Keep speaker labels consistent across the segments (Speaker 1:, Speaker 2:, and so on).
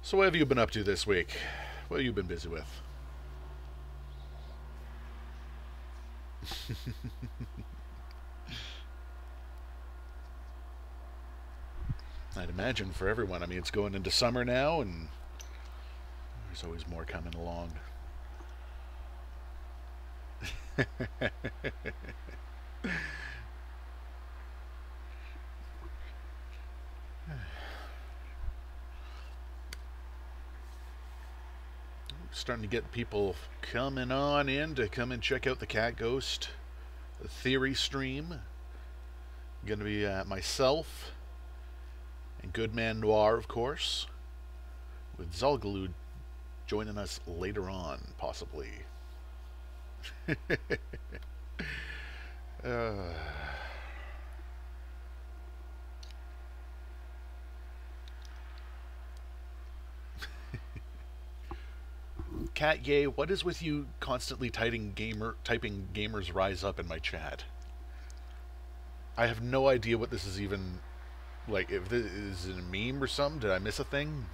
Speaker 1: So what have you been up to this week? What have you been busy with? I'd imagine for everyone. I mean, it's going into summer now, and there's always more coming along. Starting to get people coming on in to come and check out the CatGhost theory stream. Going to be myself and Goodman Noir, of course, with Zalgalud joining us later on, possibly. uh, Cat Yay, what is with you constantly typing Gamers Rise Up in my chat? I have no idea what this is even, like, if this is a meme or something. Did I miss a thing?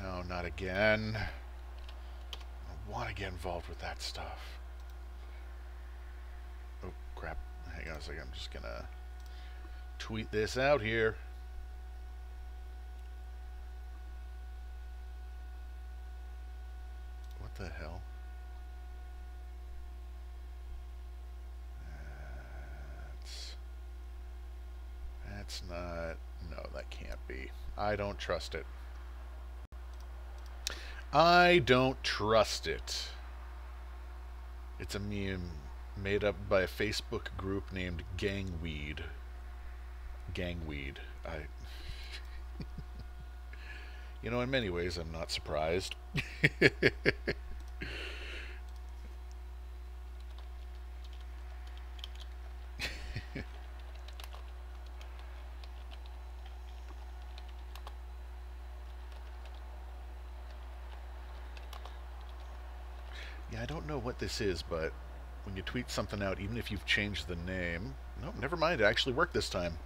Speaker 1: No, not again. I want to get involved with that stuff. Oh, crap. Hang on a second. I'm just going to tweet this out here. What the hell? That's not... No, that can't be. I don't trust it. I don't trust it. It's a meme made up by a Facebook group named Gangweed. Gangweed. You know, in many ways, I'm not surprised. Yeah, I don't know what this is, but when you tweet something out, even if you've changed the name... No, never mind, it actually worked this time.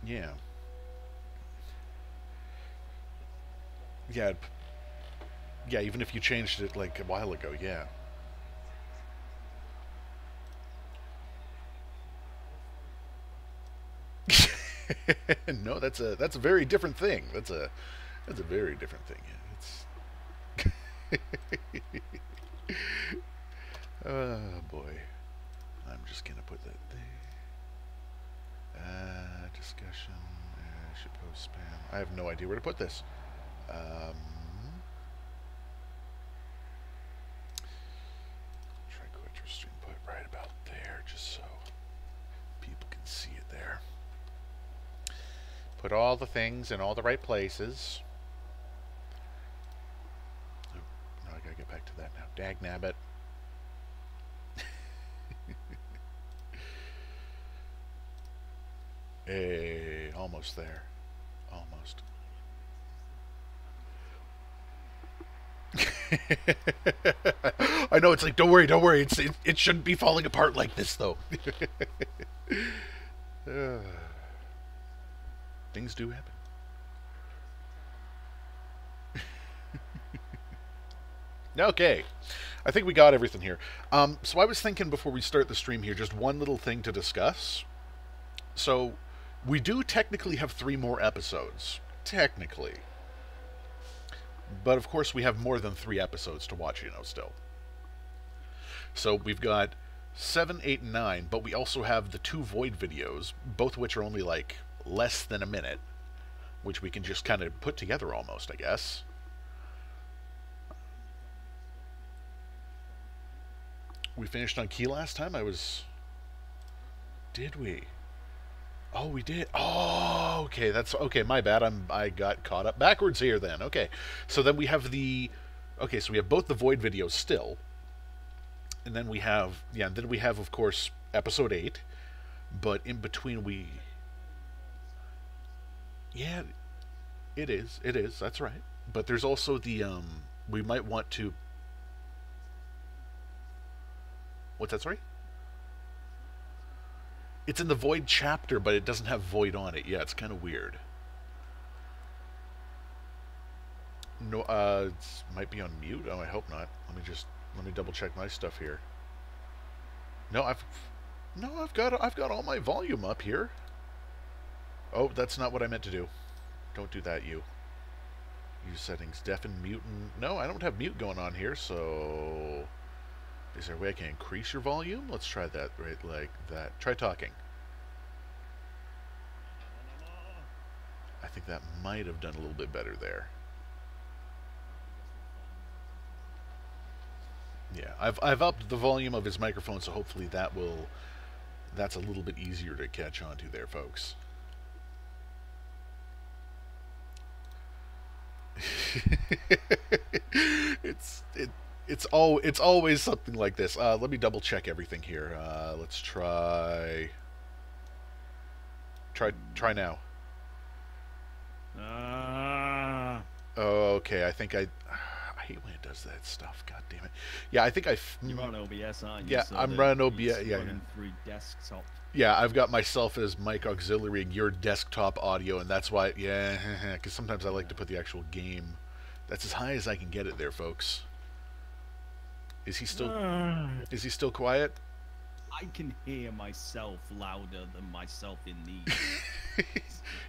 Speaker 1: Yeah. Yeah. Yeah, even if you changed it like a while ago, yeah. No, that's a very different thing. That's a very different thing. Yeah, it's oh boy. I'm just gonna put that there. Discussion. Should post spam. I have no idea where to put this. Triquetra stream, put it right about there, just so people can see it there. Put all the things in all the right places. Oh, no, I gotta get back to that now. Dagnabbit. Hey, almost there. Almost. I know, it's like, don't worry, don't worry. It shouldn't be falling apart like this, though. Things do happen. Okay. I think we got everything here. So I was thinking before we start the stream here, just one little thing to discuss. So we do technically have 3 more episodes. Technically. But of course we have more than 3 episodes to watch, you know, still. So we've got 7, 8, and 9, but we also have the 2 Void videos, both of which are only like less than a minute, which we can just kind of put together almost, I guess. We finished on Key last time? Did we? Oh, we did. Oh, okay. That's okay. My bad. I got caught up backwards here. Then okay. So then we have the. Okay, so we have both the Void videos still, and then we have Then we have, of course, episode 8, but in between we. Yeah, it is. It is. That's right. But there's also the we might want to... What's that, sorry? It's in the Void chapter, but it doesn't have Void on it. Yeah, it's kind of weird. No, it might be on mute. Oh, I hope not. Let me double check my stuff here. No, I've got all my volume up here. Oh, that's not what I meant to do. Don't do that, you. Use settings, deafen, mute, and... No, I don't have mute going on here, so... Is there a way I can increase your volume? Let's try that, right, like that. Try talking. I think that might have done a little bit better there. Yeah, I've upped the volume of his microphone, so hopefully that's a little bit easier to catch on to there, folks. It's always something like this. Let me double check everything here. Let's try now. Okay, I think I hate when it does that stuff. God damn it. Yeah, I think
Speaker 2: You're on OBS, aren't you?
Speaker 1: Yeah,
Speaker 2: so
Speaker 1: I'm running OBS. Yeah,
Speaker 2: running through desktop.
Speaker 1: Yeah, I've got myself as mic auxiliary and your desktop audio, and that's why. Yeah, because sometimes I like to put the actual game. That's as high as I can get it there, folks. Is he still quiet?
Speaker 2: I can hear myself louder than myself in these.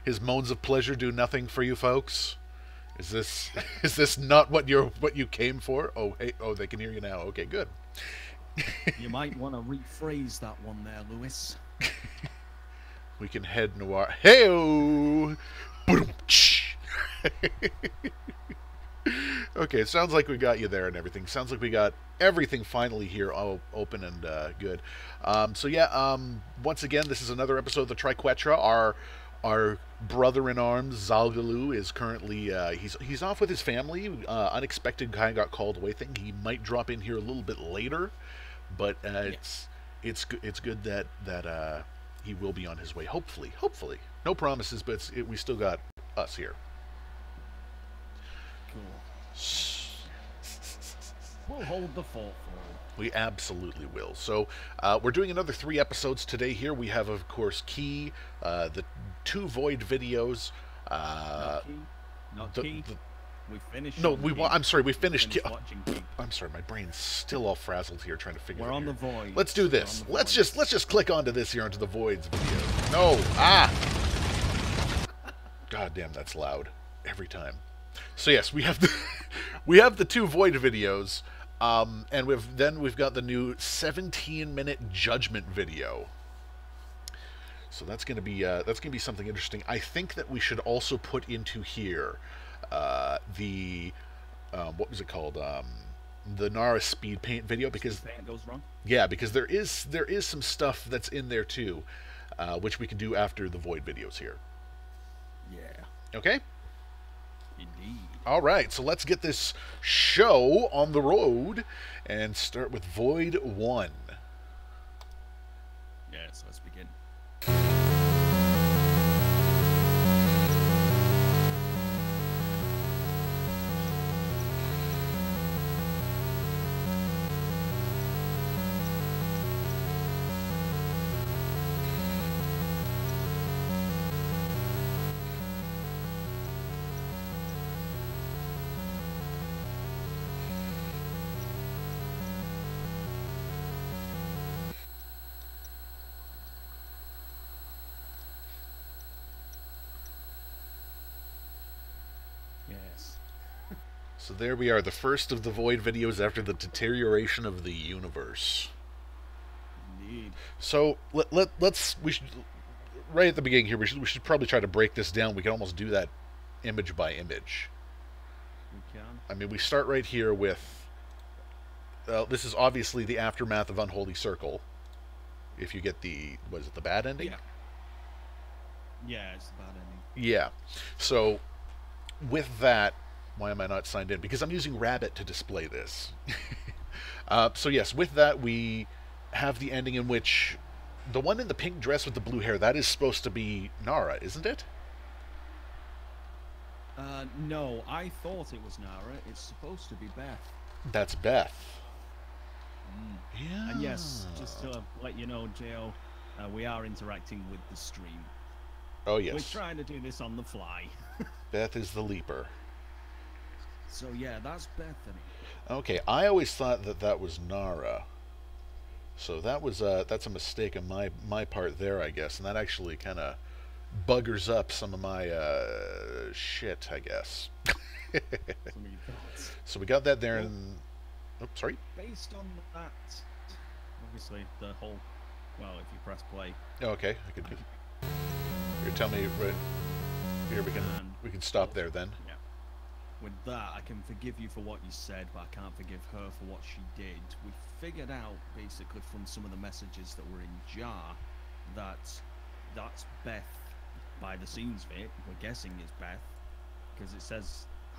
Speaker 1: His moans of pleasure do nothing for you, folks. Is this not what you came for? Oh, hey, oh, they can hear you now. Okay, good.
Speaker 2: You might want to rephrase that one there, Lewis.
Speaker 1: We can head noir. Hey-o! Okay, it sounds like we got you there and everything. Sounds like we got everything finally here all open and good. So yeah, once again, this is another episode of the Triquetra. Our brother-in-arms, Zalgalu, is currently, he's off with his family. Unexpected kind of got called away thing. He might drop in here a little bit later, but it's good that he will be on his way. Hopefully. No promises, but we still got us here.
Speaker 2: Cool. We'll hold the fort for him.
Speaker 1: We absolutely will. So we're doing another 3 episodes today here. We have, of course, Key, the 2 Void videos.
Speaker 2: Not Key. We finished.
Speaker 1: No, I'm sorry. We finished. I'm sorry. My brain's still all frazzled here, trying to figure.
Speaker 2: We're on the Void.
Speaker 1: Let's do this. Let's just click onto this here, onto the Voids video. No, God damn, that's loud every time. So yes, we have the 2 Void videos, and we've got the new 17-minute Judgment video. So that's gonna be something interesting. I think that we should also put into here the what was it called? The Nara speed paint video, because
Speaker 2: paint goes wrong.
Speaker 1: Yeah, because there is some stuff that's in there too, which we can do after the Void videos here.
Speaker 2: Yeah.
Speaker 1: Okay.
Speaker 2: Indeed.
Speaker 1: All right, so let's get this show on the road and start with Void 1.
Speaker 2: Yes, let's begin. Yes.
Speaker 1: So there we are, the first of the Void videos after the deterioration of the universe.
Speaker 2: Indeed.
Speaker 1: So we should, right at the beginning here, we should probably try to break this down. We can almost do that image by image.
Speaker 2: We can.
Speaker 1: I mean, we start right here with this is obviously the aftermath of Unholy Circle. If you get the bad ending?
Speaker 2: Yeah. Yeah, it's the bad ending.
Speaker 1: Yeah. So with that, why am I not signed in? Because I'm using Rabbit to display this. So yes, with that we have the ending in which the one in the pink dress with the blue hair, that is supposed to be Nara, isn't it?
Speaker 2: No, I thought it was Nara. It's supposed to be Beth.
Speaker 1: That's Beth.
Speaker 2: Mm. And
Speaker 1: Yeah.
Speaker 2: yes, just to let you know, Jo, we are interacting with the stream.
Speaker 1: Oh,
Speaker 2: We're
Speaker 1: yes.
Speaker 2: trying to do this on the fly.
Speaker 1: Beth is the leaper.
Speaker 2: So yeah, that's Bethany.
Speaker 1: Okay, I always thought that that was Nara. So that's a mistake on my part there, I guess, and that actually kind of buggers up some of my shit, I guess.
Speaker 2: Some of your thoughts.
Speaker 1: So we got that there,
Speaker 2: Well,
Speaker 1: and oh, sorry.
Speaker 2: based on that, obviously the whole. Well, if you press play,
Speaker 1: Oh, okay, I could. You tell me right here. We can stop there then.
Speaker 2: yeah. With that, I can forgive you for what you said, but I can't forgive her for what she did. We figured out, basically, from some of the messages that were in Jar, that that's Beth. By the scenes of it, we're guessing it's Beth, because it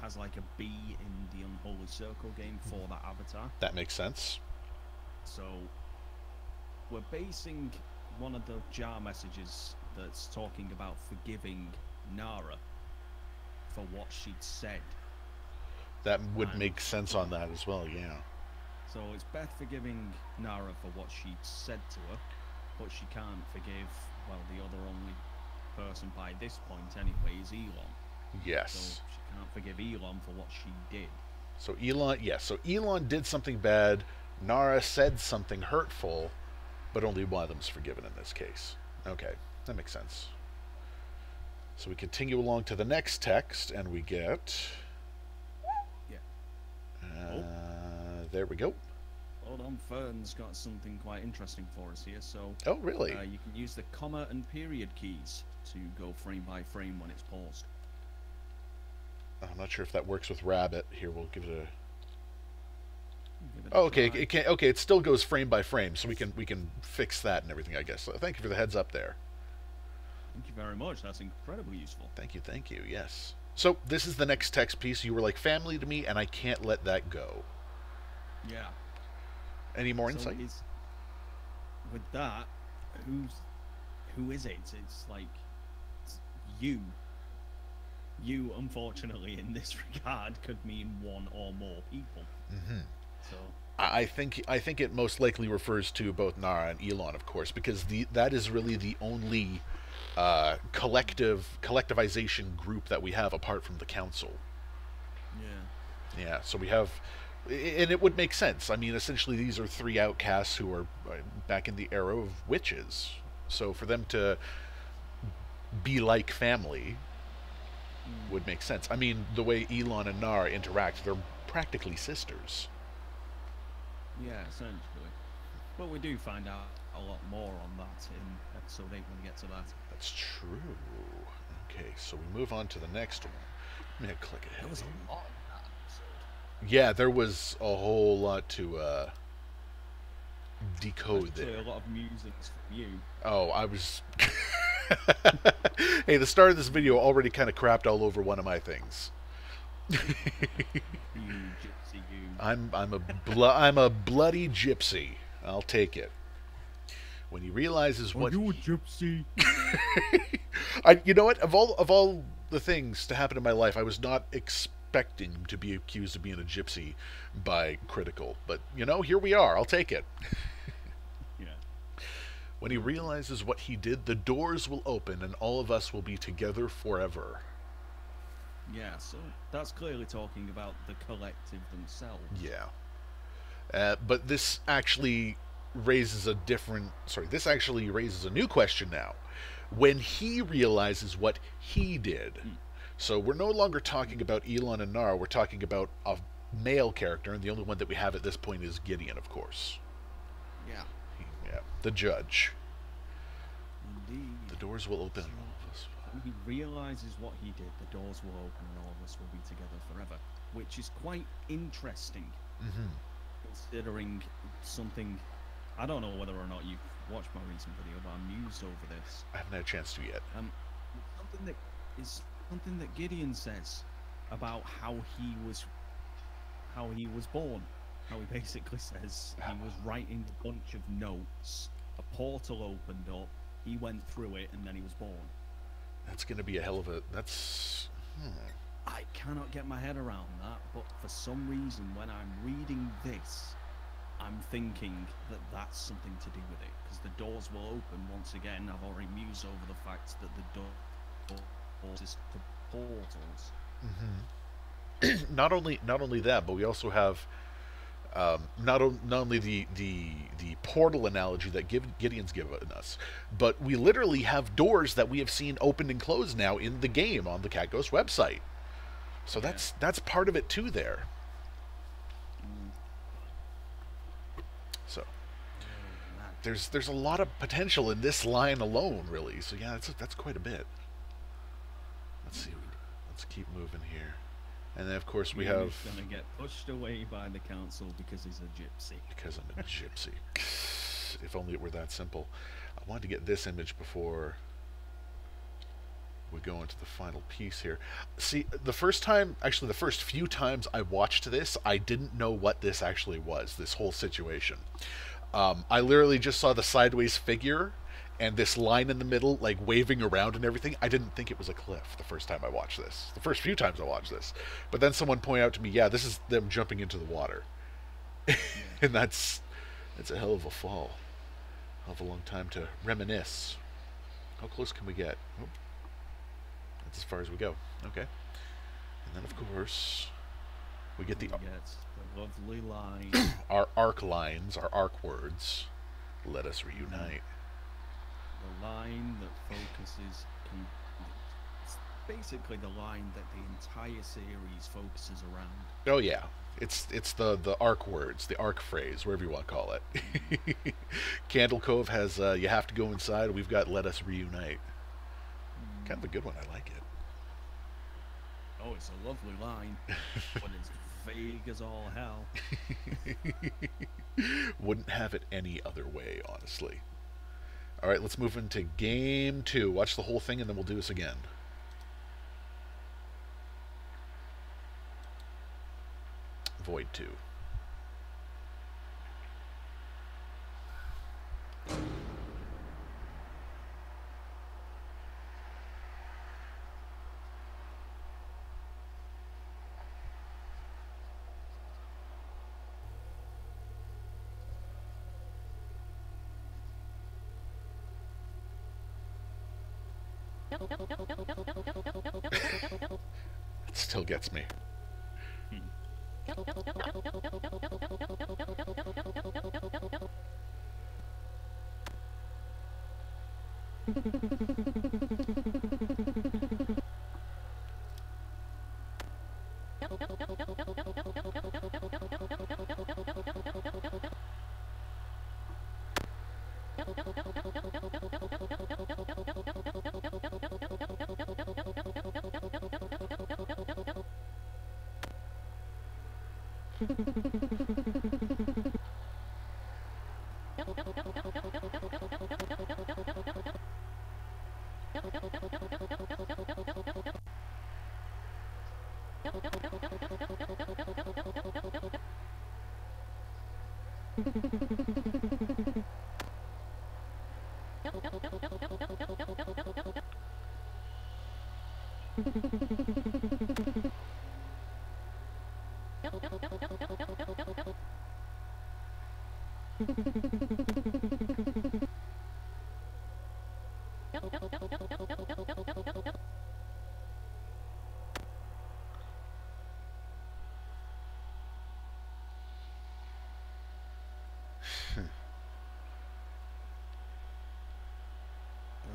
Speaker 2: has like a B in the Unholy Circle game for that avatar.
Speaker 1: That makes sense.
Speaker 2: So we're basing one of the Jar messages that's talking about forgiving Nara for what she'd said.
Speaker 1: That would
Speaker 2: And
Speaker 1: make sense on that as well. Yeah.
Speaker 2: so it's Beth forgiving Nara for what she'd said to her, but she can't forgive, well, the other only person by this point anyway is Elon.
Speaker 1: Yes.
Speaker 2: So she can't forgive Elon for what she did.
Speaker 1: So Elon, yes. So Elon did something bad. Nara said something hurtful, but only one of them's forgiven in this case. Okay, that makes sense. So we continue along to the next text, and we get.
Speaker 2: Yeah.
Speaker 1: There we go.
Speaker 2: Hold on, Fern's got something quite interesting for us here. So
Speaker 1: Oh, really?
Speaker 2: you can use the comma and period keys to go frame by frame when it's paused.
Speaker 1: I'm not sure if that works with Rabbit. Here, we'll give it a.
Speaker 2: Give it a
Speaker 1: Oh, okay.
Speaker 2: try.
Speaker 1: It can. Okay, it still goes frame by frame, so we can fix that and everything, I guess. So thank you for the heads up there.
Speaker 2: Thank you very much. That's incredibly useful.
Speaker 1: Thank you. Thank you. Yes. So this is the next text piece. You were like family to me, and I can't let that go.
Speaker 2: Yeah.
Speaker 1: Any more
Speaker 2: So
Speaker 1: insight?
Speaker 2: with that, who is it? It's like it's you. You, unfortunately, in this regard, could mean one or more people.
Speaker 1: Mm-hmm.
Speaker 2: So
Speaker 1: I think it most likely refers to both Nara and Elon, of course, because that is really the only collectivization group that we have apart from the council.
Speaker 2: yeah.
Speaker 1: Yeah, so we have, and it would make sense. I mean, essentially, these are three outcasts who are back in the era of witches. So for them to be like family would make sense. I mean, the way Elon and Nara interact, they're practically sisters.
Speaker 2: Yeah, essentially. But we do find out a lot more on that in episode 8 when we get to that.
Speaker 1: That's true. Okay, so we move on to the next one. I'm gonna click ahead.
Speaker 2: There was a lot in that episode.
Speaker 1: Yeah, there was a whole lot to decode
Speaker 2: Especially
Speaker 1: there.
Speaker 2: a lot of musings from you.
Speaker 1: Oh, I was. Hey, the start of this video already kind of crapped all over one of my things.
Speaker 2: You gypsy, you.
Speaker 1: I'm a bloody gypsy. I'll take it. When he realizes what
Speaker 2: you a gypsy?
Speaker 1: you know what, of all the things to happen in my life, I was not expecting to be accused of being a gypsy by Critical, but you know, here we are. I'll take it.
Speaker 2: Yeah.
Speaker 1: When he realizes what he did, the doors will open and all of us will be together forever.
Speaker 2: Yeah, so that's clearly talking about the collective themselves.
Speaker 1: Yeah. But this actually raises a new question now. When he realizes what he did. So we're no longer talking about Elon and Nara, we're talking about a male character, and the only one that we have at this point is Gideon, of course.
Speaker 2: Yeah.
Speaker 1: Yeah, the judge.
Speaker 2: Indeed.
Speaker 1: The doors will open and all of us.
Speaker 2: When he realizes what he did, the doors will open and all of us will be together forever. Which is quite interesting.
Speaker 1: Mm-hmm.
Speaker 2: Considering something, I don't know whether or not you've watched my recent video, but I'm mused over this.
Speaker 1: I haven't had a chance to yet.
Speaker 2: Something that Gideon says about how he was born. How he basically says he was writing a bunch of notes. A portal opened up. He went through it, and then he was born.
Speaker 1: That's going to be a hell of a. That's.
Speaker 2: I cannot get my head around that. But for some reason, when I'm reading this, I'm thinking that that's something to do with it, because the doors will open once again. I've already mused over the fact that the doors is to portals.
Speaker 1: Not only that, but we also have not only the portal analogy that Gideon's given us, but we literally have doors that we have seen opened and closed now in the game on the CatGhost website. So
Speaker 2: Yeah.
Speaker 1: that's part of it too there. So
Speaker 2: Oh, man.
Speaker 1: there's a lot of potential in this line alone, really. So yeah, that's quite a bit. Let's see. Let's keep moving here. And then, of course, we have...
Speaker 2: He's gonna get pushed away by the council because he's a gypsy.
Speaker 1: Because I'm a gypsy. If only it were that simple. I wanted to get this image before we go into the final piece here. See, the first few times I watched this, I didn't know what this actually was, this whole situation. I literally just saw the sideways figure and this line in the middle, like waving around and everything. I didn't think it was a cliff the first time I watched this. The first few times I watched this. But then someone pointed out to me, yeah, this is them jumping into the water. And that's a hell of a fall. Hell of a long time to reminisce. How close can we get? Oh, that's as far as we go. Okay. And then, of course, we get the
Speaker 2: lovely line.
Speaker 1: our arc lines, our arc words. Let us reunite.
Speaker 2: The line that focuses... It's basically the line that the entire series focuses around.
Speaker 1: Oh, yeah. It's the arc words, the arc phrase, whatever you want to call it. Candle Cove has you have to go inside. We've got let us reunite. Kind of a good one. I like it.
Speaker 2: Oh, it's a lovely line, but it's vague as all hell.
Speaker 1: Wouldn't have it any other way, honestly. All right, let's move into game 2. Watch the whole thing, and then we'll do this again. Void 2. It still gets me.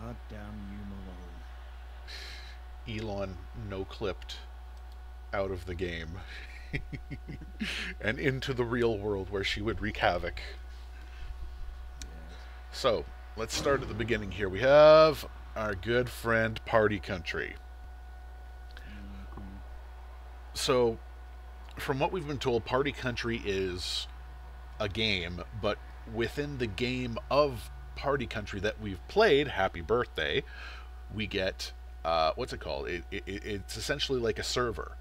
Speaker 2: God damn you, Malone.
Speaker 1: Elon no-clipped out of the game and into the real world where she would wreak havoc.
Speaker 2: Yes.
Speaker 1: So, let's start at the beginning here. We have our good friend Party Country. So, from what we've been told, Party Country is a game, but within the game of Party Country that we've played, Happy Birthday, we get, what's it called? It's essentially like a server.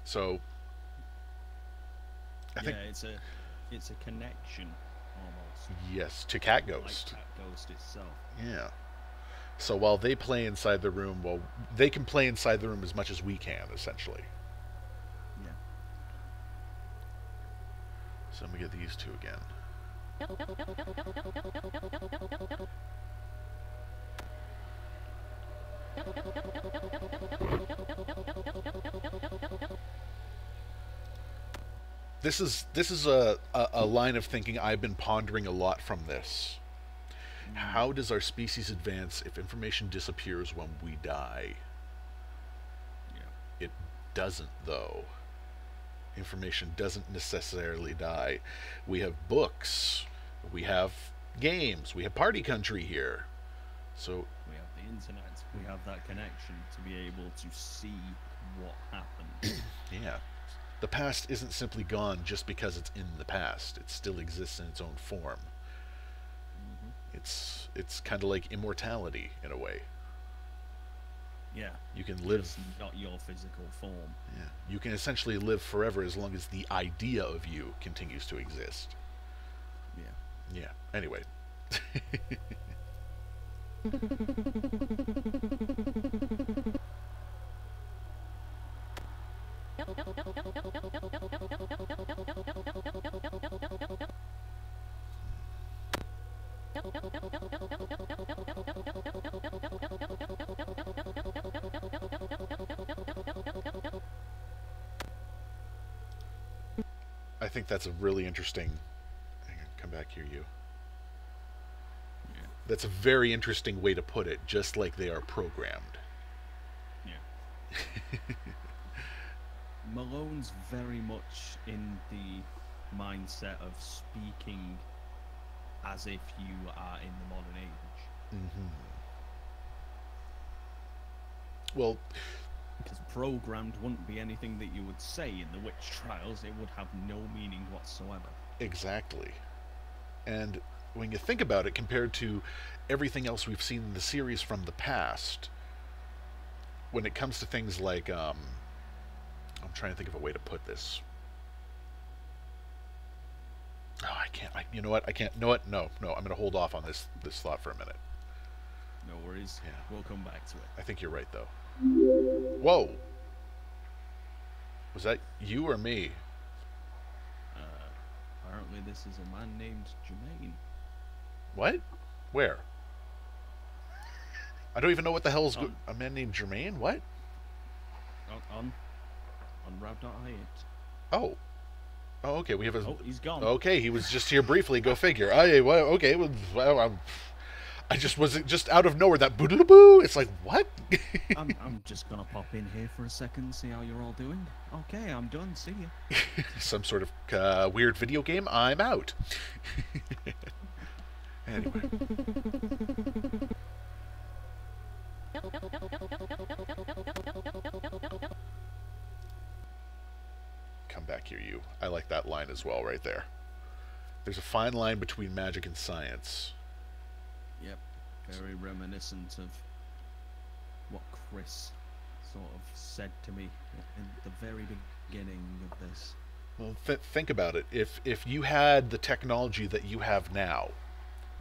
Speaker 1: So, I think...
Speaker 2: it's a connection, almost.
Speaker 1: Yes, to CatGhost.
Speaker 2: Like CatGhost itself.
Speaker 1: Yeah. So while they play inside the room, well, they can play inside the room as much as we can, essentially.
Speaker 2: Yeah.
Speaker 1: So let me get these two again. This is a line of thinking I've been pondering a lot from this. How does our species advance if information disappears when we die?
Speaker 2: Yeah.
Speaker 1: It doesn't, though. Information doesn't necessarily die. We have books, we have games, we have Party Country here. So
Speaker 2: We have the internet. We have that connection to be able to see what happened.
Speaker 1: yeah, the past isn't simply gone just because it's in the past. It still exists in its own form.
Speaker 2: Hmm.
Speaker 1: It's kind of like immortality in a way.
Speaker 2: Yeah.
Speaker 1: You can live.
Speaker 2: Just not your physical form.
Speaker 1: Yeah, you can essentially live forever as long as the idea of you continues to exist.
Speaker 2: Yeah.
Speaker 1: Yeah. Anyway. I think that's a really interesting. Hang on, come back here, you.
Speaker 2: Yeah.
Speaker 1: That's a very interesting way to put it, just like they are programmed.
Speaker 2: Yeah. Malone's very much in the mindset of speaking as if you are in the modern age.
Speaker 1: Mm-hmm. Well,
Speaker 2: Because programmed wouldn't be anything that you would say in the witch trials. It would have no meaning whatsoever.
Speaker 1: exactly. And when you think about it, compared to everything else we've seen in the series from the past, when it comes to things like, I'm trying to think of a way to put this. Oh, I can't. You know what? I can't. No, what? No. I'm going to hold off on this thought for a minute.
Speaker 2: No worries.
Speaker 1: Yeah.
Speaker 2: We'll come back to it.
Speaker 1: I think you're right, though. Whoa. Was that you or me?
Speaker 2: Apparently this is a man named Jermaine.
Speaker 1: What? Where? I don't even know what the hell's
Speaker 2: On-
Speaker 1: a man named Jermaine. What?
Speaker 2: On Rab.it.
Speaker 1: Oh. Oh, okay. We have a.
Speaker 2: Oh, he's gone.
Speaker 1: Okay, he was just here briefly. Go figure. Well, okay. Well, I just was just out of nowhere. That boo. It's like what?
Speaker 2: I'm just gonna pop in here for a second, see how you're all doing. Okay, I'm done. See you.
Speaker 1: Some sort of weird video game. I'm out. Anyway. Come back here, you. I like that line as well, right there. There's a fine line between magic and science.
Speaker 2: Yep, very reminiscent of what Chris sort of said to me in the very beginning of this.
Speaker 1: Well, think about it. If you had the technology that you have now,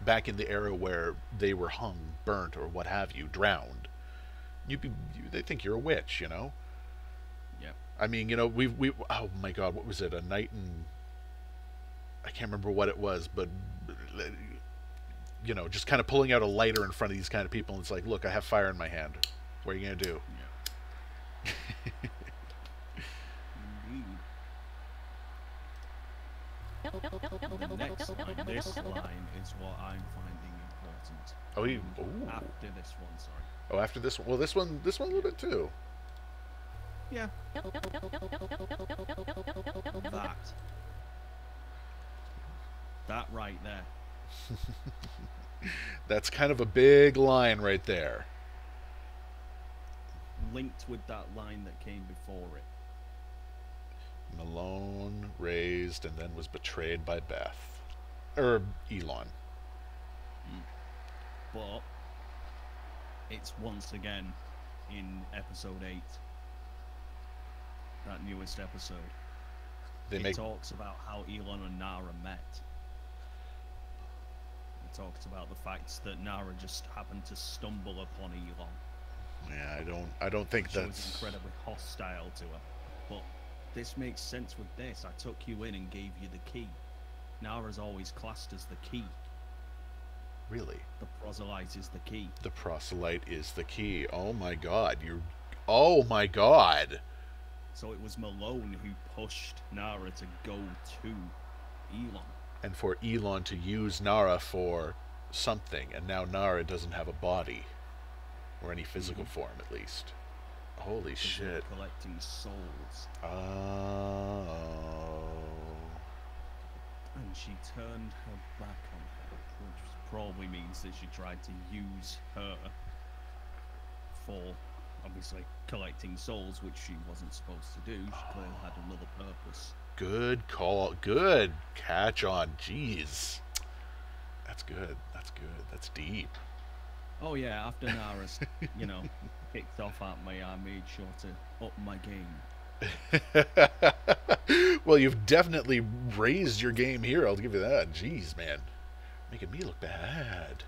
Speaker 1: back in the era where they were hung, burnt, or what have you, drowned, they think you're a witch, you know.
Speaker 2: Yep.
Speaker 1: I mean, you know, we oh my God, what was it? A night in, I can't remember what it was, but you know, just kind of pulling out a lighter in front of these kind of people, and it's like, look, I have fire in my hand. What are you gonna do?
Speaker 2: Yeah. Indeed. The next line, this line is what I'm finding important.
Speaker 1: Oh, ooh.
Speaker 2: After this one, sorry.
Speaker 1: Oh, after this one. Well, this one a little bit too.
Speaker 2: Yeah. That right there.
Speaker 1: That's kind of a big line right there.
Speaker 2: Linked with that line that came before it.
Speaker 1: Malone raised and then was betrayed by Beth. Or Elon.
Speaker 2: But it's once again in episode 8. That newest episode. It talks about how Elon and Nara met. It talked about the fact that Nara just happened to stumble upon Elon.
Speaker 1: Yeah, I don't think
Speaker 2: She was
Speaker 1: that's
Speaker 2: incredibly hostile to her. But this makes sense with this. I took you in and gave you the key. Nara's always classed as the key.
Speaker 1: really.
Speaker 2: The proselyte is the key.
Speaker 1: The proselyte is the key. Oh my god, you're. Oh my god.
Speaker 2: So it was Malone who pushed Nara to go to Elon.
Speaker 1: And for Elon to use Nara for something, and now Nara doesn't have a body. Or any physical form, at least. Holy shit.
Speaker 2: Collecting souls.
Speaker 1: Oh.
Speaker 2: And she turned her back on her, which probably means that she tried to use her for, obviously, collecting souls, which she wasn't supposed to do. She clearly had another purpose.
Speaker 1: Good call. Good catch on. Jeez. That's good. That's good. That's deep.
Speaker 2: Oh yeah, after Nara's, kicked off at me, I made sure to up my game.
Speaker 1: Well, you've definitely raised your game here. I'll give you that. Jeez, man. Making me look bad.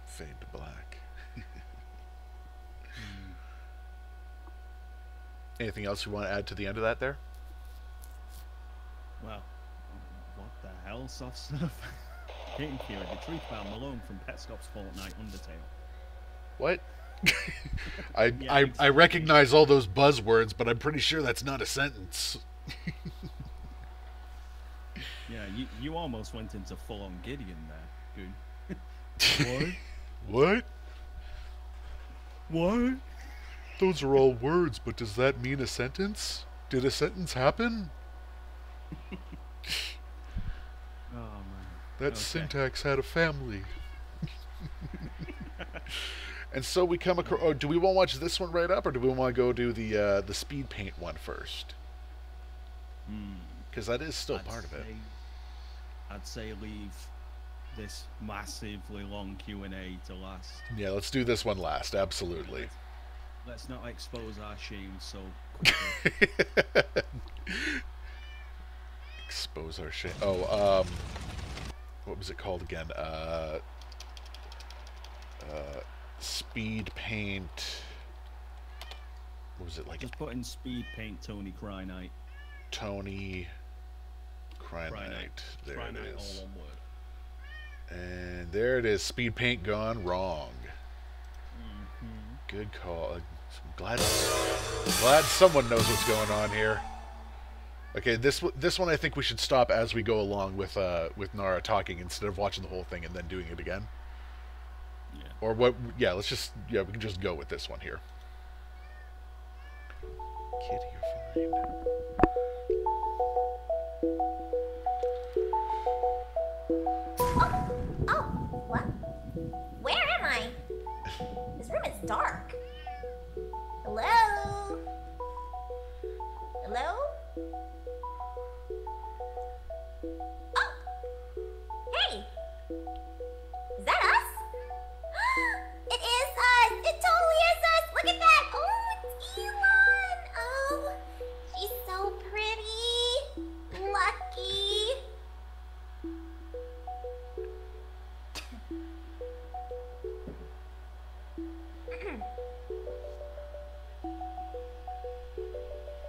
Speaker 1: Fade to black. Anything else you want to add to the end of that there?
Speaker 2: Well, what the hell, soft stuff? Game Theory, the truth about Malone from Pet Stop's Fortnite Undertale.
Speaker 1: What?
Speaker 2: Yeah,
Speaker 1: I recognize all those buzzwords, but I'm pretty sure that's not a sentence.
Speaker 2: Yeah, you almost went into full-on Gideon there, Goon.
Speaker 1: What?
Speaker 2: What?
Speaker 1: Those are all words, but does that mean a sentence? Did a sentence happen?
Speaker 2: Oh, man.
Speaker 1: That
Speaker 2: Okay.
Speaker 1: syntax had a family. And so we come across. Oh, do we want to watch this one right up, or do we want to go do the speed paint one first? Because that is still part of it.
Speaker 2: I'd say leave this massively long Q&A to last.
Speaker 1: Yeah, let's do this one last. Absolutely.
Speaker 2: Let's not expose our shame so quickly.
Speaker 1: Expose our shit. Oh, what was it called again? Speed paint. What was it like?
Speaker 2: Just put in speed paint Tony Cry Night.
Speaker 1: Tony Cry Night. There
Speaker 2: Cry
Speaker 1: it
Speaker 2: Night,
Speaker 1: is.
Speaker 2: all one word.
Speaker 1: And there it is. Speed paint gone wrong. Good call. I'm glad someone knows what's going on here. Okay, this one I think we should stop as we go along with Nara talking instead of watching the whole thing and then doing it again.
Speaker 2: Yeah.
Speaker 1: Or what? Yeah, we can just go with this one here. Kitty, you're fine.
Speaker 3: Oh, what? Where am I? This room is dark. Hello? Hello? Oh! Hey! Is that us? It is us! It totally is us! Look at that! Oh, it's Elon! Oh, she's so pretty! Lucky!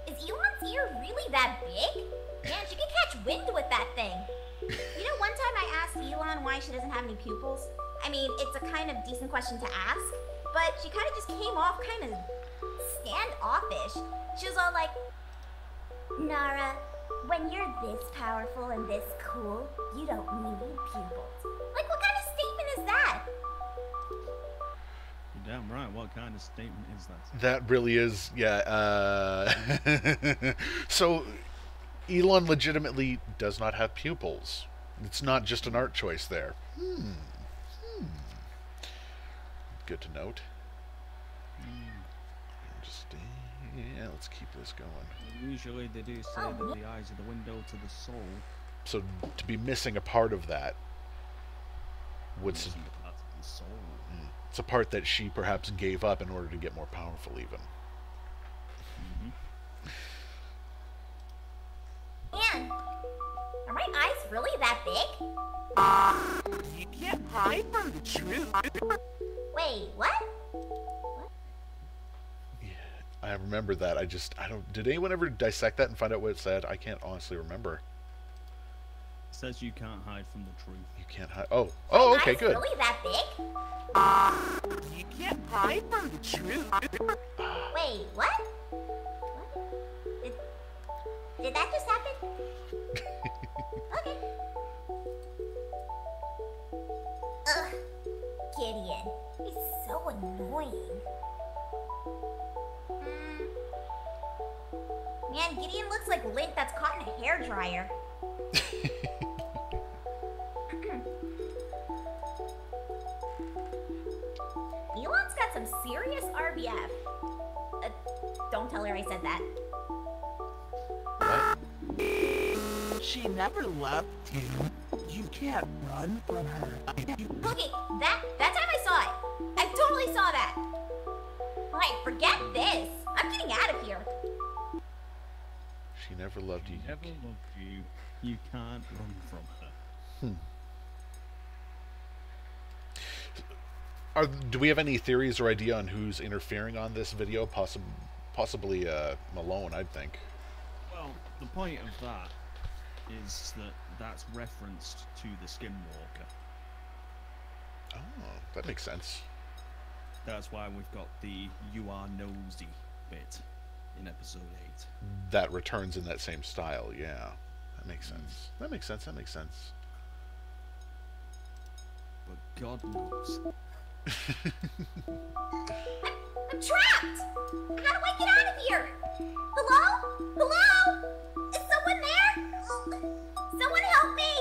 Speaker 3: Is Elon's ear really that big? Man, she could catch wind with that thing. You know, one time I asked Elon why she doesn't have any pupils. I mean, it's a kind of decent question to ask, but she kind of just came off kind of standoffish. She was all like, Nara, when you're this powerful and this cool, you don't need pupils. Like, what kind of statement is that?
Speaker 2: You're damn right. What kind of statement is that?
Speaker 1: That really is, yeah. So, Elon legitimately does not have pupils. It's not just an art choice there. Good to note. Just yeah, let's keep this going.
Speaker 2: Usually they do say that the eyes are the window to the soul.
Speaker 1: So to be missing a part of that would
Speaker 2: Missing a part of the soul.
Speaker 1: it's a part that she perhaps gave up in order to get more powerful even.
Speaker 3: Man, are my eyes really that big?
Speaker 4: You can't hide from the truth.
Speaker 3: Wait, what?
Speaker 1: Yeah, I remember that. I don't. Did anyone ever dissect that and find out what it said? I can't honestly remember.
Speaker 2: It says you can't hide from the truth.
Speaker 1: You can't hide. Oh, okay,
Speaker 3: Eyes
Speaker 1: good.
Speaker 3: really that big?
Speaker 4: You can't hide from the truth.
Speaker 3: Wait, what? Did that just happen? Okay. Ugh, Gideon. He's so annoying. Man, Gideon looks like lint that's caught in a hairdryer. Elon's got some serious RBF. Don't tell her I said that.
Speaker 1: What?
Speaker 4: She never left you. You can't run from her.
Speaker 3: Okay, that time I saw it. I totally saw that. Alright, forget this. I'm getting out of here.
Speaker 1: She never loved you.
Speaker 2: Never loved you. You can't run from her.
Speaker 1: Do we have any theories or idea on who's interfering on this video? Possibly Malone, I'd think.
Speaker 2: Well, the point of that is that that's referenced to the Skinwalker.
Speaker 1: Oh, that makes sense.
Speaker 2: That's why we've got the "you are nosy" bit in episode 8.
Speaker 1: That returns in that same style, yeah. That makes sense. That makes sense.
Speaker 2: But God knows.
Speaker 3: I'm trapped! How do I get out of here? Hello? Is someone there? Someone help me!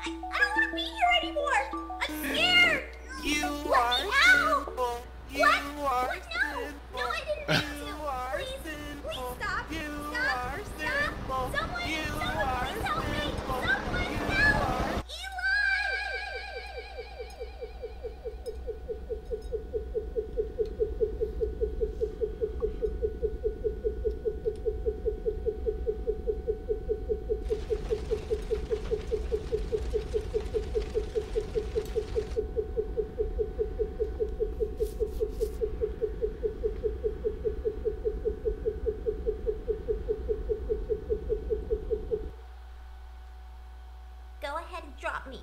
Speaker 3: I don't want to be here anymore! I'm scared!
Speaker 4: You
Speaker 3: Let me out!
Speaker 4: sinful. You
Speaker 3: What?
Speaker 4: are
Speaker 3: What? No!
Speaker 4: sinful.
Speaker 3: No, I didn't mean to!
Speaker 4: You are
Speaker 3: Please
Speaker 4: sinful.
Speaker 3: stop!
Speaker 4: You
Speaker 3: Stop!
Speaker 4: are
Speaker 3: Stop!
Speaker 4: sinful.
Speaker 3: Someone!
Speaker 4: You
Speaker 3: Someone
Speaker 4: are
Speaker 3: please help me!
Speaker 4: sinful.
Speaker 3: Someone
Speaker 4: You
Speaker 3: help!
Speaker 4: are-
Speaker 3: Elon! Go ahead and drop me.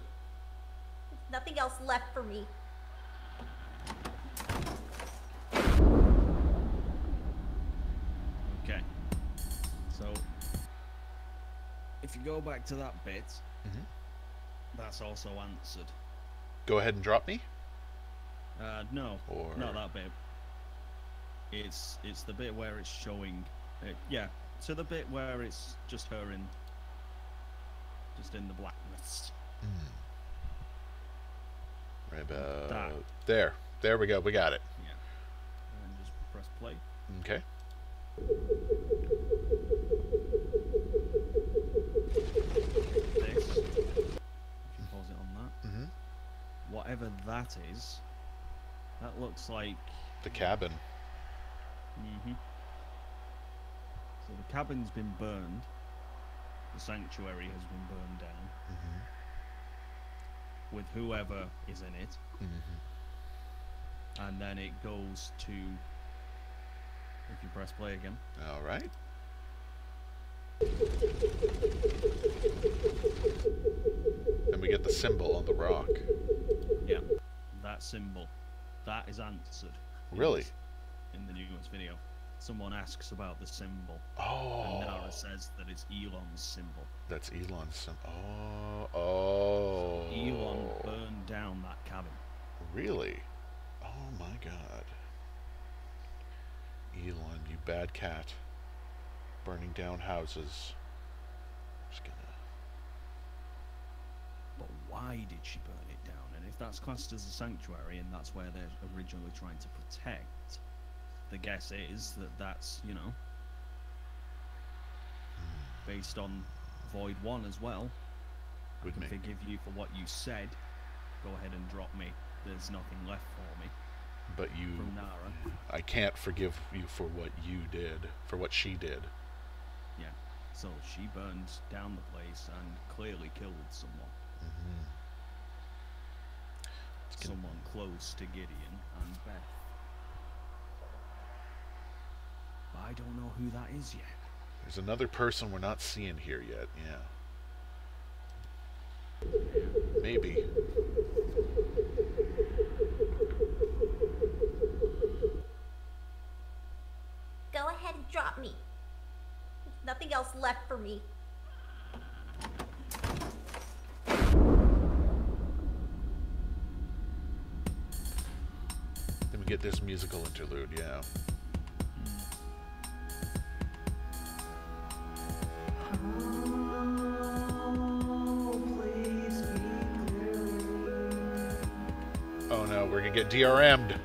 Speaker 3: There's nothing else left for me.
Speaker 2: Okay. So, if you go back to that bit, that's also answered.
Speaker 1: Go ahead and drop me?
Speaker 2: No,
Speaker 1: Or-
Speaker 2: not that bit. It's the bit where it's showing, yeah. So the bit where it's just her just in the blackness.
Speaker 1: Right about
Speaker 2: That.
Speaker 1: there. There we go. We got it.
Speaker 2: Yeah. And just press play.
Speaker 1: Okay.
Speaker 2: This. If you pause it on that. Whatever that is, that looks like.
Speaker 1: The cabin.
Speaker 2: So the cabin's been burned. The sanctuary has been burned down. With whoever is in it. And then it goes to. If you press play again.
Speaker 1: All right. And we get the symbol on the rock.
Speaker 2: Yeah. That symbol. That is answered.
Speaker 1: Really?
Speaker 2: In the newest video. Someone asks about the symbol.
Speaker 1: Oh.
Speaker 2: And Nara says that it's Elon's symbol.
Speaker 1: That's Elon's symbol. Oh.
Speaker 2: Elon burned down that cabin.
Speaker 1: Really? Oh my god. Elon, you bad cat. Burning down houses.
Speaker 2: why did she burn it down? And if that's classed as a sanctuary and that's where they're originally trying to protect, the guess is that that's, you know, based on Void 1 as well. I can forgive you for what you said. Go ahead and drop me. There's nothing left for me.
Speaker 1: But you...
Speaker 2: From Nara.
Speaker 1: I can't forgive you for what you did, for what she did.
Speaker 2: Yeah. So she burned down the place and clearly killed someone. Someone close to Gideon and Beth. But I don't know who that is yet.
Speaker 1: There's another person we're not seeing here yet, yeah. Maybe.
Speaker 3: Go ahead and drop me. There's nothing else left for me.
Speaker 1: Then we get this musical interlude, yeah. Oh no, we're gonna get DRM'd.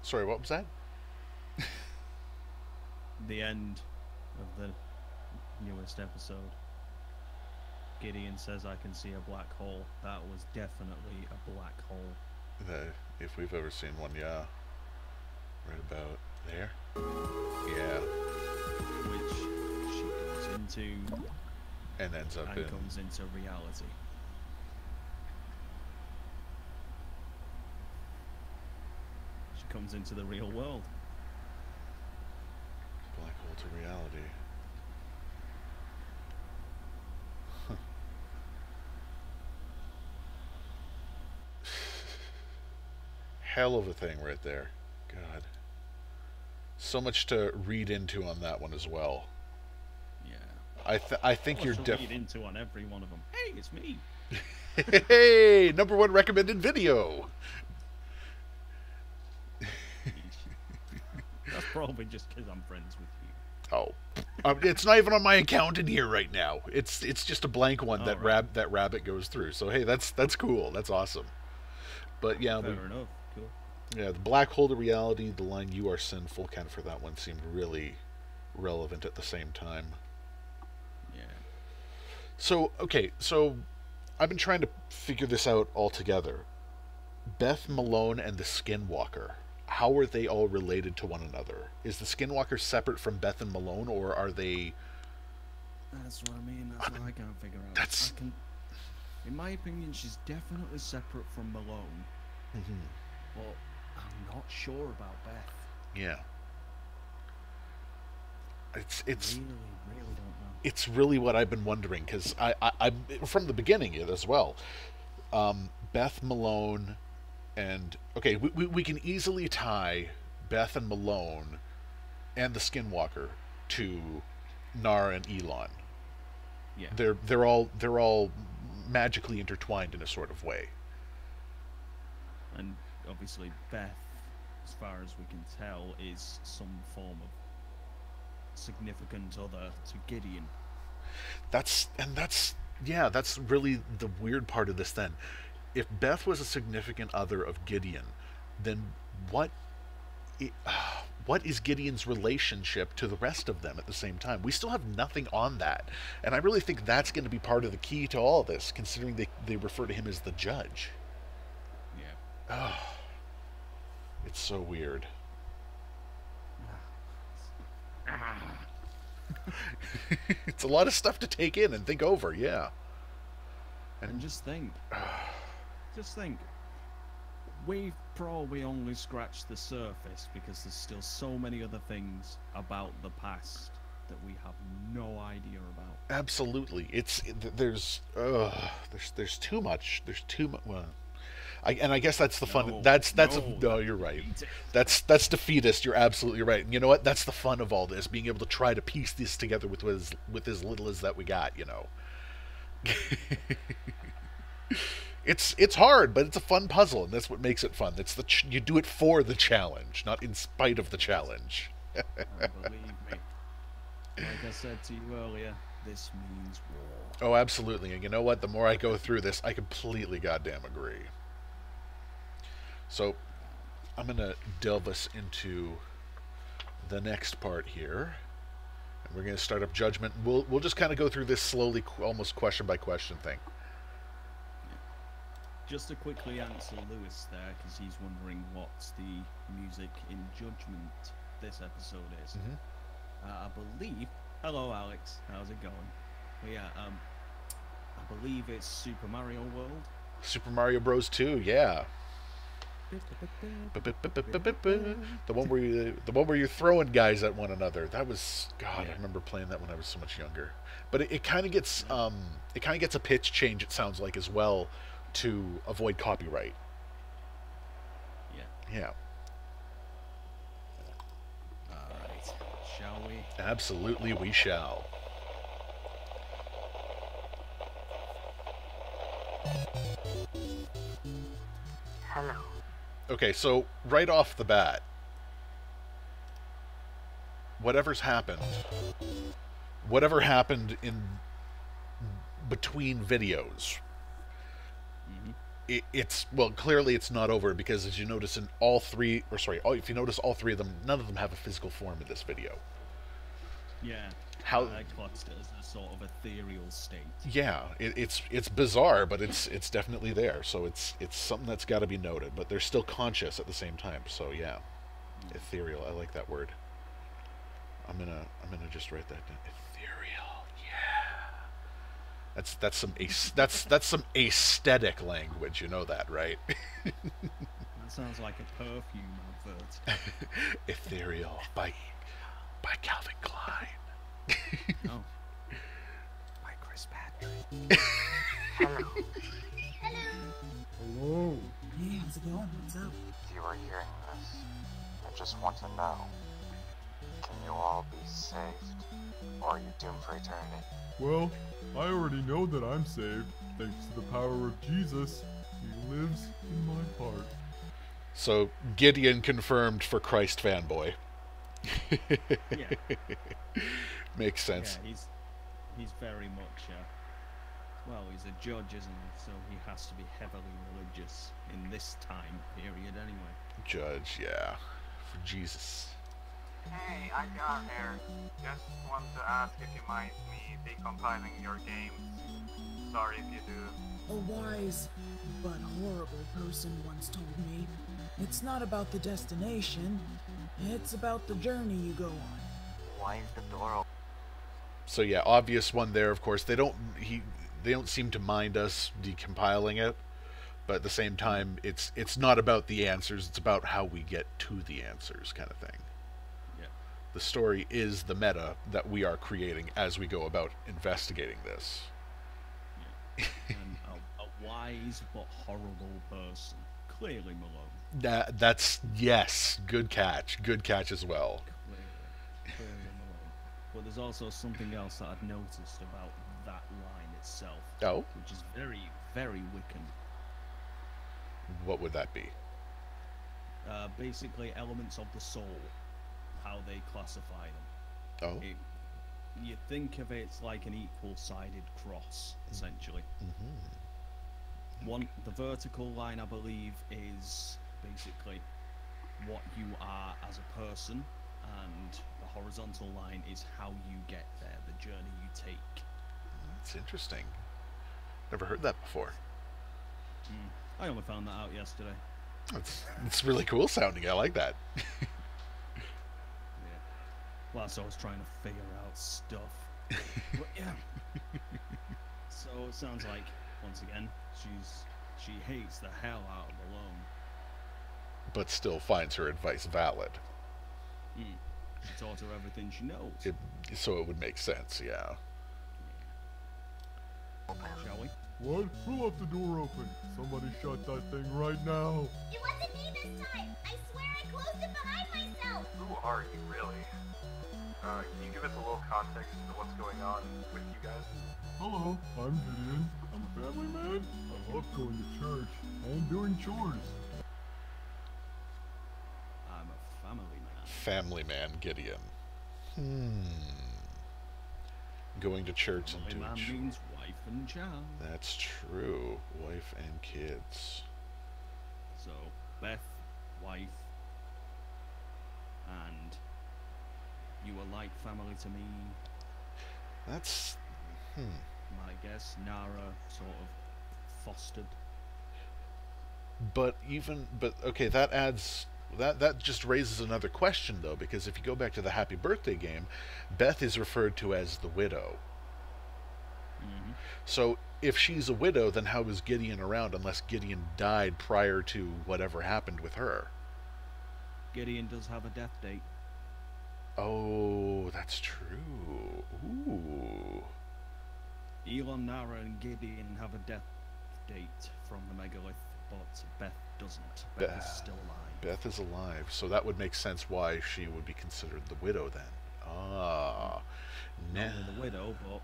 Speaker 1: Sorry, what was that?
Speaker 2: The end of the newest episode. Gideon says, I can see a black hole. That was definitely a black hole.
Speaker 1: If we've ever seen one, yeah. Right about there. Yeah.
Speaker 2: Which she goes into
Speaker 1: and ends up
Speaker 2: and comes into reality. She comes into the real world.
Speaker 1: Black hole to reality. Huh. Hell of a thing right there. God. So much to read into on that one as well.
Speaker 2: Yeah.
Speaker 1: I think you're
Speaker 2: read into on every one of them. Hey, it's me.
Speaker 1: Hey, #1 recommended video.
Speaker 2: That's probably just because I'm friends with you.
Speaker 1: Oh, it's not even on my account in here right now. It's just a blank one that
Speaker 2: right.
Speaker 1: that rabbit goes through. So hey, that's cool. That's awesome. But yeah,
Speaker 2: fair enough. Cool.
Speaker 1: Yeah, the black hole to reality, the line "You are sinful" kind of for that one seemed really relevant at the same time.
Speaker 2: Yeah.
Speaker 1: So okay, so I've been trying to figure this out altogether. Beth Malone and the Skinwalker. How are they all related to one another? Is the Skinwalker separate from Beth and Malone, or are they...
Speaker 2: That's what I mean. That's what I can't figure out. In my opinion, she's definitely separate from Malone.
Speaker 1: Mm-hmm.
Speaker 2: But I'm not sure about Beth.
Speaker 1: Yeah. It's
Speaker 2: really don't know.
Speaker 1: It's really what I've been wondering, because I from the beginning as well. Beth Malone... And, okay, we can easily tie Beth and Malone and the Skinwalker to Nara and Elon.
Speaker 2: Yeah.
Speaker 1: They're all magically intertwined in a sort of way.
Speaker 2: And obviously Beth, as far as we can tell, is some form of significant other to Gideon.
Speaker 1: That's really the weird part of this then. If Beth was a significant other of Gideon, then what is Gideon's relationship to the rest of them at the same time? We still have nothing on that. And I really think that's going to be part of the key to all of this, considering they refer to him as the judge.
Speaker 2: Yeah.
Speaker 1: Oh, it's so weird. It's a lot of stuff to take in and think over, yeah.
Speaker 2: And just think. we've probably only scratched the surface because there's still so many other things about the past that we have no idea about.
Speaker 1: Absolutely. There's too much. There's too much. Well, I guess that's the fun.
Speaker 2: No,
Speaker 1: That's
Speaker 2: no,
Speaker 1: no,
Speaker 2: that's
Speaker 1: you're right.
Speaker 2: defeatist.
Speaker 1: That's defeatist. You're absolutely right. And you know what? That's the fun of all this, being able to try to piece this together with as little as that we got. You know. It's hard, but it's a fun puzzle, and that's what makes it fun. You do it for the challenge, not in spite of the challenge.
Speaker 2: Believe me. Like I said to you earlier, this means war.
Speaker 1: Oh, absolutely. And you know what? The more I go through this, I completely goddamn agree. So, I'm going to delve us into the next part here. And we're going to start up judgment. We'll just kind of go through this slowly, almost question by question thing.
Speaker 2: Just to quickly answer Lewis there, because he's wondering what the music in Judgment this episode is. I believe... Hello, Alex. How's it going? Well, yeah, I believe it's Super Mario World.
Speaker 1: Super Mario Bros. 2, yeah. The one where you're throwing guys at one another. That was God. Yeah. I remember playing that when I was so much younger. But it kind of gets a pitch change. It sounds like as well to avoid copyright.
Speaker 2: Yeah.
Speaker 1: Yeah.
Speaker 2: All right. Shall we?
Speaker 1: Absolutely, we shall.
Speaker 4: Hello.
Speaker 1: Okay, so right off the bat, whatever happened in between videos, it's clearly it's not over, because as you notice in if you notice all three of them, none of them have a physical form in this video.
Speaker 2: Yeah.
Speaker 1: How
Speaker 2: I classed it as a sort of ethereal state.
Speaker 1: Yeah, it's bizarre, but it's definitely there. So it's something that's got to be noted. But they're still conscious at the same time. So yeah, ethereal. I like that word. I'm gonna just write that down. Ethereal. Yeah. That's some aesthetic language. You know that, right?
Speaker 2: That sounds like a perfume advert.
Speaker 1: Ethereal by Calvin Klein.
Speaker 2: Oh.
Speaker 4: By Chris Patrick. Hello.
Speaker 5: Hello.
Speaker 4: Hey, how's it going? What's up?
Speaker 6: If you are hearing this, I just want to know, can you all be saved, or are you doomed for eternity?
Speaker 5: Well, I already know that I'm saved, thanks to the power of Jesus. He lives in my heart.
Speaker 1: So Gideon confirmed for Christ fanboy.
Speaker 2: Yeah.
Speaker 1: Makes sense.
Speaker 2: Yeah, he's very much he's a judge, isn't he? So he has to be heavily religious in this time period anyway.
Speaker 1: Judge, yeah. For Jesus.
Speaker 6: Hey, I got here. Just want to ask if you mind me decompiling your games. Sorry if you do.
Speaker 7: A wise but horrible person once told me, it's not about the destination, it's about the journey you go on.
Speaker 6: Why is the door open?
Speaker 1: So yeah, obvious one there. Of course, they don't seem to mind us decompiling it, but at the same time, it's not about the answers. It's about how we get to the answers, kind of thing.
Speaker 2: Yeah.
Speaker 1: The story is the meta that we are creating as we go about investigating this.
Speaker 2: Yeah. And a wise but horrible person, clearly Malone.
Speaker 1: That's yes, good catch as well.
Speaker 2: Clearly Malone. But there's also something else that I've noticed about that line itself.
Speaker 1: Oh?
Speaker 2: Which is very, very Wiccan.
Speaker 1: What would that be?
Speaker 2: Basically, elements of the soul, how they classify them.
Speaker 1: Oh?
Speaker 2: You think of it like an equal-sided cross, essentially.
Speaker 1: Mm-hmm.
Speaker 2: The vertical line, I believe, is basically what you are as a person, and the horizontal line is how you get there, the journey you take.
Speaker 1: That's interesting. Never heard that before.
Speaker 2: I only found that out yesterday.
Speaker 1: It's really cool sounding. I like that.
Speaker 2: Yeah. Whilst I was trying to figure out stuff. But yeah. So it sounds like, once again, she hates the hell out of Malone.
Speaker 1: but still finds her advice valid.
Speaker 2: She taught her everything she knows.
Speaker 1: So it would make sense, yeah.
Speaker 2: Shall we?
Speaker 5: What? Who left the door open? Somebody shut that thing right now.
Speaker 3: It wasn't me this time. I swear I closed it behind myself.
Speaker 6: Who are you, really? Can you give us a little context to what's going on with you guys?
Speaker 5: Hello, I'm Gideon. I'm a family man. I love going to church and doing chores.
Speaker 2: I'm a family man.
Speaker 1: Family man Gideon. Going to church and
Speaker 2: Family
Speaker 1: doing
Speaker 2: man means wife and child.
Speaker 1: That's true. Wife and kids.
Speaker 2: So, Beth, wife, and you are like family to me.
Speaker 1: That's...
Speaker 2: My guess, Nara sort of fostered.
Speaker 1: But okay, that adds... That just raises another question, though, because if you go back to the Happy Birthday game, Beth is referred to as the widow. So, if she's a widow, then how is Gideon around unless Gideon died prior to whatever happened with her?
Speaker 2: Gideon does have a death date.
Speaker 1: Oh, that's true. Ooh.
Speaker 2: Elon, Nara, and Gideon have a death date from the megalith, but Beth doesn't. Beth is still alive.
Speaker 1: Beth is alive, so that would make sense why she would be considered the widow then. Ah.
Speaker 2: Not only the widow, but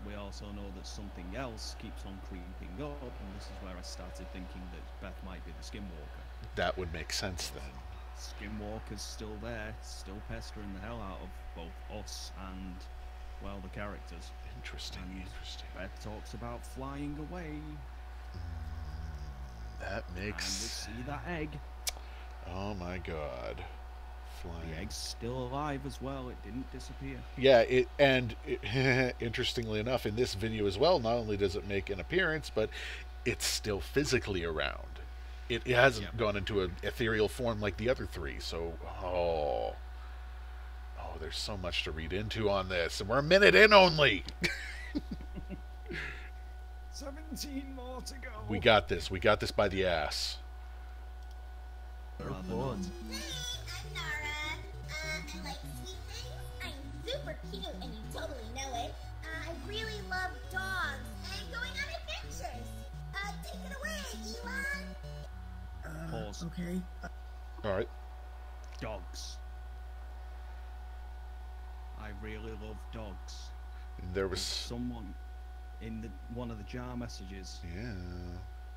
Speaker 2: we also know that something else keeps on creeping up, and this is where I started thinking that Beth might be the Skinwalker.
Speaker 1: That would make sense then.
Speaker 2: Skinwalker's still there, still pestering the hell out of both us and, well, the characters.
Speaker 1: Interesting,
Speaker 2: And
Speaker 1: interesting.
Speaker 2: Beth talks about flying away.
Speaker 1: That
Speaker 2: And we
Speaker 1: makes...
Speaker 2: see that egg.
Speaker 1: Oh my god. Flying.
Speaker 2: The egg's still alive as well. It didn't disappear.
Speaker 1: Yeah, interestingly enough, in this video as well, not only does it make an appearance, but it's still physically around. It hasn't gone into an ethereal form like the other three, so... Oh, there's so much to read into on this, and we're a minute in only!
Speaker 2: 17 more to go.
Speaker 1: We got this. We got this by the ass.
Speaker 2: Rather not.
Speaker 3: I'm Nara. I like sweet things. I'm super cute, and you totally know it. I really love dogs and going on adventures. Take it away, Elon.
Speaker 2: Pause.
Speaker 7: Okay.
Speaker 1: Alright.
Speaker 2: Dogs. I really love dogs.
Speaker 1: There was...
Speaker 2: Someone in one of the jar messages,
Speaker 1: Yeah.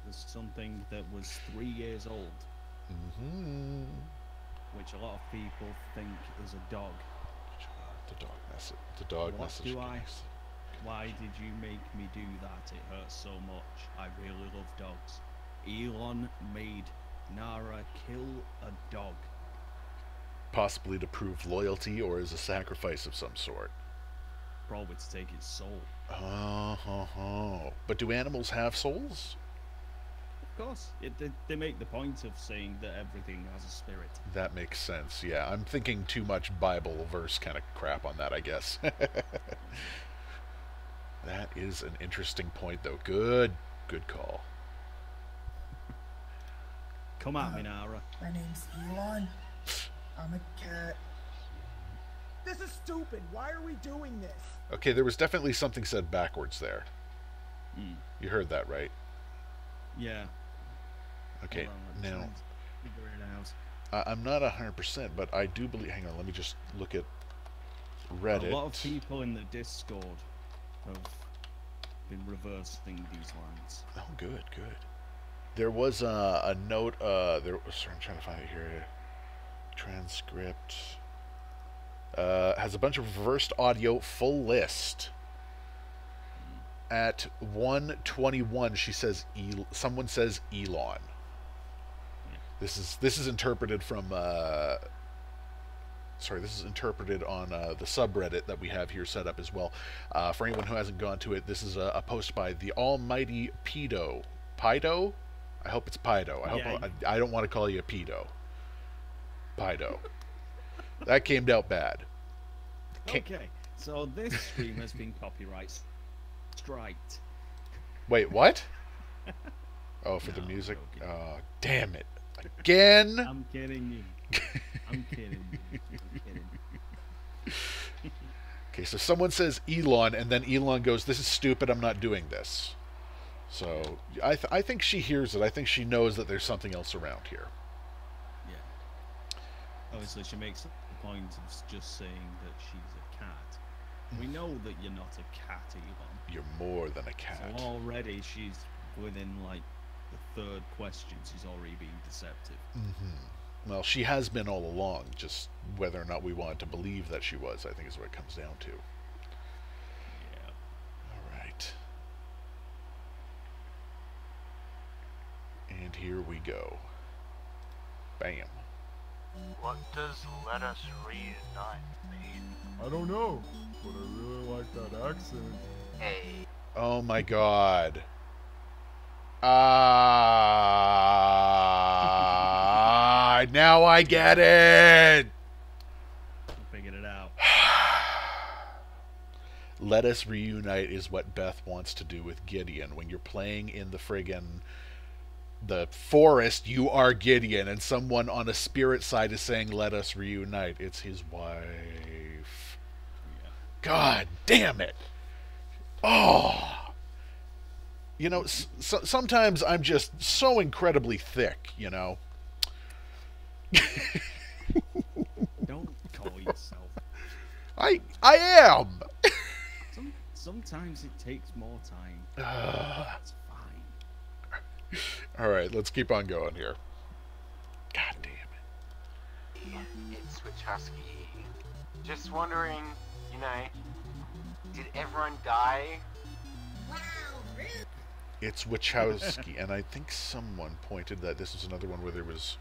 Speaker 2: there's something that was 3 years old, which a lot of people think is a dog.
Speaker 1: The dog message. The dog
Speaker 2: What
Speaker 1: message.
Speaker 2: do I? Why did you make me do that? It hurts so much. I really love dogs. Elon made Nara kill a dog.
Speaker 1: Possibly to prove loyalty or as a sacrifice of some sort.
Speaker 2: Probably to take his soul.
Speaker 1: But do animals have souls?
Speaker 2: Of course. They make the point of saying that everything has a spirit.
Speaker 1: That makes sense, yeah. I'm thinking too much Bible verse kind of crap on that, I guess. That is an interesting point, though. Good call.
Speaker 2: Come at me, Nara.
Speaker 7: My name's Elon. I'm a cat. This is stupid. Why are we doing this?
Speaker 1: Okay, there was definitely something said backwards there. You heard that, right?
Speaker 2: Yeah.
Speaker 1: Okay,
Speaker 2: Hold on,
Speaker 1: now...
Speaker 2: I'm trying to figure it out.
Speaker 1: I'm not 100%, but I do believe... Hang on, let me just look at Reddit.
Speaker 2: A lot of people in the Discord have been reversing these lines.
Speaker 1: Oh, good. There was a note... sorry, I'm trying to find it here. Transcript... has a bunch of reversed audio, full list. At 1:21, she says, someone says Elon. This is interpreted from, this is interpreted on the subreddit that we have here set up as well. For anyone who hasn't gone to it, this is a post by the almighty Pedo. Pido? I hope it's Pido. I don't want to call you a pedo. Pido. That came out bad.
Speaker 2: Okay, so this stream has been copyright striked.
Speaker 1: Wait, what? Oh, for the
Speaker 2: No,
Speaker 1: music?
Speaker 2: joking.
Speaker 1: Damn it. Again?
Speaker 2: I'm kidding you. I'm kidding you. I'm kidding.
Speaker 1: Okay, so someone says Elon, and then Elon goes, "This is stupid, I'm not doing this." So I think she hears it. I think she knows that there's something else around here.
Speaker 2: Yeah. Obviously, she makes the point of just saying that she's a cat. We know that you're not a cat, Elon.
Speaker 1: You're more than a cat.
Speaker 2: So already she's within, like, the third question. She's already being deceptive.
Speaker 1: Mm-hmm. Well, she has been all along. Just whether or not we wanted to believe that she was, I think, is what it comes down to.
Speaker 2: Yeah.
Speaker 1: All right. And here we go. Bam.
Speaker 6: What does let us reunite mean?
Speaker 5: I don't know, but I really like that accent.
Speaker 6: Hey.
Speaker 1: Oh my god. Now I get it!
Speaker 2: I figured it out.
Speaker 1: Let us reunite is what Beth wants to do with Gideon. When you're playing in the the forest, you are Gideon, and someone on a spirit side is saying, "Let us reunite." It's his wife.
Speaker 2: Yeah.
Speaker 1: God damn it! Oh! You know, sometimes I'm just so incredibly thick, you know?
Speaker 2: Don't call yourself.
Speaker 1: I am!
Speaker 2: Sometimes it takes more time. That's fine.
Speaker 1: Alright, let's keep on going here. God damn it.
Speaker 6: It's Wachowski. Just wondering, you know, did everyone die?
Speaker 3: Wow, rude.
Speaker 1: It's Wachowski, and I think someone pointed that this was another one where there was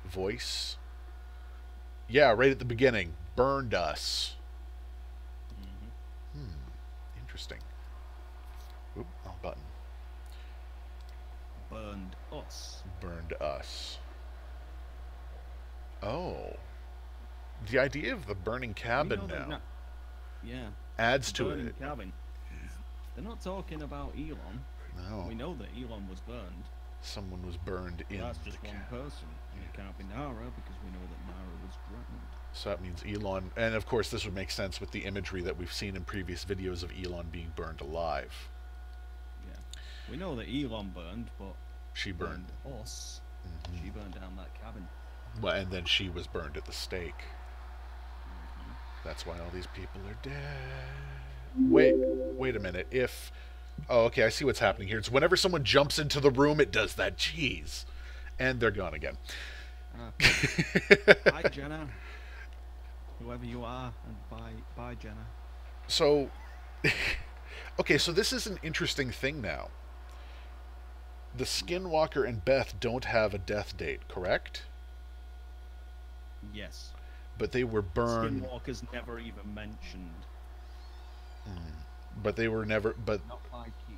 Speaker 1: voice. Yeah, right at the beginning. Burned us. Interesting. Oop, wrong button.
Speaker 2: Burned us.
Speaker 1: Burned us. Oh. The idea of the burning cabin
Speaker 2: We know
Speaker 1: now
Speaker 2: that yeah.
Speaker 1: adds to
Speaker 2: Burning
Speaker 1: it.
Speaker 2: cabin. They're not talking about Elon.
Speaker 1: No.
Speaker 2: We know that Elon was burned.
Speaker 1: Someone was burned in
Speaker 2: That's just
Speaker 1: the
Speaker 2: one
Speaker 1: cabin.
Speaker 2: person. And it can't be Nara because we know that Nara was drowned.
Speaker 1: So that means Elon, and of course this would make sense with the imagery that we've seen in previous videos of Elon being burned alive.
Speaker 2: Yeah. We know that Elon burned, but
Speaker 1: She burned.
Speaker 2: us.
Speaker 1: Mhm.
Speaker 2: She burned down that cabin.
Speaker 1: Well, and then she was burned at the stake. That's why all these people are dead. Wait a minute. Oh, okay, I see what's happening here. It's whenever someone jumps into the room, it does that. Jeez. And they're gone again.
Speaker 2: Bye, Jenna. Whoever you are, and bye, Jenna.
Speaker 1: So, okay, so this is an interesting thing now. The Skinwalker and Beth don't have a death date, correct?
Speaker 2: Yes.
Speaker 1: But they were burned.
Speaker 2: Skinwalker's never even mentioned.
Speaker 1: But they were never. But
Speaker 2: Not by Keith.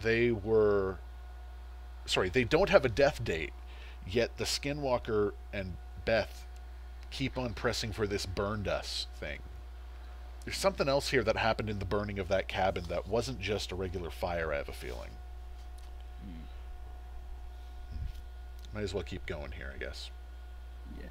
Speaker 1: they were. Sorry, they don't have a death date, yet the Skinwalker and Beth keep on pressing for this burned us thing. There's something else here that happened in the burning of that cabin that wasn't just a regular fire, I have a feeling. Might as well keep going here, I guess.
Speaker 2: Yeah.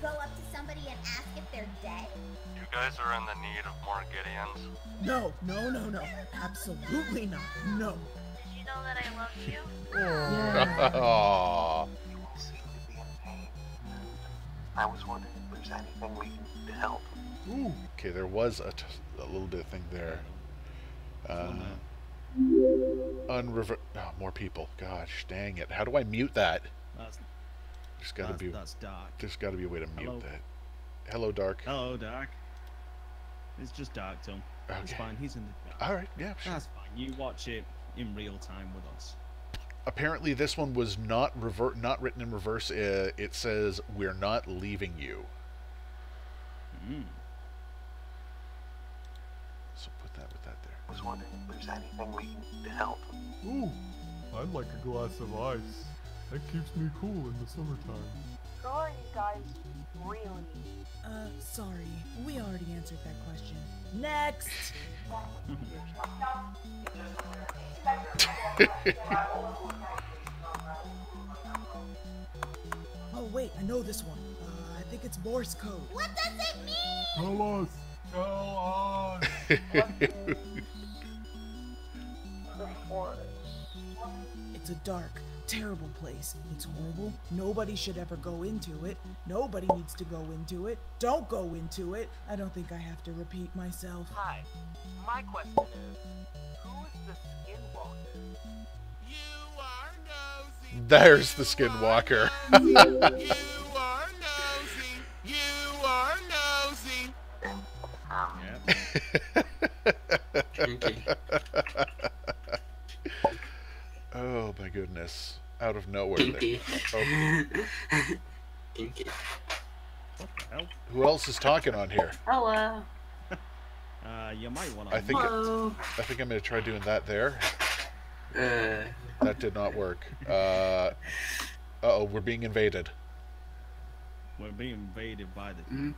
Speaker 3: Go up to somebody and ask if they're dead?
Speaker 6: You guys are in the need of more Gideons.
Speaker 7: No, no, no, no. Absolutely not. No.
Speaker 3: Did you know that I love you?
Speaker 1: Aww.
Speaker 6: You all seem to be in pain. I was wondering if there's anything we can do to help.
Speaker 5: Ooh,
Speaker 1: Okay, there was a little bit of thing there. Oh, more people. Gosh, dang it. How do I mute that?
Speaker 2: That's dark.
Speaker 1: There's got to be a way to mute
Speaker 2: Hello.
Speaker 1: that. Hello, Dark.
Speaker 2: Hello, Dark. It's just Dark, Tom. It's
Speaker 1: Okay.
Speaker 2: fine. He's in the dark.
Speaker 1: All right, yeah, sure.
Speaker 2: That's fine. You watch it in real time with us.
Speaker 1: Apparently, this one was not written in reverse. It says, "We're not leaving you." So put that with that there.
Speaker 6: I was wondering if there's anything we can do to help.
Speaker 5: ooh, I'd like a glass of ice. That keeps me cool in the summertime.
Speaker 8: Who are you guys really?
Speaker 7: Sorry. We already answered that question. Next! Oh wait, I know this one. I think it's Morse code.
Speaker 3: What does it mean?
Speaker 5: Tell us. Tell us.
Speaker 7: It's a dark, terrible place. It's horrible. Nobody should ever go into it. Nobody needs to go into it. Don't go into it. I don't think I have to repeat myself.
Speaker 8: Hi. My question is, who is the skinwalker? You are nosy.
Speaker 1: There's the Skinwalker.
Speaker 8: You are nosy. You are nosy.
Speaker 1: Oh my goodness. Out of nowhere there.
Speaker 9: Kinky.
Speaker 1: Oh,
Speaker 9: Kinky.
Speaker 2: What the hell?
Speaker 1: who else is talking on here?
Speaker 9: Hello.
Speaker 2: You might want to.
Speaker 1: I think
Speaker 9: Hello.
Speaker 1: I think I'm gonna try doing that there.
Speaker 9: Uh,
Speaker 1: That did not work. Uh-oh, we're being invaded.
Speaker 2: We're being invaded by the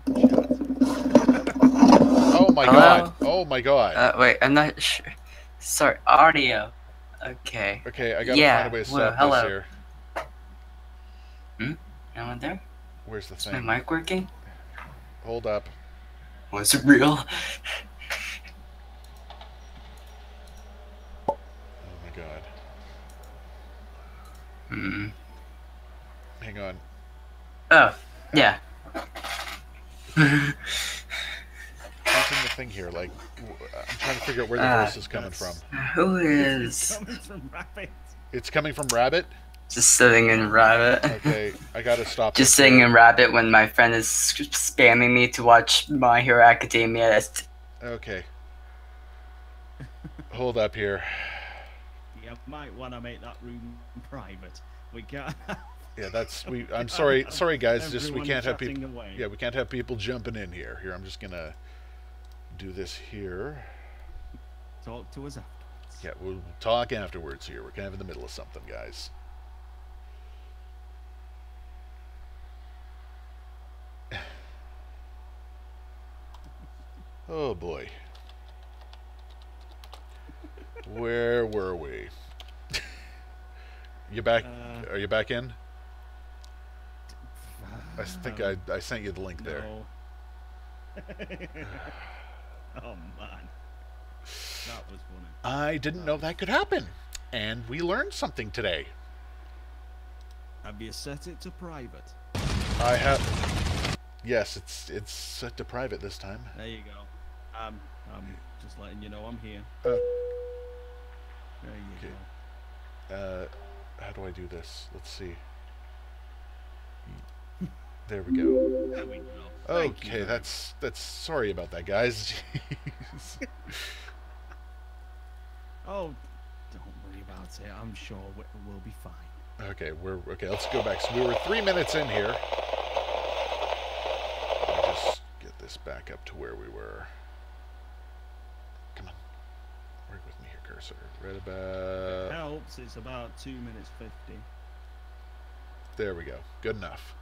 Speaker 1: Oh my
Speaker 9: Hello?
Speaker 1: god. Oh my god.
Speaker 9: wait, I'm not sure. Sorry, audio. Okay.
Speaker 1: Okay, I gotta
Speaker 9: Yeah,
Speaker 1: find a way to
Speaker 9: well,
Speaker 1: stop
Speaker 9: hello.
Speaker 1: this here.
Speaker 9: No one there?
Speaker 1: Where's the
Speaker 9: Is my
Speaker 1: thing?
Speaker 9: mic working?
Speaker 1: Hold up.
Speaker 9: Was it real?
Speaker 1: Oh my god.
Speaker 9: Hmm.
Speaker 1: Hang on.
Speaker 9: Oh, yeah.
Speaker 1: Who's in the thing here? Like, I'm trying to figure out where the voice is coming from.
Speaker 9: Who
Speaker 2: It's
Speaker 9: is
Speaker 2: coming from Rabbit.
Speaker 1: It's coming from Rabbit?
Speaker 9: just sitting in Rabbit?
Speaker 1: Okay, I gotta stop
Speaker 9: Just
Speaker 1: this
Speaker 9: sitting
Speaker 1: here.
Speaker 9: in Rabbit when my friend is spamming me to watch My Hero Academia. That's
Speaker 1: Okay. Hold up here.
Speaker 2: You might want to make that room private. We can't.
Speaker 1: Yeah, that's I'm sorry, guys. Just we
Speaker 2: Everyone
Speaker 1: can't have
Speaker 2: chatting
Speaker 1: people.
Speaker 2: away.
Speaker 1: Yeah, we can't have people jumping in here. Here, I'm just gonna do this here.
Speaker 2: Talk to us afterwards.
Speaker 1: Yeah, we'll talk afterwards here. We're kind of in the middle of something, guys. Oh boy. Where were we? You back? Are you back in? I think I sent you the link there.
Speaker 2: No. Oh man, that was funny.
Speaker 1: I didn't know that could happen, and we learned something today.
Speaker 2: Have you set it to private?
Speaker 1: I have. Yes, it's set to private this time.
Speaker 2: There you go. I'm just letting you know I'm here.
Speaker 1: Uh,
Speaker 2: There you
Speaker 1: okay.
Speaker 2: go.
Speaker 1: How do I do this? Let's see. There we go.
Speaker 2: There we go. Thank you
Speaker 1: Okay,
Speaker 2: very
Speaker 1: that's sorry about that, guys. Jeez.
Speaker 2: Oh, don't worry about it. I'm sure we'll be fine.
Speaker 1: Okay, okay. Let's go back. So we were 3 minutes in here. Let me just get this back up to where we were. Come on, work with me here, cursor. Right about
Speaker 2: Helps. It's about 2 minutes 50.
Speaker 1: there. We go. Good enough.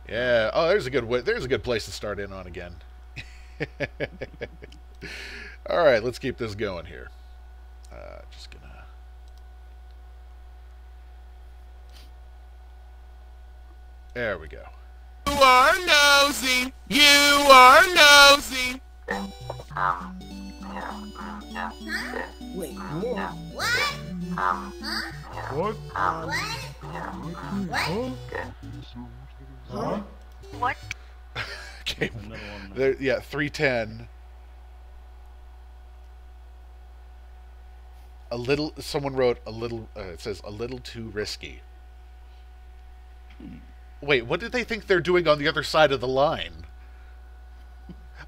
Speaker 1: Yeah. Oh, there's a good way. There's a good place to start in on again. All right, let's keep this going here. Just gonna. There we go.
Speaker 8: You are nosy. You are nosy.
Speaker 7: Wait,
Speaker 3: What?
Speaker 5: What?
Speaker 3: What?
Speaker 5: Huh?
Speaker 1: Okay.
Speaker 2: Another one.
Speaker 1: There, yeah, 310. A little. Someone wrote a little. It says a little too risky. Wait, what did they think they're doing on the other side of the line?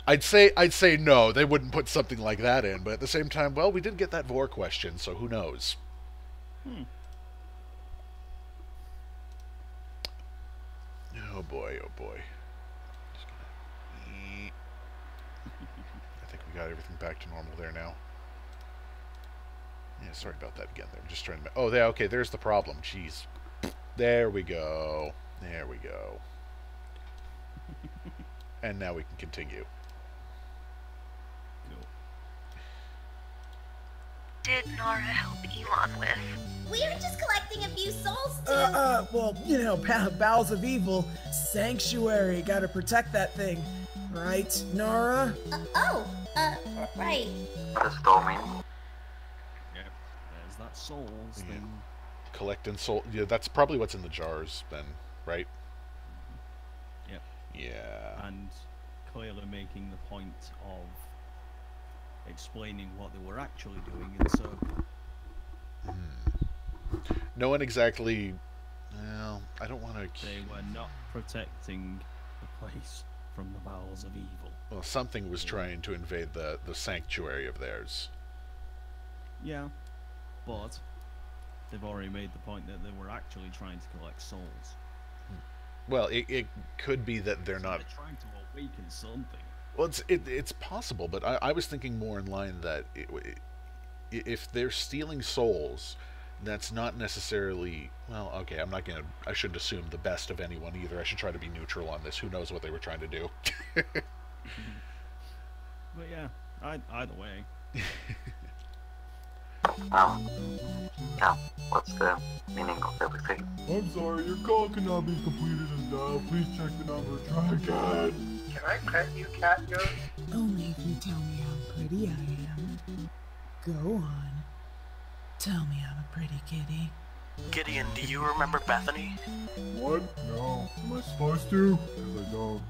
Speaker 1: I'd say no. They wouldn't put something like that in. But at the same time, well, we did get that vor question, so who knows? Oh boy, oh boy. Just gonna... I think we got everything back to normal there now. Yeah, sorry about that again. I'm just trying to... Oh, yeah, okay, there's the problem. Jeez. There we go. There we go. And now we can continue.
Speaker 10: did Nora help Elon with?
Speaker 3: We were just collecting a few souls too.
Speaker 7: Well, you know, bowels of evil, sanctuary, gotta protect that thing. Right, Nora?
Speaker 3: Right.
Speaker 6: What does soul mean?
Speaker 2: Yep, there's that souls thing.
Speaker 1: Collecting soul. Yeah, that's probably what's in the jars then, right?
Speaker 2: Yep.
Speaker 1: Yeah.
Speaker 2: And clearly making the point of explaining what they were actually doing in circle.
Speaker 1: No one exactly. Well, I don't want to.
Speaker 2: They were not protecting the place from the bowels of evil.
Speaker 1: Well, something was trying to invade the sanctuary of theirs.
Speaker 2: Yeah, but they've already made the point that they were actually trying to collect souls.
Speaker 1: Well, it could be that they're not.
Speaker 2: They're trying to awaken something.
Speaker 1: Well, it's possible, but I was thinking more in line that if they're stealing souls, that's not necessarily. Well, okay, I'm not gonna. I shouldn't assume the best of anyone either. I should try to be neutral on this. Who knows what they were trying to do?
Speaker 2: But yeah, either way.
Speaker 6: Yeah, what's the meaning of everything?
Speaker 5: I'm sorry, your call cannot be completed as dialed. Please check the number. Try again.
Speaker 8: Can I pet you, CatGhost?
Speaker 7: Only if you tell me how pretty I am. Go on. Tell me I'm a pretty kitty.
Speaker 8: Gideon, do you remember Bethany?
Speaker 5: What? No. Am I supposed to? Because I don't.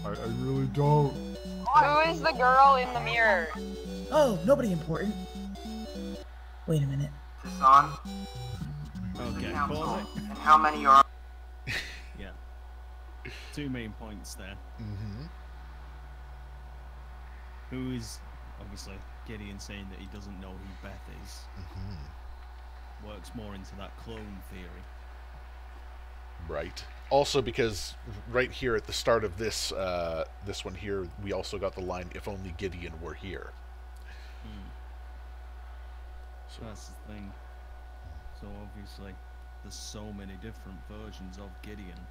Speaker 5: I really don't.
Speaker 11: Who is the girl in the mirror?
Speaker 7: Oh, nobody important. Wait a minute.
Speaker 6: Is this on?
Speaker 2: Okay,
Speaker 6: Council.
Speaker 2: pause it.
Speaker 6: And how many are?
Speaker 2: Yeah. Two main points there.
Speaker 1: Mm-hmm.
Speaker 2: Who is, obviously, Gideon saying that he doesn't know who Beth is.
Speaker 1: Mm-hmm.
Speaker 2: Works more into that clone theory.
Speaker 1: Right. Also, because right here at the start of this this one here, we also got the line, "If only Gideon were here."
Speaker 2: So that's the thing. So obviously, there's so many different versions of Gideon,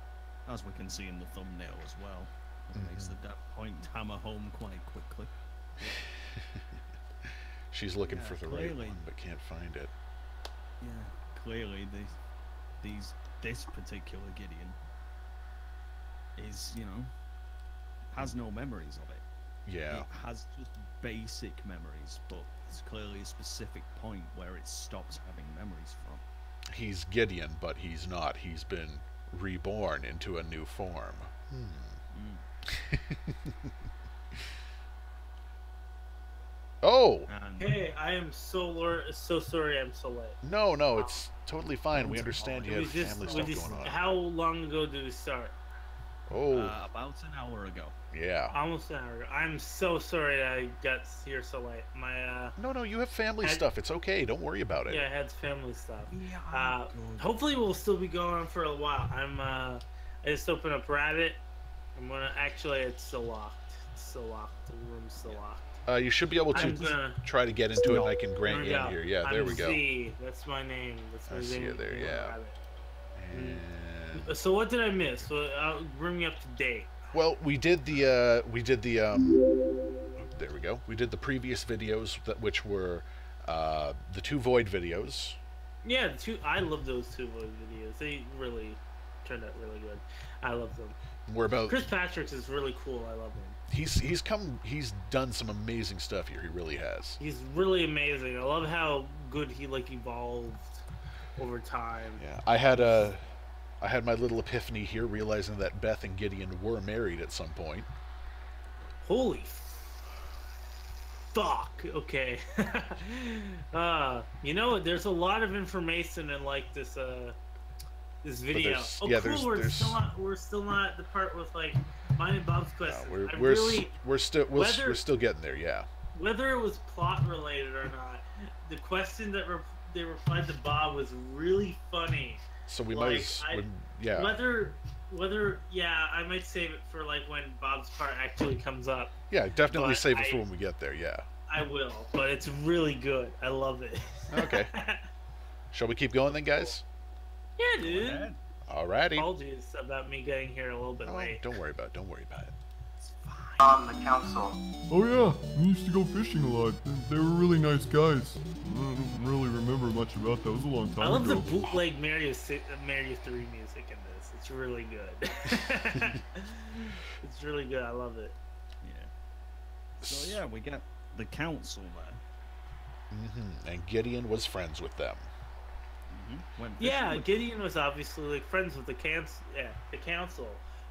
Speaker 2: as we can see in the thumbnail as well. It makes the point hammer home quite quickly.
Speaker 1: She's looking for the right
Speaker 2: clearly.
Speaker 1: one, but can't find it.
Speaker 2: Yeah, clearly this particular Gideon is, you know, has no memories of it.
Speaker 1: Yeah.
Speaker 2: It has just basic memories, but it's clearly a specific point where it stops having memories from.
Speaker 1: He's Gideon, but he's not. He's been reborn into a new form. Oh!
Speaker 12: Hey, I am so sorry I'm so late.
Speaker 1: No, it's totally fine. We understand you have family stuff going on.
Speaker 12: How long ago did we start?
Speaker 1: Oh.
Speaker 2: About an hour ago.
Speaker 1: Yeah.
Speaker 12: Almost an hour ago. I'm so sorry I got here so late.
Speaker 1: No, you have family stuff. It's okay. Don't worry about it.
Speaker 12: Yeah, I had family stuff. Hopefully we'll still be going on for a while. I just opened up Rabbit. Actually, it's still locked. It's still locked. The room's still locked.
Speaker 1: You should be able to try to get into it, and I can grant you in here. Yeah, there we go.
Speaker 12: Z. That's my name. That's my
Speaker 1: I see it there. Yeah.
Speaker 12: So what did I miss? So bring me up to date.
Speaker 1: Well, we did the there we go. We did the previous videos which were the 2 Void videos.
Speaker 12: Yeah, I love those 2 Void videos. They really turned out really good. I love them.
Speaker 1: We're about
Speaker 12: Chris Patrick's is really cool. I love him.
Speaker 1: He's done some amazing stuff here. He really has.
Speaker 12: He's really amazing. I love how good he evolved over time.
Speaker 1: Yeah, I had my little epiphany here, realizing that Beth and Gideon were married at some point.
Speaker 12: Holy fuck. Okay. You know, there's a lot of information in this this video. We're still not at the part with mine and Bob's question.
Speaker 1: No, we're still getting there. Yeah.
Speaker 12: Whether it was plot related or not, the question that they replied to Bob was really funny.
Speaker 1: So we might, yeah.
Speaker 12: Whether I might save it for when Bob's part actually comes up.
Speaker 1: Yeah, definitely save it for when we get there. Yeah.
Speaker 12: I will, but it's really good. I love it.
Speaker 1: Okay. Shall we keep going then, guys?
Speaker 12: Yeah, dude.
Speaker 1: Alrighty.
Speaker 12: Apologies about me getting here a little bit late.
Speaker 1: Don't worry about it.
Speaker 12: It's fine.
Speaker 6: On the council.
Speaker 5: Oh yeah, we used to go fishing a lot. They were really nice guys. I don't really remember much about that. It was a long time
Speaker 12: I love
Speaker 5: ago.
Speaker 12: the bootleg Mario 3 music in this. It's really good. It's really good. I love it.
Speaker 2: Yeah. So yeah, we get the council there.
Speaker 1: And Gideon was friends with them.
Speaker 12: Yeah, Gideon was obviously like friends with the council,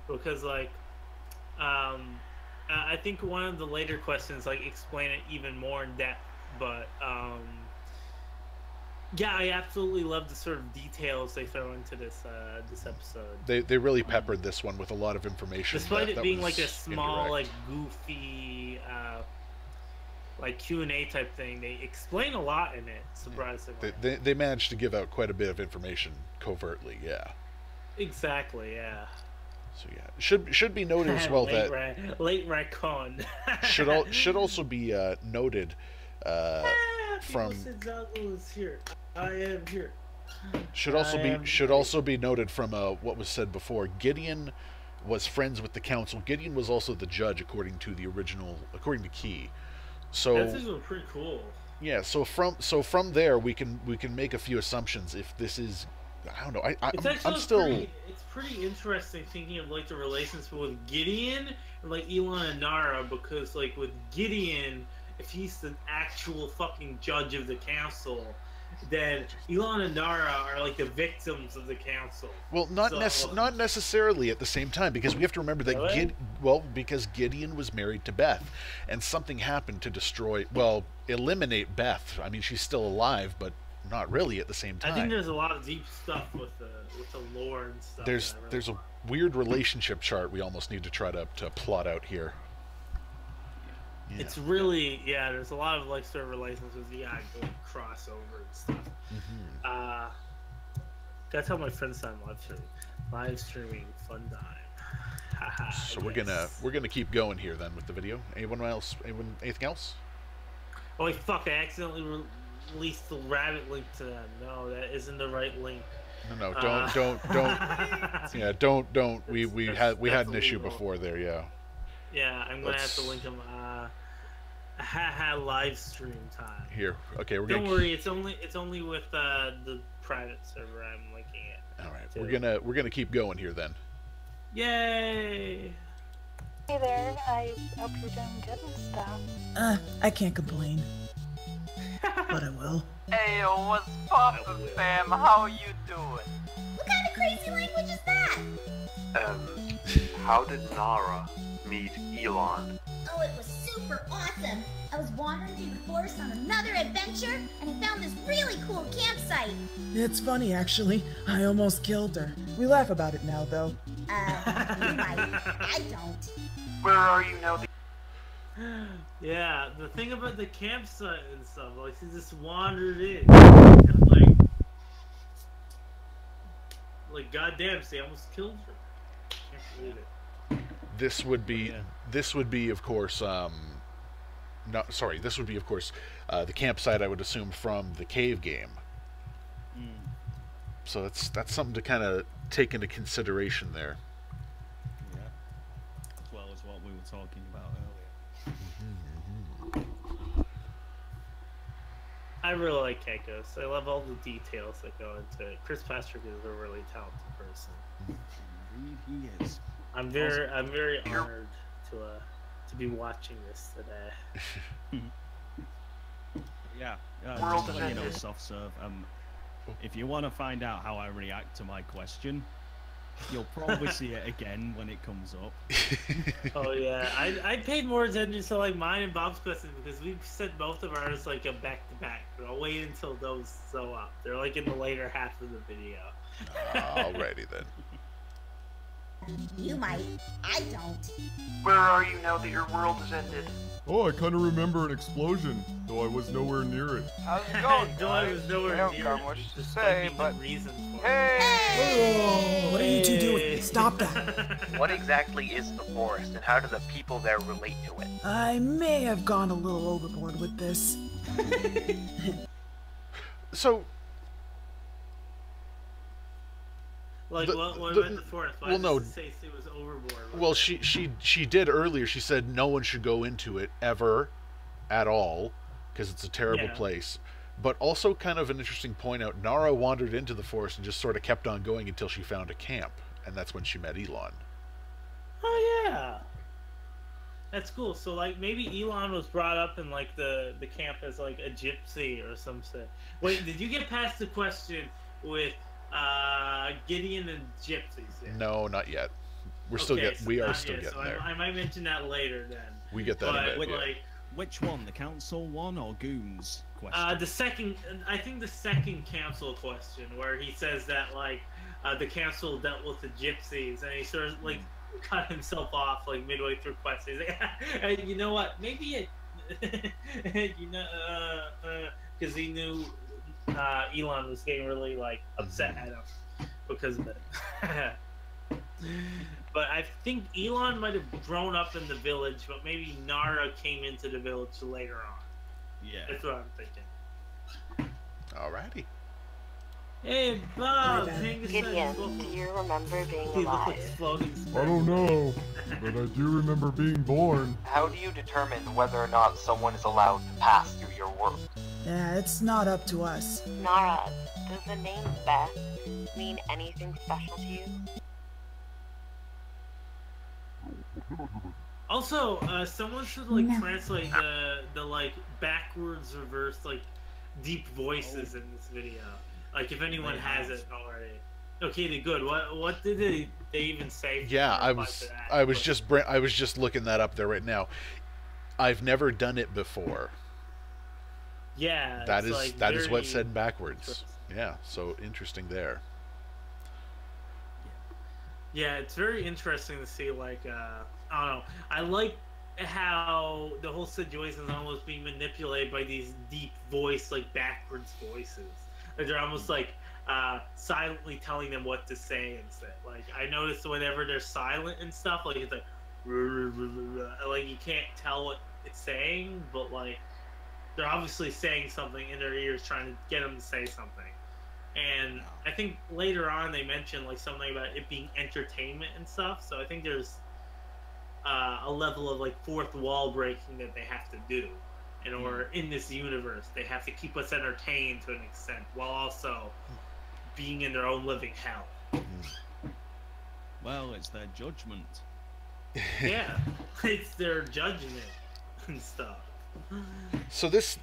Speaker 12: because like, I think one of the later questions like explain it even more in depth, but yeah, I absolutely love the sort of details they throw into this episode.
Speaker 1: They really peppered this one with a lot of information.
Speaker 12: Despite it being like a
Speaker 1: was
Speaker 12: small,
Speaker 1: indirect.
Speaker 12: like goofy, like Q&A type thing, they explain a lot in it. Surprisingly,
Speaker 1: They managed to give out quite a bit of information covertly. Yeah.
Speaker 12: exactly. Yeah.
Speaker 1: So yeah, should be noted as well that
Speaker 12: late Raccoon
Speaker 1: should also be noted from
Speaker 12: is here. I am here.
Speaker 1: should also be noted from what was said before. Gideon was friends with the council. Gideon was also the judge according to Key. So
Speaker 12: That's actually pretty cool.
Speaker 1: yeah. So from there we can make a few assumptions. If this is, I don't know. I'm still.
Speaker 12: It's pretty interesting thinking of like the relations with Gideon and like Elon and Nara, because like with Gideon, if he's the actual fucking judge of the council, then Elon and Nara are like the victims of the council.
Speaker 1: Well, not necessarily at the same time, because we have to remember that
Speaker 12: Really?
Speaker 1: because Gideon was married to Beth, and something happened to eliminate Beth. I mean, she's still alive, but not really at the same time.
Speaker 12: I think there's a lot of deep stuff with the lore and stuff.
Speaker 1: There's a weird relationship chart we almost need to try to plot out here. Yeah.
Speaker 12: It's really, yeah, there's a lot of like sort of relationships, yeah, going crossover and stuff. Gotta tell my friends I'm live streaming fun time.
Speaker 1: So we're gonna keep going here then with the video. Anything else?
Speaker 12: Oh wait, fuck, I accidentally released the rabbit link to that. No, that isn't the right link.
Speaker 1: No, don't. Yeah, don't. We had an issue
Speaker 12: illegal.
Speaker 1: before there. Yeah.
Speaker 12: Yeah, I'm gonna have to link them. Live stream time.
Speaker 1: Here, okay,
Speaker 12: Don't worry, it's only with the private server I'm linking it.
Speaker 1: All right, we're gonna keep going here then.
Speaker 12: Yay!
Speaker 10: Hey there, I hope you're doing good and stuff.
Speaker 7: I can't complain. But I will.
Speaker 8: Hey, what's poppin', fam? How you doing?
Speaker 3: What kind of crazy language is that?
Speaker 13: How did Nara meet Elon?
Speaker 3: Oh, it was super awesome. I was wandering through the forest on another adventure, and I found this really cool campsite.
Speaker 7: It's funny, actually. I almost killed her. We laugh about it now, though.
Speaker 3: You might. I don't.
Speaker 13: Where are you now?
Speaker 12: Yeah, the thing about the campsite and stuff, like she just wandered in, and like goddamn, she almost killed her. Can't believe it.
Speaker 1: This would be of course the campsite, I would assume, from the cave game. So that's something to kind of take into consideration there.
Speaker 2: Yeah. As well as what we were talking about earlier.
Speaker 12: I really like CatGhost. I love all the details that go into it. Chris Patrick is a really talented person.
Speaker 2: Indeed, he is.
Speaker 12: I'm very honored to be watching this today.
Speaker 2: Yeah, just to let you know, soft serve. If you want to find out how I react to my question, you'll probably see it again when it comes up.
Speaker 12: Oh yeah, I paid more attention to like mine and Bob's question because we sent both of ours like a back to back. But I'll wait until those show up. They're like in the later half of the video.
Speaker 1: Alrighty then.
Speaker 3: You might. I don't.
Speaker 13: Where are you now that your world has ended?
Speaker 5: Oh, I kind of remember an explosion, though I was nowhere near it.
Speaker 8: How's it going,
Speaker 12: Though I
Speaker 8: guys?
Speaker 12: was nowhere
Speaker 8: I don't
Speaker 12: near
Speaker 8: got
Speaker 12: it,
Speaker 8: much to
Speaker 12: despite
Speaker 8: say,
Speaker 12: the
Speaker 8: but
Speaker 12: reason for
Speaker 8: hey!
Speaker 7: What are you two doing? Stop that.
Speaker 14: What exactly is the forest, and how do the people there relate to it?
Speaker 7: I may have gone a little overboard with this.
Speaker 1: So
Speaker 12: Like, what about the forest? Why
Speaker 1: no.
Speaker 12: does it say it was overboard?
Speaker 1: Well, she did earlier. She said no one should go into it ever, at all, because it's a terrible place. But also kind of an interesting point out, Nara wandered into the forest and just sort of kept on going until she found a camp, and that's when she met Elon.
Speaker 12: Oh yeah, that's cool. So like maybe Elon was brought up in like the camp as like a gypsy or some shit. Wait, did you get past the question with Gideon and gypsies yet?
Speaker 1: No, not yet. We are still getting there.
Speaker 12: I might mention that later then.
Speaker 1: We get that in a bit.
Speaker 2: Like, which one, the council one or Goons question?
Speaker 12: The second, I think the second council question, where he says that like the council dealt with the gypsies, and he sort of like cut himself off like midway through questions. He's like, you know what? Maybe it, you know, because he knew Elon was getting really like upset at him because of it. But I think Elon might have grown up in the village, but maybe Nara came into the village later on.
Speaker 2: Yeah.
Speaker 12: That's what I'm thinking.
Speaker 1: Alrighty.
Speaker 12: Hey, Bob!
Speaker 10: Gideon, do you remember being alive?
Speaker 5: I don't know, but I do remember being born.
Speaker 14: How do you determine whether or not someone is allowed to pass through your world?
Speaker 7: Yeah, it's not up to us.
Speaker 10: Nara, does the name Beth mean anything special to you?
Speaker 12: Also, someone should like translate the like backwards reverse like deep voices in this video. Like if anyone has it already. Okay, good. What did they even say?
Speaker 1: Yeah, I was just looking that up there right now. I've never done it before.
Speaker 12: Yeah,
Speaker 1: that is what's said backwards. Yeah, so interesting there.
Speaker 12: Yeah, it's very interesting to see, like, I don't know. I like how the whole situation is almost being manipulated by these deep voice, like, backwards voices. Like, they're almost, like, silently telling them what to say and stuff. Like, I noticed whenever they're silent and stuff, like, it's like, you can't tell what it's saying, but, like, they're obviously saying something in their ears, trying to get them to say something. And I think later on they mentioned like something about it being entertainment and stuff. So I think there's a level of like fourth wall breaking that they have to do, and or in this universe they have to keep us entertained to an extent while also being in their own living hell.
Speaker 2: Well, it's their judgment.
Speaker 12: Yeah, it's their judging it and stuff.
Speaker 1: So this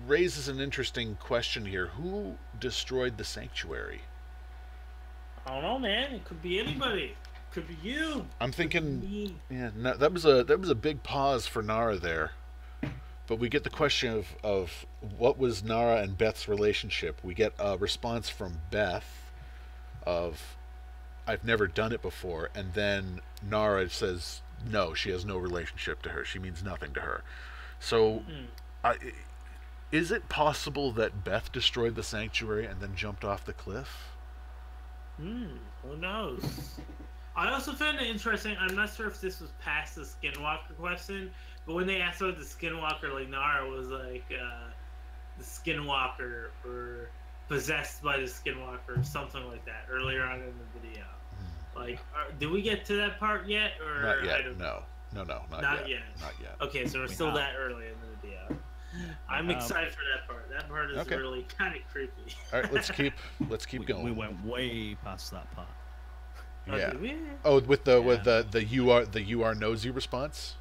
Speaker 1: raises an interesting question here. Who destroyed the sanctuary?
Speaker 12: I don't know, man. It could be anybody. It could be you.
Speaker 1: I'm thinking, yeah, no, that was a big pause for Nara there. But we get the question of what was Nara and Beth's relationship. We get a response from Beth of, I've never done it before, and then Nara says no, she has no relationship to her. She means nothing to her. So, is it possible that Beth destroyed the sanctuary and then jumped off the cliff?
Speaker 12: Who knows? I also found it interesting. I'm not sure if this was past the Skinwalker question, but when they asked about the Skinwalker, like Nara was like the Skinwalker or possessed by the Skinwalker or something like that earlier on in the video. Like, did we get to that part yet? Or
Speaker 1: not yet.
Speaker 12: I don't know.
Speaker 1: No, not yet. Not yet.
Speaker 12: Okay, so we're still that early in the video. I'm excited for that part. That part is really kind of creepy.
Speaker 1: All right, let's keep going.
Speaker 2: We went way past that part.
Speaker 1: Yeah. Oh, with the you are nosy response.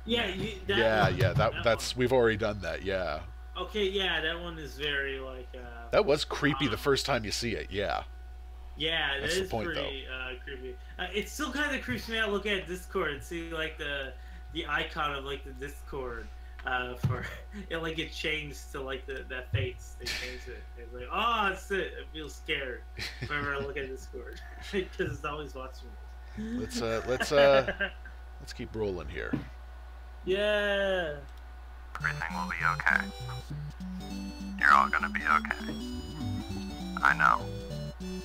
Speaker 12: Yeah.
Speaker 1: That's we've already done that. Yeah.
Speaker 12: Okay. Yeah, that one is very like.
Speaker 1: That was creepy the first time you see it. Yeah.
Speaker 12: Yeah,
Speaker 1: that's
Speaker 12: that is
Speaker 1: the point,
Speaker 12: pretty creepy. It still kind of creeps me out. Look at Discord and see like the icon of like the Discord for it, like it changed to like that face. They changed it. It's like, oh, that's it. I feel scared whenever I look at Discord because it's always watching me.
Speaker 1: Let's keep rolling here.
Speaker 12: Yeah.
Speaker 6: Everything will be okay. You're all gonna be okay. I know.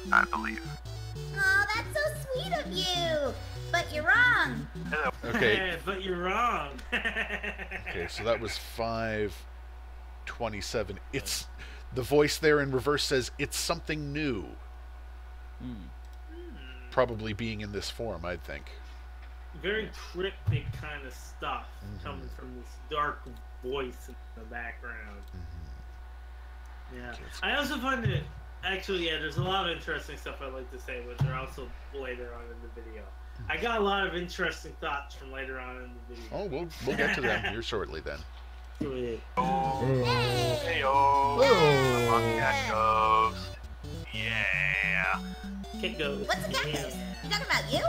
Speaker 6: I believe.
Speaker 3: Oh, that's so sweet of you. But you're wrong.
Speaker 1: Okay.
Speaker 12: But you're wrong.
Speaker 1: Okay, so that was 527. It's the voice there in reverse says it's something new. probably being in this form, I'd think.
Speaker 12: Very cryptic kind of stuff coming from this dark voice in the background. Yeah. I also find it, actually, yeah, there's a lot of interesting stuff I'd like to say, which are also later on in the video. I got a lot of interesting thoughts from later on in the video.
Speaker 1: Oh, we'll get to them here shortly then.
Speaker 12: Sweet.
Speaker 14: Heyo! Come on, CatGhost. Yeah!
Speaker 12: CatGhost.
Speaker 3: What's a CatGhost? You talking about you?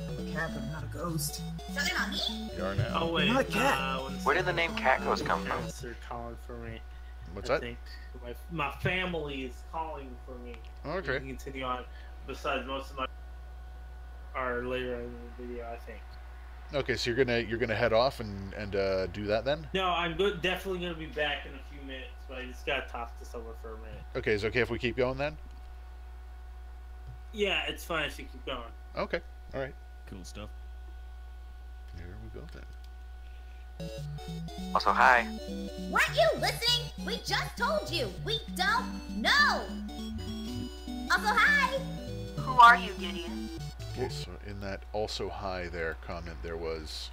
Speaker 7: I'm a cat, but I'm not a ghost.
Speaker 3: You talking about me?
Speaker 1: You are now.
Speaker 12: Oh, wait.
Speaker 7: I'm not a cat.
Speaker 14: Where did the name CatGhost come from?
Speaker 12: Parents are calling for me.
Speaker 1: What's
Speaker 12: I
Speaker 1: that?
Speaker 12: think my family is calling for me.
Speaker 1: Okay.
Speaker 12: We can continue on. Besides, most of my are later in the video, I think.
Speaker 1: Okay, so you're gonna head off and do that then?
Speaker 12: No, I'm definitely gonna be back in a few minutes, but I just gotta talk to someone for a minute.
Speaker 1: Okay, is it okay if we keep going then?
Speaker 12: Yeah, it's fine if you keep going.
Speaker 1: Okay, all right.
Speaker 2: Cool stuff.
Speaker 1: Here we go then.
Speaker 14: Also, hi.
Speaker 3: Weren't you listening? We just told you. We don't know. Also, hi.
Speaker 10: Who are you, Gideon?
Speaker 1: Okay, so in that also hi there comment, there was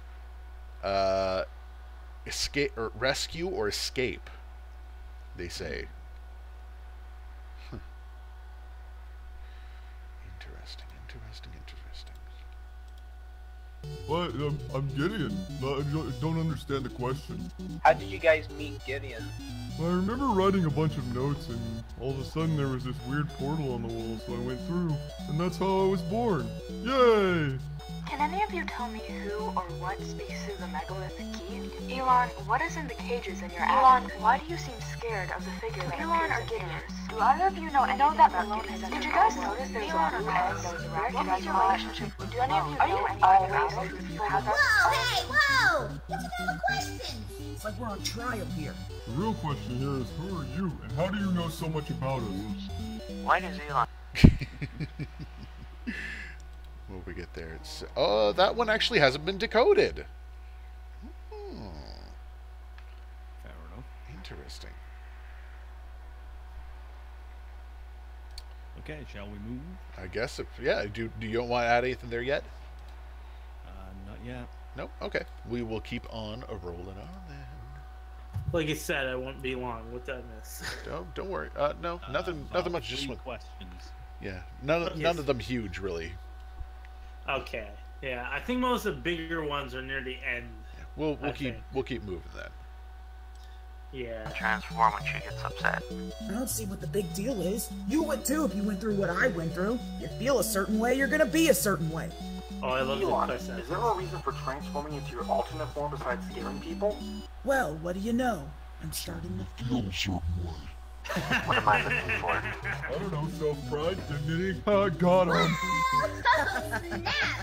Speaker 1: escape or rescue or escape, they say. Interesting.
Speaker 5: What? I'm Gideon. I don't understand the question.
Speaker 8: How did you guys meet Gideon?
Speaker 5: Well, I remember writing a bunch of notes, and all of a sudden there was this weird portal on the wall, so I went through, and that's how I was born. Yay!
Speaker 10: Can any of you tell me who or what speaks through the megalithic key? Elon, what is in the cages in your attic? Elon, why do you seem scared of the figure that Elon or Gideon? Do either of you know anything about Gideon? Did you guys notice there's a blue egg that was around your guys' relationship? Do any of you know anything about it? If you have that?
Speaker 3: Whoa, hey, whoa! Get to know the questions.
Speaker 7: It's like we're on trial here.
Speaker 5: The real question here is, who are you, and how do you know so much about us?
Speaker 14: Why does Elon...
Speaker 1: When we get there, it's that one actually hasn't been decoded.
Speaker 2: Fair enough.
Speaker 1: Interesting.
Speaker 2: Okay, shall we move?
Speaker 1: I guess yeah. Do you want to add anything there yet?
Speaker 2: Not yet.
Speaker 1: Nope. Okay. We will keep on rolling on then.
Speaker 12: Like I said, I won't be long. What did I miss?
Speaker 1: Don't worry. No, nothing much. Just one
Speaker 2: questions.
Speaker 1: Yeah. None of them huge, really.
Speaker 12: Okay. Yeah, I think most of the bigger ones are near the end.
Speaker 1: We'll keep moving then.
Speaker 12: Yeah.
Speaker 14: Transform when she gets upset.
Speaker 7: I don't see what the big deal is. You would too if you went through what I went through. You feel a certain way, you're gonna be a certain way.
Speaker 12: Oh, I love
Speaker 13: Elon,
Speaker 12: the question.
Speaker 13: is there a reason for transforming into your alternate form besides scaring people?
Speaker 7: Well, what do you know? I'm starting to feel a certain way.
Speaker 14: What am I looking for?
Speaker 5: I don't know, self-pride, dignity. Got him.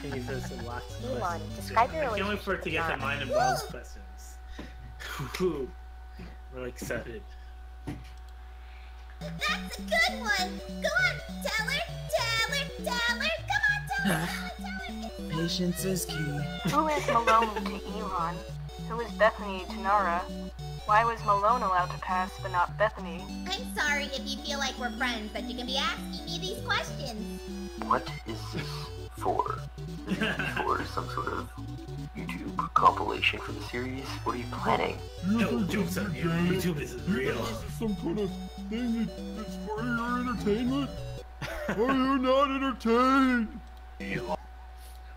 Speaker 12: Jesus, and lots of
Speaker 10: Elon,
Speaker 12: questions.
Speaker 10: describe your
Speaker 12: I can't wait for it to get to
Speaker 10: relationship.
Speaker 12: mine and Bob's questions. Whew. Really excited.
Speaker 3: That's a good one. Go on, tell her. Come on, tell her.
Speaker 7: Patience is key.
Speaker 10: Who is Malone to Elon? Who is Bethany to Nara? Why was Malone allowed to pass but not Bethany?
Speaker 3: I'm sorry if you feel like we're friends, but you can be asking me these questions.
Speaker 15: What is this for? Is it for some sort of YouTube compilation for the series? What are you planning?
Speaker 12: No, jokes on you. YouTube isn't real.
Speaker 5: Is this some kind of thing that's for your entertainment? Are you not entertained?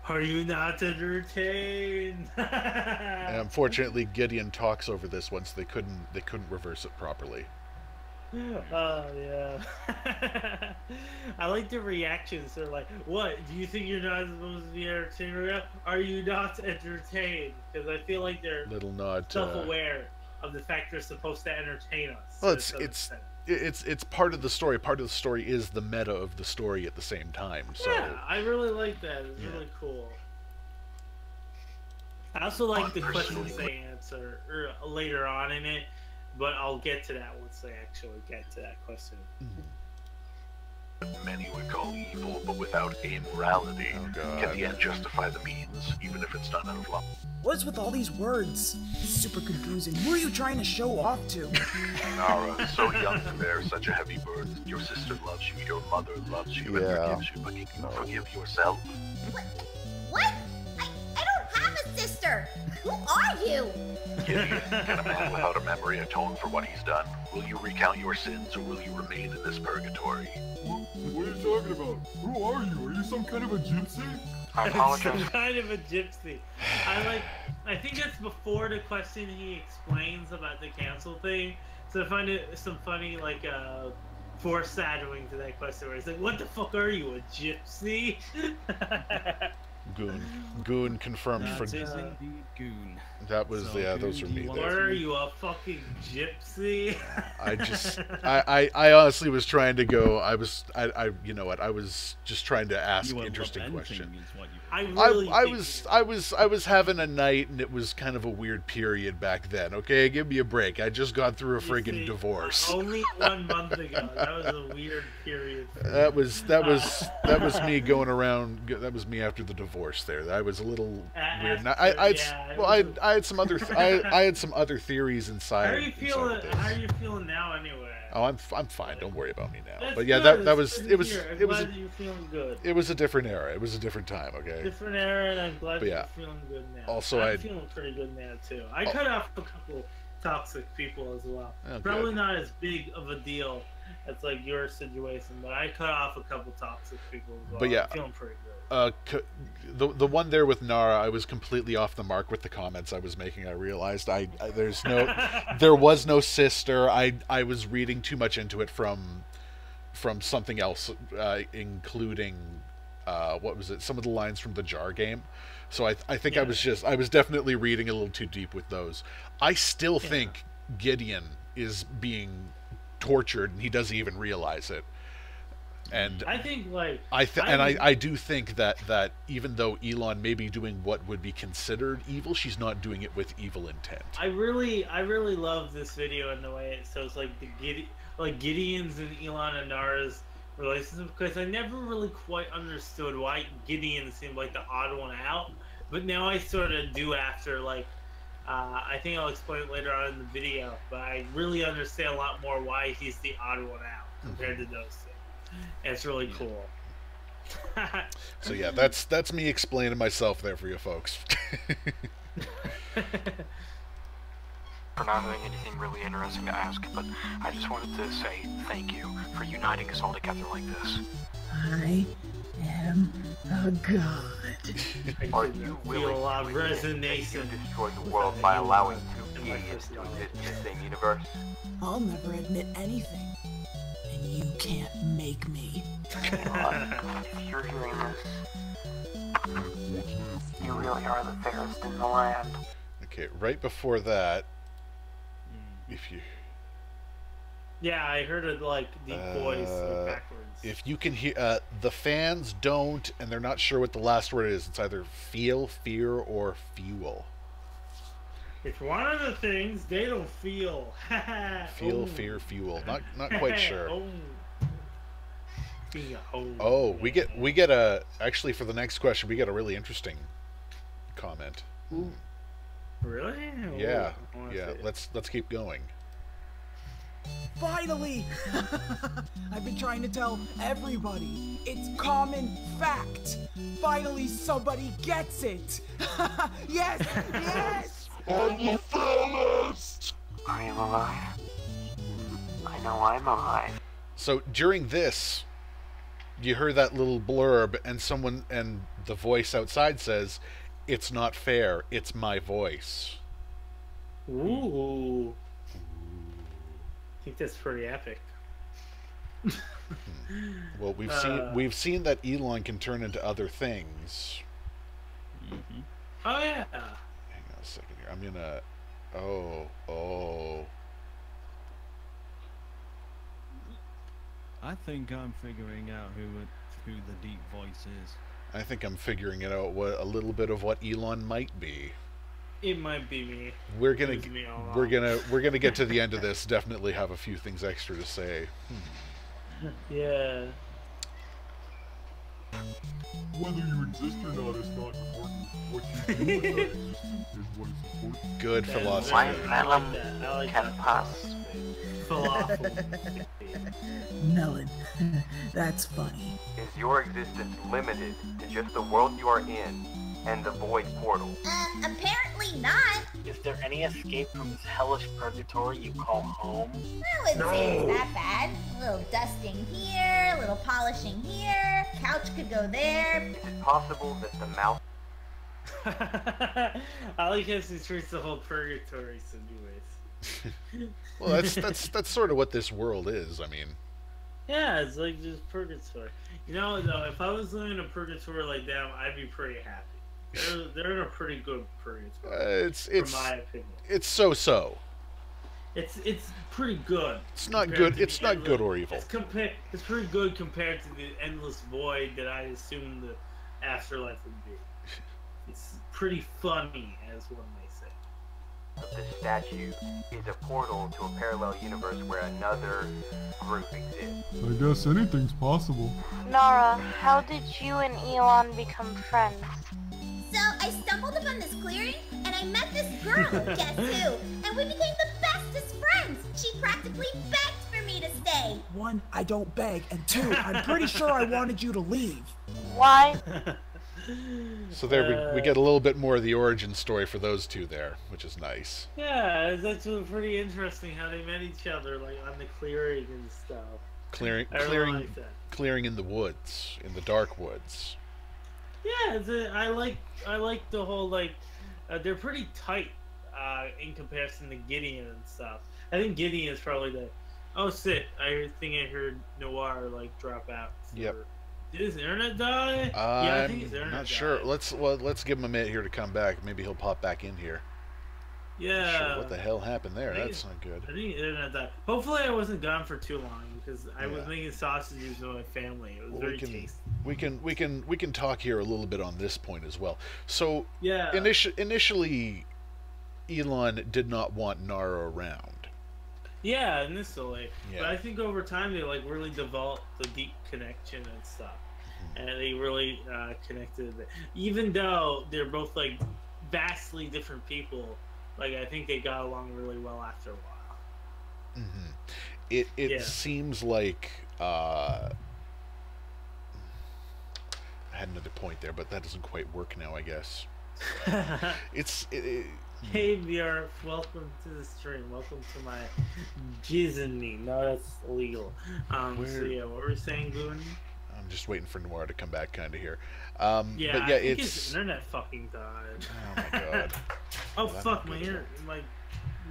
Speaker 12: Are you not entertained?
Speaker 1: And unfortunately, Gideon talks over this once they couldn't reverse it properly.
Speaker 12: Oh yeah. I like the reactions. They're like, "What? Do you think you're not supposed to be entertained? Right now? Are you not entertained?" Because I feel like they're
Speaker 1: Little nod.
Speaker 12: self-aware of the fact they're supposed to entertain us.
Speaker 1: Well,
Speaker 12: to some extent.
Speaker 1: it's part of the story. Part of the story is the meta of the story at the same time. So
Speaker 12: Yeah, I really like that. It's really cool. I also like the questions they answer later on in it, but I'll get to that once they actually get to that question.
Speaker 16: many would call evil, but without amorality. Can the end justify the means, even if it's done out of love?
Speaker 7: What's with all these words? Super confusing. Who are you trying to show off to?
Speaker 16: Nara, so young to bear such a heavy burden. Your sister loves you, your mother loves you, and forgives you, but can you forgive yourself?
Speaker 3: What? I don't have a sister. Who are you?
Speaker 16: Gideon, can a man without a memory atone for what he's done? Will you recount your sins, or will you remain in this purgatory?
Speaker 5: What are you talking about? Who are you? Are you some kind of a gypsy?
Speaker 12: I apologize. Some kind of a gypsy. I think that's before the question he explains about the council thing. So I find it some funny, like, foreshadowing to that question where he's like, what the fuck are you, a gypsy?
Speaker 1: Goon confirmed for...
Speaker 2: That is indeed Goon.
Speaker 1: That was,
Speaker 2: So,
Speaker 1: yeah,
Speaker 2: Goon,
Speaker 1: those were me.
Speaker 12: What are you, a fucking gypsy?
Speaker 1: I honestly was trying to go, you know what, I was just trying to ask interesting questions. I was having a night, and it was kind of a weird period back then, okay? Give me a break. I just got through a friggin' divorce.
Speaker 12: Only 1 month ago. That was a weird period.
Speaker 1: That was me going around, that was me after the divorce there. I was a little weird. I had some other I had some other theories inside.
Speaker 12: How are you feeling now anyway?
Speaker 1: Oh, I'm fine. Don't worry about me now.
Speaker 12: That's
Speaker 1: but yeah,
Speaker 12: good.
Speaker 1: that was
Speaker 12: It's
Speaker 1: it was
Speaker 12: good to hear.
Speaker 1: it was
Speaker 12: I'm glad that you're feeling good.
Speaker 1: It was a different era. It was a different time. Okay.
Speaker 12: Different era, and I'm glad
Speaker 1: But
Speaker 12: you're
Speaker 1: yeah.
Speaker 12: feeling good now.
Speaker 1: Also,
Speaker 12: I'm feeling pretty good now too. I cut off a couple toxic people as well.
Speaker 1: Oh,
Speaker 12: Probably
Speaker 1: good.
Speaker 12: not as big of a deal as like your situation, but I cut off a couple toxic people as well.
Speaker 1: But yeah,
Speaker 12: I'm feeling pretty good.
Speaker 1: The one there with Nara, I was completely off the mark with the comments I was making. I realized there was no sister. I was reading too much into it from something else, including what was it? Some of the lines from the Jar game. So I think I was definitely reading a little too deep with those. I still think Gideon is being tortured, and he doesn't even realize it. And
Speaker 12: I think
Speaker 1: I do think that even though Elon may be doing what would be considered evil, she's not doing it with evil intent.
Speaker 12: I really love this video in the way it shows like Gideon's and Elon and Nara's relationship, because I never really quite understood why Gideon seemed like the odd one out, but now I sort of do after I think I'll explain it later on in the video, but I really understand a lot more why he's the odd one out compared to those things. And it's really cool.
Speaker 1: So yeah, that's me explaining myself there for you folks.
Speaker 13: For not having anything really interesting to ask, but I just wanted to say thank you for uniting us all together like this.
Speaker 7: I am a god.
Speaker 13: Are you willing to destroy the world by allowing two idiots to exist in the same universe?
Speaker 7: I'll never admit anything. And you can't make me.
Speaker 13: If you're hearing this, you really are the fairest in the land.
Speaker 1: Okay, right before that, if you...
Speaker 12: Yeah, I heard it deep voice backwards.
Speaker 1: If you can hear, the fans don't, and they're not sure what the last word is. It's either feel, fear, or fuel.
Speaker 12: It's one of the things they don't feel.
Speaker 1: Feel, fear, fuel. Not quite sure. We get a actually for the next question we get a really interesting comment.
Speaker 12: Ooh. Really?
Speaker 1: Yeah. Let's keep going.
Speaker 7: Finally! I've been trying to tell everybody. It's common fact. Finally somebody gets it. Yes! Yes!
Speaker 13: Are you famous? I am alive. I know I'm alive.
Speaker 1: So during this, you heard that little blurb, and the voice outside says, "It's not fair. It's my voice."
Speaker 12: Ooh. I think that's pretty epic.
Speaker 1: Well, we've seen that Elon can turn into other things.
Speaker 12: Mm-hmm. Oh yeah.
Speaker 1: Hang on a second here. I'm gonna. Oh.
Speaker 2: I think I'm figuring out who the deep voice is.
Speaker 1: I think I'm figuring it out. A little bit of what Elon might be.
Speaker 12: It might be me.
Speaker 1: We're gonna get to the end of this. Definitely have a few things extra to say.
Speaker 12: Yeah.
Speaker 5: Whether you exist or not is not important. What you do with that existence is what is important.
Speaker 1: Good philosophy.
Speaker 14: My melon can pass.
Speaker 7: Melon. That's funny.
Speaker 17: Is your existence limited to just the world you are in and the void portal?
Speaker 3: Apparently not.
Speaker 14: Is there any escape from this hellish purgatory you call home?
Speaker 3: I wouldn't say it's that bad. A little dusting here, a little polishing here. Couch could go there.
Speaker 17: Is it possible that the mouth...
Speaker 12: I like how she treats the whole purgatory anyways.
Speaker 1: Well, that's sort of what this world is. I mean,
Speaker 12: yeah, it's like just purgatory. You know, though, if I was living in a purgatory like that, I'd be pretty happy. They're in a pretty good purgatory.
Speaker 1: It's
Speaker 12: in my opinion.
Speaker 1: It's so.
Speaker 12: It's pretty good.
Speaker 1: It's not good. It's not good or evil.
Speaker 12: It's pretty good compared to the endless void that I assume the afterlife would be. It's pretty funny, as one may say.
Speaker 17: This statue is a portal to a parallel universe where another group exists.
Speaker 5: I guess anything's possible.
Speaker 10: Nara, how did you and Elon become friends?
Speaker 3: So I stumbled upon this clearing, and I met this girl, guess who? And we became the bestest friends. She practically begged for me to stay.
Speaker 7: One, I don't beg, and two, I'm pretty sure I wanted you to leave.
Speaker 10: Why?
Speaker 1: So there we get a little bit more of the origin story for those two there, which is nice.
Speaker 12: Yeah, it's actually pretty interesting how they met each other, like on the clearing and stuff.
Speaker 1: Clearing in the woods, in the dark woods.
Speaker 12: Yeah, I like the whole they're pretty tight in comparison to Gideon and stuff. I think Gideon is probably the I think I heard Noir drop out.
Speaker 1: Yep.
Speaker 12: Did his internet die? Yeah, I think his internet
Speaker 1: not
Speaker 12: died.
Speaker 1: sure. Let's give him a minute here to come back. Maybe he'll pop back in here.
Speaker 12: Yeah.
Speaker 1: Not sure what the hell happened there? That's not good.
Speaker 12: I think his internet died. Hopefully, I wasn't gone for too long because I was making sausages with my family. It was very tasty.
Speaker 1: We can talk here a little bit on this point as well. So
Speaker 12: yeah,
Speaker 1: initially, Elon did not want Nara around.
Speaker 12: Yeah, initially.
Speaker 1: Yeah.
Speaker 12: But I think over time they really developed the deep connection and stuff. And they really connected. Even though they're both vastly different people, I think they got along really well after a while.
Speaker 1: Mm-hmm. It seems like I had another point there, but that doesn't quite work now, I guess.
Speaker 12: Hey Bjork, welcome to the stream. Welcome to my Disney. No, that's illegal. So yeah, what were we saying, Goon?
Speaker 1: I'm just waiting for Noir to come back kind of here.
Speaker 12: Yeah,
Speaker 1: but yeah,
Speaker 12: I think
Speaker 1: it's
Speaker 12: his internet fucking died.
Speaker 1: Oh my god.
Speaker 12: Oh fuck, my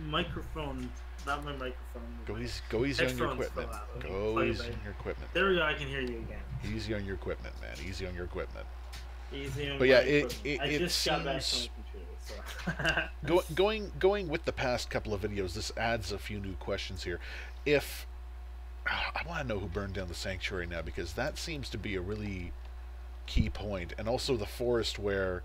Speaker 12: microphone, not my microphone.
Speaker 1: Go easy on your equipment. Go easy on your equipment.
Speaker 12: There we go, I can hear you again.
Speaker 1: Easy on your equipment, man. Easy on your equipment.
Speaker 12: Easy on
Speaker 1: but
Speaker 12: yeah,
Speaker 1: I just got back from the computer, so. going with the past couple of videos, this adds a few new questions here. If I want to know who burned down the sanctuary now, because that seems to be a really key point, and also the forest where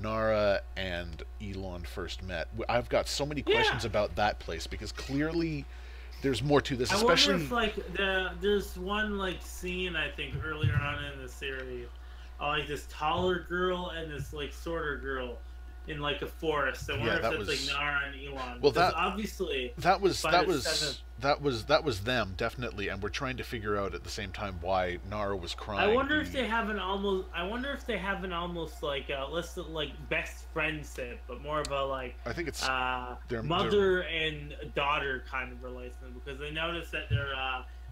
Speaker 1: Nara and Elon first met. I've got so many questions about that place because clearly there's more to this. Especially,
Speaker 12: I wonder if there's one scene I think earlier on in the series. This taller girl and this shorter girl in a forest. I wonder if that's Nara and Elon.
Speaker 1: Well, that
Speaker 12: obviously
Speaker 1: that was them definitely, and we're trying to figure out at the same time why Nara was crying.
Speaker 12: I wonder if they have an almost best friendship, but more of a
Speaker 1: I think it's
Speaker 12: their mother and daughter kind of relation, because they notice that they're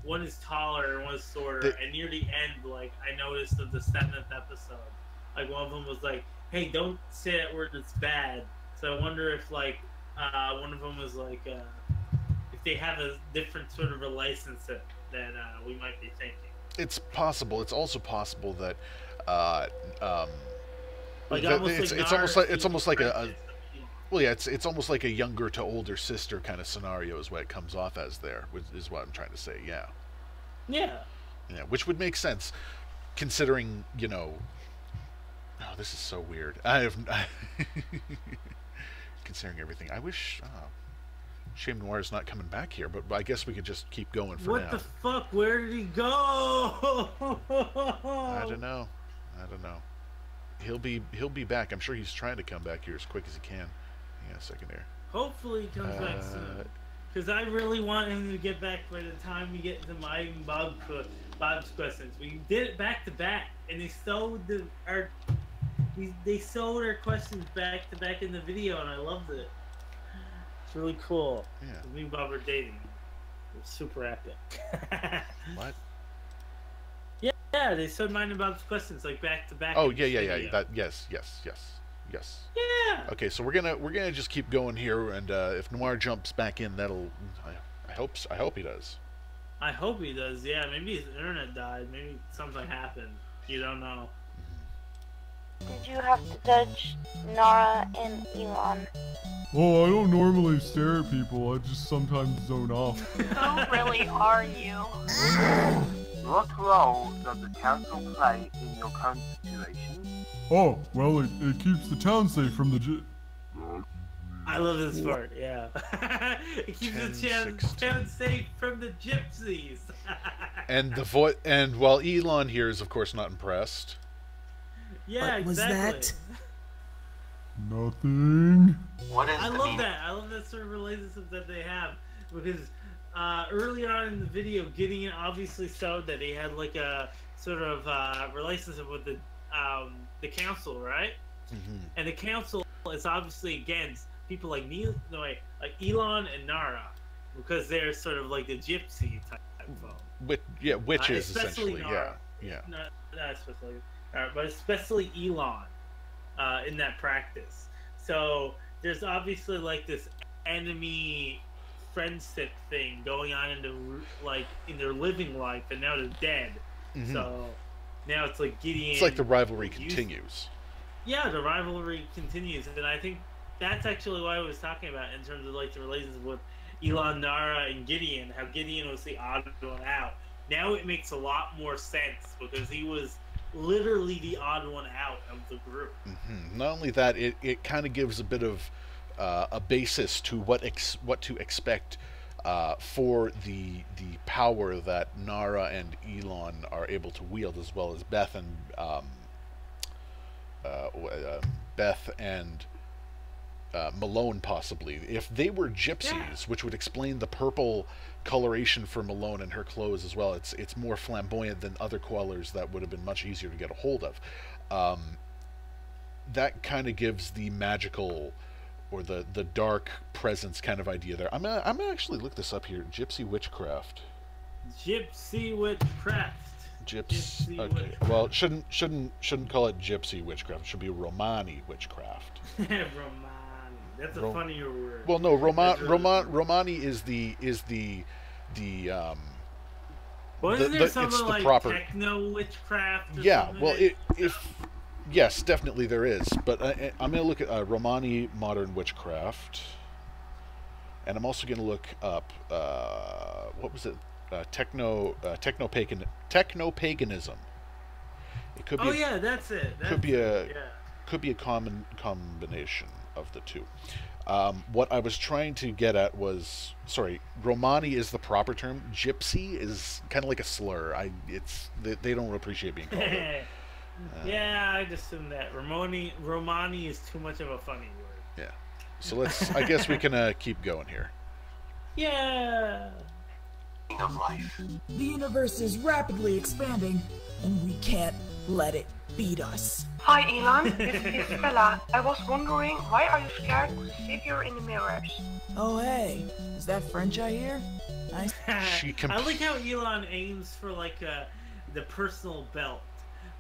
Speaker 12: one is taller and one is shorter, and near the end, I noticed of the 7th episode, one of them was hey, don't say that word, it's bad. So I wonder if one of them was if they have a different sort of relationship than we might be thinking.
Speaker 1: It's possible. It's also possible that it's almost like a well, yeah, it's almost like a younger to older sister kind of scenario is what it comes off as there, which is what I'm trying to say, yeah.
Speaker 12: Yeah.
Speaker 1: Yeah, which would make sense, considering, oh, this is so weird. Considering everything. I wish, Shame Noir's not coming back here, but I guess we could just keep going for
Speaker 12: What
Speaker 1: now.
Speaker 12: the fuck? Where did he go?
Speaker 1: I don't know. He'll be back. I'm sure he's trying to come back here as quick as he can. Hang on a second here.
Speaker 12: Hopefully he comes back soon. Because I really want him to get back by the time we get to my and Bob's questions. We did it back to back, and they sewed our questions back to back in the video, and I loved it. It's really cool.
Speaker 1: Yeah.
Speaker 12: Me and Bob are dating. It was super epic.
Speaker 1: What?
Speaker 12: Yeah, they sewed mine and Bob's questions like back to back.
Speaker 1: Oh yeah. Yes.
Speaker 12: Yeah.
Speaker 1: Okay, so we're gonna just keep going here, and if Noir jumps back in, I hope he does.
Speaker 12: I hope he does. Yeah, maybe his internet died. Maybe something happened. You don't know.
Speaker 18: Did you have to judge Nara and Elon?
Speaker 5: Oh, I don't normally stare at people. I just sometimes zone off.
Speaker 11: Who really are you?
Speaker 6: What role does the council play in your current situation?
Speaker 5: Oh, well, it keeps the town safe from the
Speaker 12: I love this part, yeah. It keeps the town safe from the gypsies.
Speaker 1: and while Elon here is of course not impressed.
Speaker 12: Yeah,
Speaker 7: what was
Speaker 12: exactly.
Speaker 7: that?
Speaker 5: Nothing.
Speaker 12: I love that. I love that sort of relationship that they have, because early on in the video, Gideon obviously showed that he had like a sort of relationship with the council, right?
Speaker 1: Mm-hmm.
Speaker 12: And the council is obviously against people like Elon and Nara, because they're sort of like the gypsy type folk.
Speaker 1: Witches
Speaker 12: especially
Speaker 1: essentially.
Speaker 12: Nara.
Speaker 1: Yeah.
Speaker 12: Not especially Nara, but especially Elon in that practice. So there's obviously like this enemy friendship thing going on in their living life, and now they're dead.
Speaker 1: Mm-hmm.
Speaker 12: So now it's like Gideon.
Speaker 1: It's like the rivalry continues.
Speaker 12: Yeah, the rivalry continues, and I think that's actually what I was talking about in terms of like the relationship with Elon, Nara, and Gideon. How Gideon was the odd one out. Now it makes a lot more sense because he was literally the odd one out of the group.
Speaker 1: Mm-hmm. Not only that, it kind of gives a bit of a basis to what to expect for the power that Nara and Elon are able to wield, as well as Beth and Malone possibly. If they were gypsies, which would explain the purple coloration for Malone and her clothes as well. It's more flamboyant than other colors that would have been much easier to get a hold of. That kind of gives the magical or the dark presence kind of idea there. I'm gonna actually look this up here. Gypsy witchcraft.
Speaker 12: Gypsy witchcraft.
Speaker 1: Gypsy. Okay. Well, shouldn't call it gypsy witchcraft. It should be Romani witchcraft.
Speaker 12: Romani. That's a funnier word.
Speaker 1: Well, no, Romani is the
Speaker 12: wasn't there something
Speaker 1: it's the
Speaker 12: like
Speaker 1: proper
Speaker 12: techno witchcraft? Or
Speaker 1: yeah,
Speaker 12: something?
Speaker 1: well, yes, definitely there is. But I'm going to look at Romani modern witchcraft, and I'm also going to look up what was it? Techno paganism. It could be.
Speaker 12: Oh yeah, that's it.
Speaker 1: Could be a common combination of the two. What I was trying to get at was, Romani is the proper term. Gypsy is kind of like a slur. They don't appreciate being called it.
Speaker 12: Yeah, I just assume that Romani is too much of a funny word.
Speaker 1: Yeah. So I guess we can keep going here.
Speaker 12: Yeah.
Speaker 13: Of life.
Speaker 7: The universe is rapidly expanding, and we can't let it beat us.
Speaker 10: Hi Elon, this is Bella. I was wondering, why are you scared to see you in the mirrors?
Speaker 7: Oh hey, is that French I hear?
Speaker 12: I like how Elon aims for like the personal belt.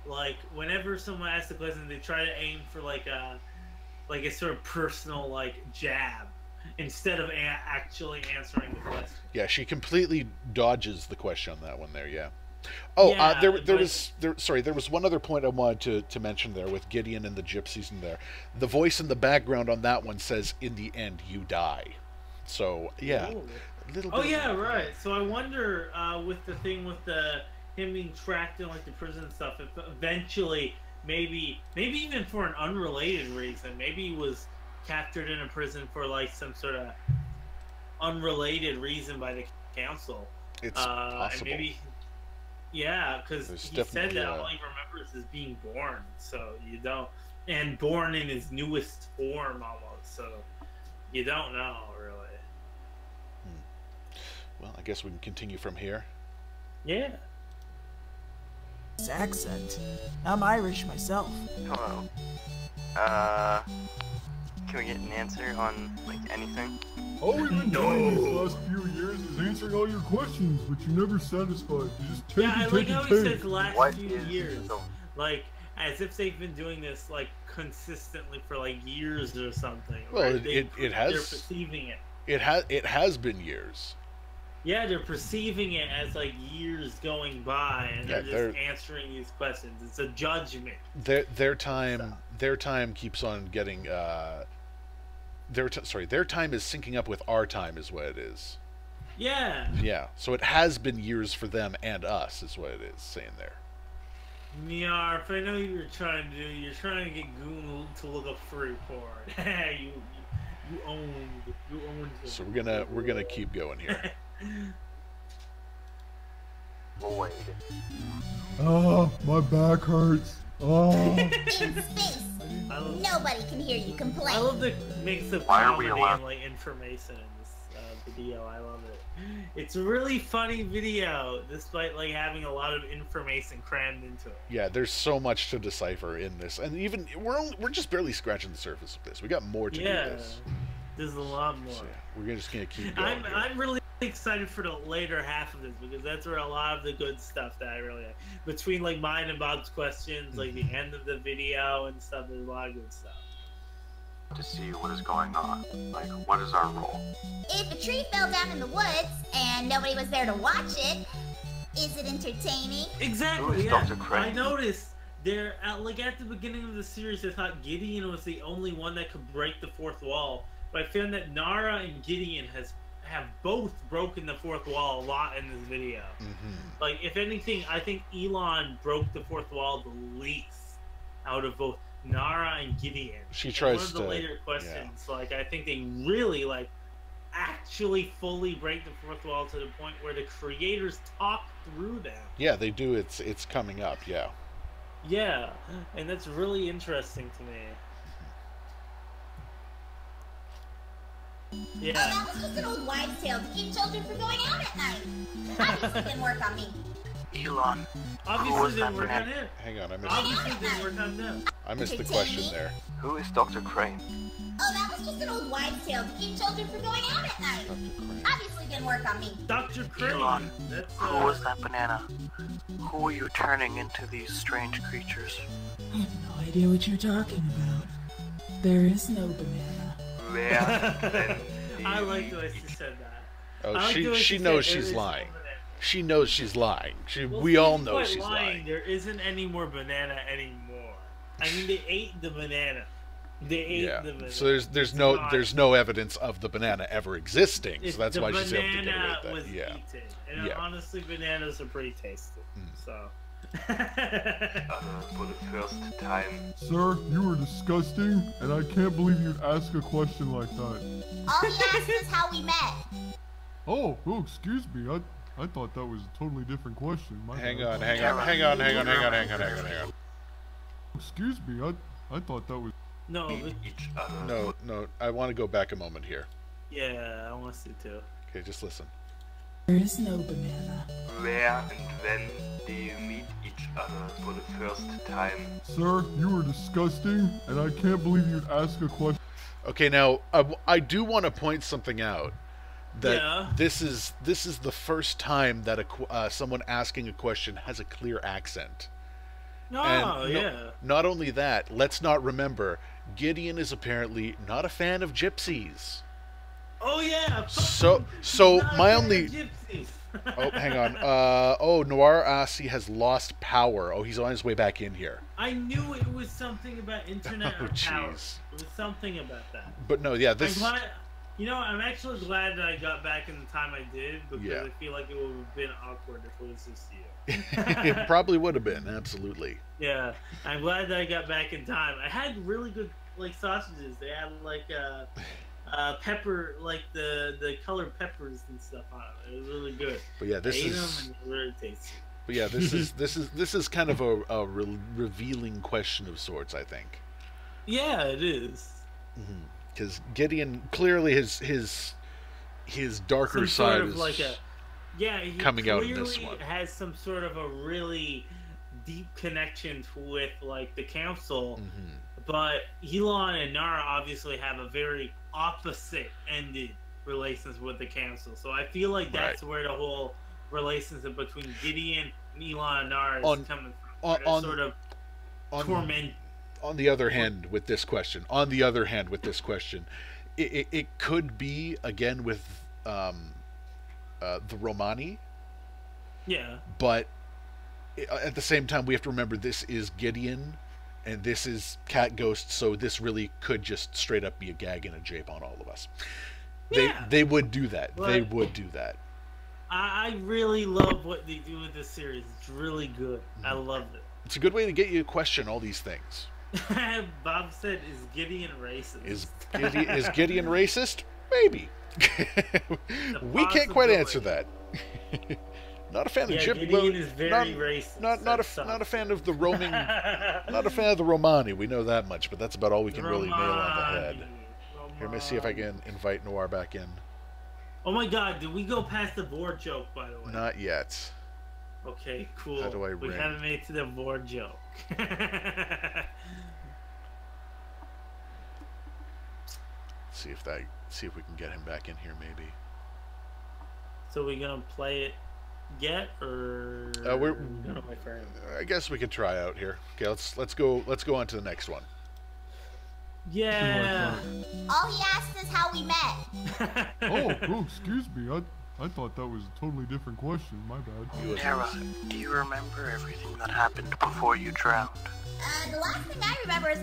Speaker 12: Like whenever someone asks a question, they try to aim for like a sort of personal like jab instead of actually answering the question.
Speaker 1: Yeah, she completely dodges the question on that one there. Yeah. Oh, yeah, there was one other point I wanted to mention there with Gideon and the gypsies in there. The voice in the background on that one says, "In the end, you die." So yeah, little.
Speaker 12: Oh yeah, right. So I wonder with the thing with him being trapped in like the prison and stuff, if eventually maybe even for an unrelated reason, maybe he was captured in a prison for like some sort of unrelated reason by the council.
Speaker 1: It's possible.
Speaker 12: And maybe, yeah, because
Speaker 1: There's
Speaker 12: he said
Speaker 1: definitely,
Speaker 12: that all he remembers is being born. So you don't, and born in his newest form almost. So you don't know really.
Speaker 1: Well, I guess we can continue from here.
Speaker 12: Yeah.
Speaker 7: This accent. I'm Irish myself.
Speaker 19: Hello. Can we get an answer on, like, anything?
Speaker 5: All we've been doing these last few years is answering all your questions, but you're never satisfied. You just take
Speaker 12: Yeah, I
Speaker 5: and
Speaker 12: like
Speaker 5: take
Speaker 12: how
Speaker 5: and
Speaker 12: he
Speaker 5: take.
Speaker 12: says the last few years. Like, as if they've been doing this, like, consistently for, like, years or something.
Speaker 1: Well,
Speaker 12: right?
Speaker 1: it has.
Speaker 12: They're perceiving it.
Speaker 1: It has been years.
Speaker 12: Yeah, they're perceiving it as, like, years going by, and
Speaker 1: Yeah,
Speaker 12: they're just answering these questions. It's a judgment.
Speaker 1: Their time keeps on getting. Their time is syncing up with our time, is what it is.
Speaker 12: Yeah.
Speaker 1: Yeah, so it has been years for them and us, is what it is saying there.
Speaker 12: Nyarf, I know you're trying to get Goon to look up free porn. you owned it.
Speaker 1: So we're gonna keep going here.
Speaker 17: Void.
Speaker 5: Oh, my back hurts. Oh.
Speaker 3: In space, nobody can hear you complain.
Speaker 12: I love the mix of
Speaker 6: Why are we
Speaker 12: comedy
Speaker 6: allowed-
Speaker 12: and like information in this video. I love it. It's a really funny video, despite like having a lot of information crammed into it.
Speaker 1: Yeah, there's so much to decipher in this, and even we're just barely scratching the surface of this. We got more to do this.
Speaker 12: There's a lot more.
Speaker 1: So, yeah, we're just gonna keep going.
Speaker 12: I'm really excited for the later half of this because that's where a lot of the good stuff that I really like. Between like mine and Bob's questions, like the end of the video and stuff, there's a lot of good stuff.
Speaker 6: To see what is going on. Like, what is our role?
Speaker 3: If a tree fell down in the woods and nobody was there to watch it, is it entertaining?
Speaker 12: Exactly. Yeah. I noticed there, at the beginning of the series, I thought Gideon was the only one that could break the fourth wall, but I found that Nara and Gideon have both broken the fourth wall a lot in this video. Like, if anything, I think Elon broke the fourth wall the least out of both Nara and Gideon.
Speaker 1: She tries
Speaker 12: one of the
Speaker 1: to,
Speaker 12: later questions, like, I think they really, like, actually fully break the fourth wall to the point where the creators talk through them.
Speaker 1: Yeah, they do. It's coming up. Yeah.
Speaker 12: Yeah, and that's really interesting to me. Yeah.
Speaker 3: Oh, that was just an old wives' tale to keep children from going out at night. Obviously didn't work on me.
Speaker 6: Elon.
Speaker 12: Obviously didn't work on him.
Speaker 1: Hang on, I missed.
Speaker 12: Obviously didn't work on them.
Speaker 1: I missed the question there.
Speaker 6: Who is Dr. Crane?
Speaker 3: Oh, that was just an old wives' tale to keep children from going out at night. Obviously didn't work on me.
Speaker 12: Dr. Crane.
Speaker 6: Elon.
Speaker 12: That's,
Speaker 6: Who was that banana? Who are you turning into these strange creatures?
Speaker 7: I have no idea what you're talking about. There is no banana.
Speaker 12: I like the way she said that.
Speaker 1: Oh, she knows she's lying. She knows she's lying. We all know she's lying.
Speaker 12: There isn't any more banana anymore. I mean, they ate the banana. They ate the banana.
Speaker 1: So there's no evidence of the banana ever existing. So that's why she's able to get away with that.
Speaker 12: Was eaten. And honestly, bananas are pretty tasty. So.
Speaker 17: For the first time.
Speaker 5: Sir, you were disgusting, and I can't believe you'd ask a question like that.
Speaker 3: All he asked is how we met.
Speaker 5: Oh, excuse me. I thought that was a totally different question.
Speaker 1: Hang on.
Speaker 5: Excuse me. I thought that was.
Speaker 12: No.
Speaker 1: No. I want to go back a moment here.
Speaker 12: Yeah, I want to see too.
Speaker 1: Okay, just listen.
Speaker 7: There is no banana.
Speaker 17: Where and when do you meet each other for the first time?
Speaker 5: Sir, you were disgusting, and I can't believe you'd ask a question.
Speaker 1: Okay, now I do want to point something out. That this is the first time that someone asking a question has a clear accent. Not only that, let's not remember, Gideon is apparently not a fan of gypsies.
Speaker 12: Oh yeah.
Speaker 1: So my only. Oh, hang on. Noir Assi has lost power. Oh, he's on his way back in here.
Speaker 12: I knew it was something about internet or power. It was something about that.
Speaker 1: But no, yeah, this.
Speaker 12: I'm actually glad that I got back in the time I did because I feel like it would have been awkward if it was just you.
Speaker 1: It probably would have been, absolutely.
Speaker 12: Yeah, I'm glad that I got back in time. I had really good sausages. They had pepper, like the colored peppers and stuff on it. It was really good.
Speaker 1: But yeah, this
Speaker 12: I ate
Speaker 1: is.
Speaker 12: them and they were really tasty.
Speaker 1: But yeah, this is kind of a revealing question of sorts, I think.
Speaker 12: Yeah, it is.
Speaker 1: Because Gideon clearly his darker
Speaker 12: Some
Speaker 1: side
Speaker 12: sort of
Speaker 1: is
Speaker 12: like a he
Speaker 1: coming out in this
Speaker 12: clearly
Speaker 1: one.
Speaker 12: has some sort of a really deep connection with like the council, but Elon and Nara obviously have a very opposite-ended relations with the council. So I feel like that's where the whole relationship between Gideon and Elon and Nara is coming from. Sort of torment.
Speaker 1: On the other hand, with this question, it could be again with the Romani.
Speaker 12: Yeah.
Speaker 1: But at the same time, we have to remember this is Gideon, and this is CatGhost, so this really could just straight up be a gag and a jape on all of us. They would do that. They would do that.
Speaker 12: I really love what they do with this series. It's really good. I love it.
Speaker 1: It's a good way to get you to question all these things.
Speaker 12: Bob said, "Is Gideon racist?"
Speaker 1: Is Gideon racist? Maybe. We can't quite answer that. Not a fan of Jim.
Speaker 12: Gideon is very racist.
Speaker 1: Not a fan of the roaming. Not a fan of the Romani. We know that much, but that's about all we can really nail on the head. Here, let me see if I can invite Noir back in.
Speaker 12: Oh my God! Did we go past the board joke, by the way?
Speaker 1: Not yet.
Speaker 12: Okay, cool.
Speaker 1: How do I
Speaker 12: We
Speaker 1: ring?
Speaker 12: haven't made it to the board joke.
Speaker 1: See if we can get him back in here, maybe.
Speaker 12: So we gonna play it yet, or
Speaker 1: we're
Speaker 12: gonna wait for him?
Speaker 1: I guess we could try out here. Okay, let's go on to the next one.
Speaker 12: Yeah.
Speaker 3: All he asked is how we met.
Speaker 5: Oh, excuse me. I thought that was a totally different question. My bad.
Speaker 13: Nara, do you remember everything that happened before you drowned?
Speaker 3: The last thing I remember is.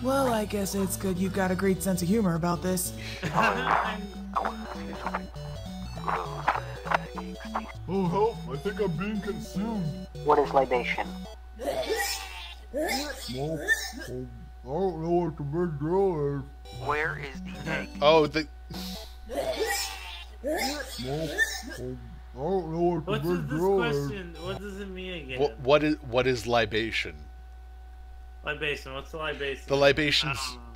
Speaker 7: Well, I guess it's good you've got a great sense of humor about this.
Speaker 5: Oh, help! I think I'm being consumed.
Speaker 17: What is libation?
Speaker 5: Well, I don't know what the big deal is.
Speaker 13: Where is the egg?
Speaker 1: Oh, the.
Speaker 5: Well, I don't know what the
Speaker 12: What's
Speaker 5: big
Speaker 12: this
Speaker 5: deal is.
Speaker 12: question? What does it mean again?
Speaker 1: What is libation?
Speaker 12: Libation. What's the libation?
Speaker 1: The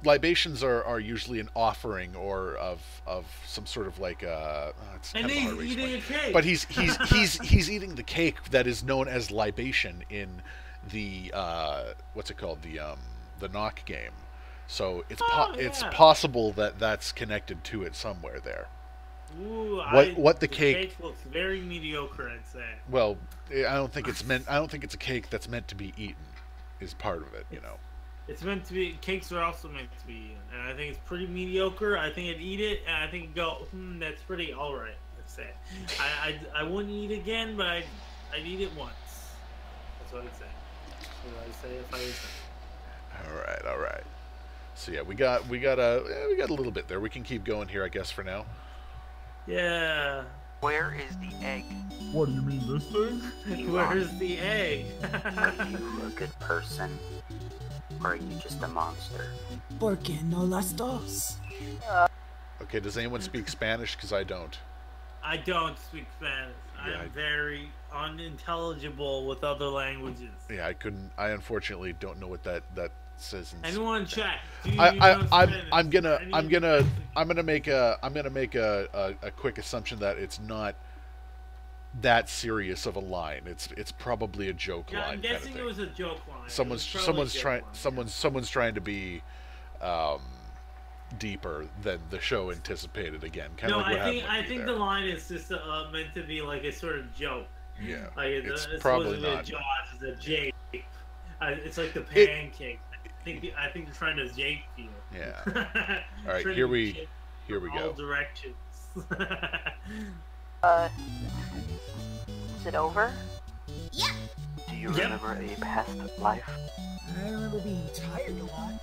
Speaker 1: libations are usually an offering or of some sort of like it's
Speaker 12: And
Speaker 1: kind of
Speaker 12: he's
Speaker 1: hard to
Speaker 12: eating
Speaker 1: explain.
Speaker 12: a cake.
Speaker 1: But he's eating the cake that is known as libation in the what's it called, the knock game. So it's possible that that's connected to it somewhere there.
Speaker 12: Ooh,
Speaker 1: what the cake
Speaker 12: looks very mediocre, I'd say.
Speaker 1: Well, I don't think it's a cake that's meant to be eaten. Is part of it, you know.
Speaker 12: It's meant to be. Cakes are also meant to be eaten, and I think it's pretty mediocre. I think I'd eat it, and I think I'd go, that's pretty all right. Let's say. I wouldn't eat again, but I'd eat it once. That's what I'd say. That's what I'd say if I was there.
Speaker 1: All right. So yeah, we got a little bit there. We can keep going here, I guess, for now.
Speaker 12: Yeah.
Speaker 13: Where is the egg?
Speaker 5: What do you mean, this thing?
Speaker 12: Where's the egg?
Speaker 17: Are you a good person? Or are you just a monster?
Speaker 7: ¿Por qué no las dos?
Speaker 1: Okay, does anyone speak Spanish? Because I don't.
Speaker 12: I don't speak Spanish.
Speaker 1: Yeah,
Speaker 12: I'm very unintelligible with other languages.
Speaker 1: Yeah, I unfortunately don't know what that says.
Speaker 12: Anyone in chat?
Speaker 1: I'm gonna make a quick assumption that it's not that serious of a line. It's probably a joke line.
Speaker 12: I'm guessing it was a joke line.
Speaker 1: Someone's trying to be deeper than the show anticipated. Again, kind of like what happened with
Speaker 12: I
Speaker 1: me
Speaker 12: think
Speaker 1: there.
Speaker 12: the line is just meant to be like a sort of joke.
Speaker 1: Yeah,
Speaker 12: like
Speaker 1: it's probably not.
Speaker 12: Jaws is a Jake. It's like the pancake. I think they're trying to Jake you.
Speaker 1: Yeah. All right, here we go.
Speaker 12: All directions.
Speaker 18: Is it over?
Speaker 3: Yep.
Speaker 17: Do you remember a past life?
Speaker 7: I remember being tired a lot.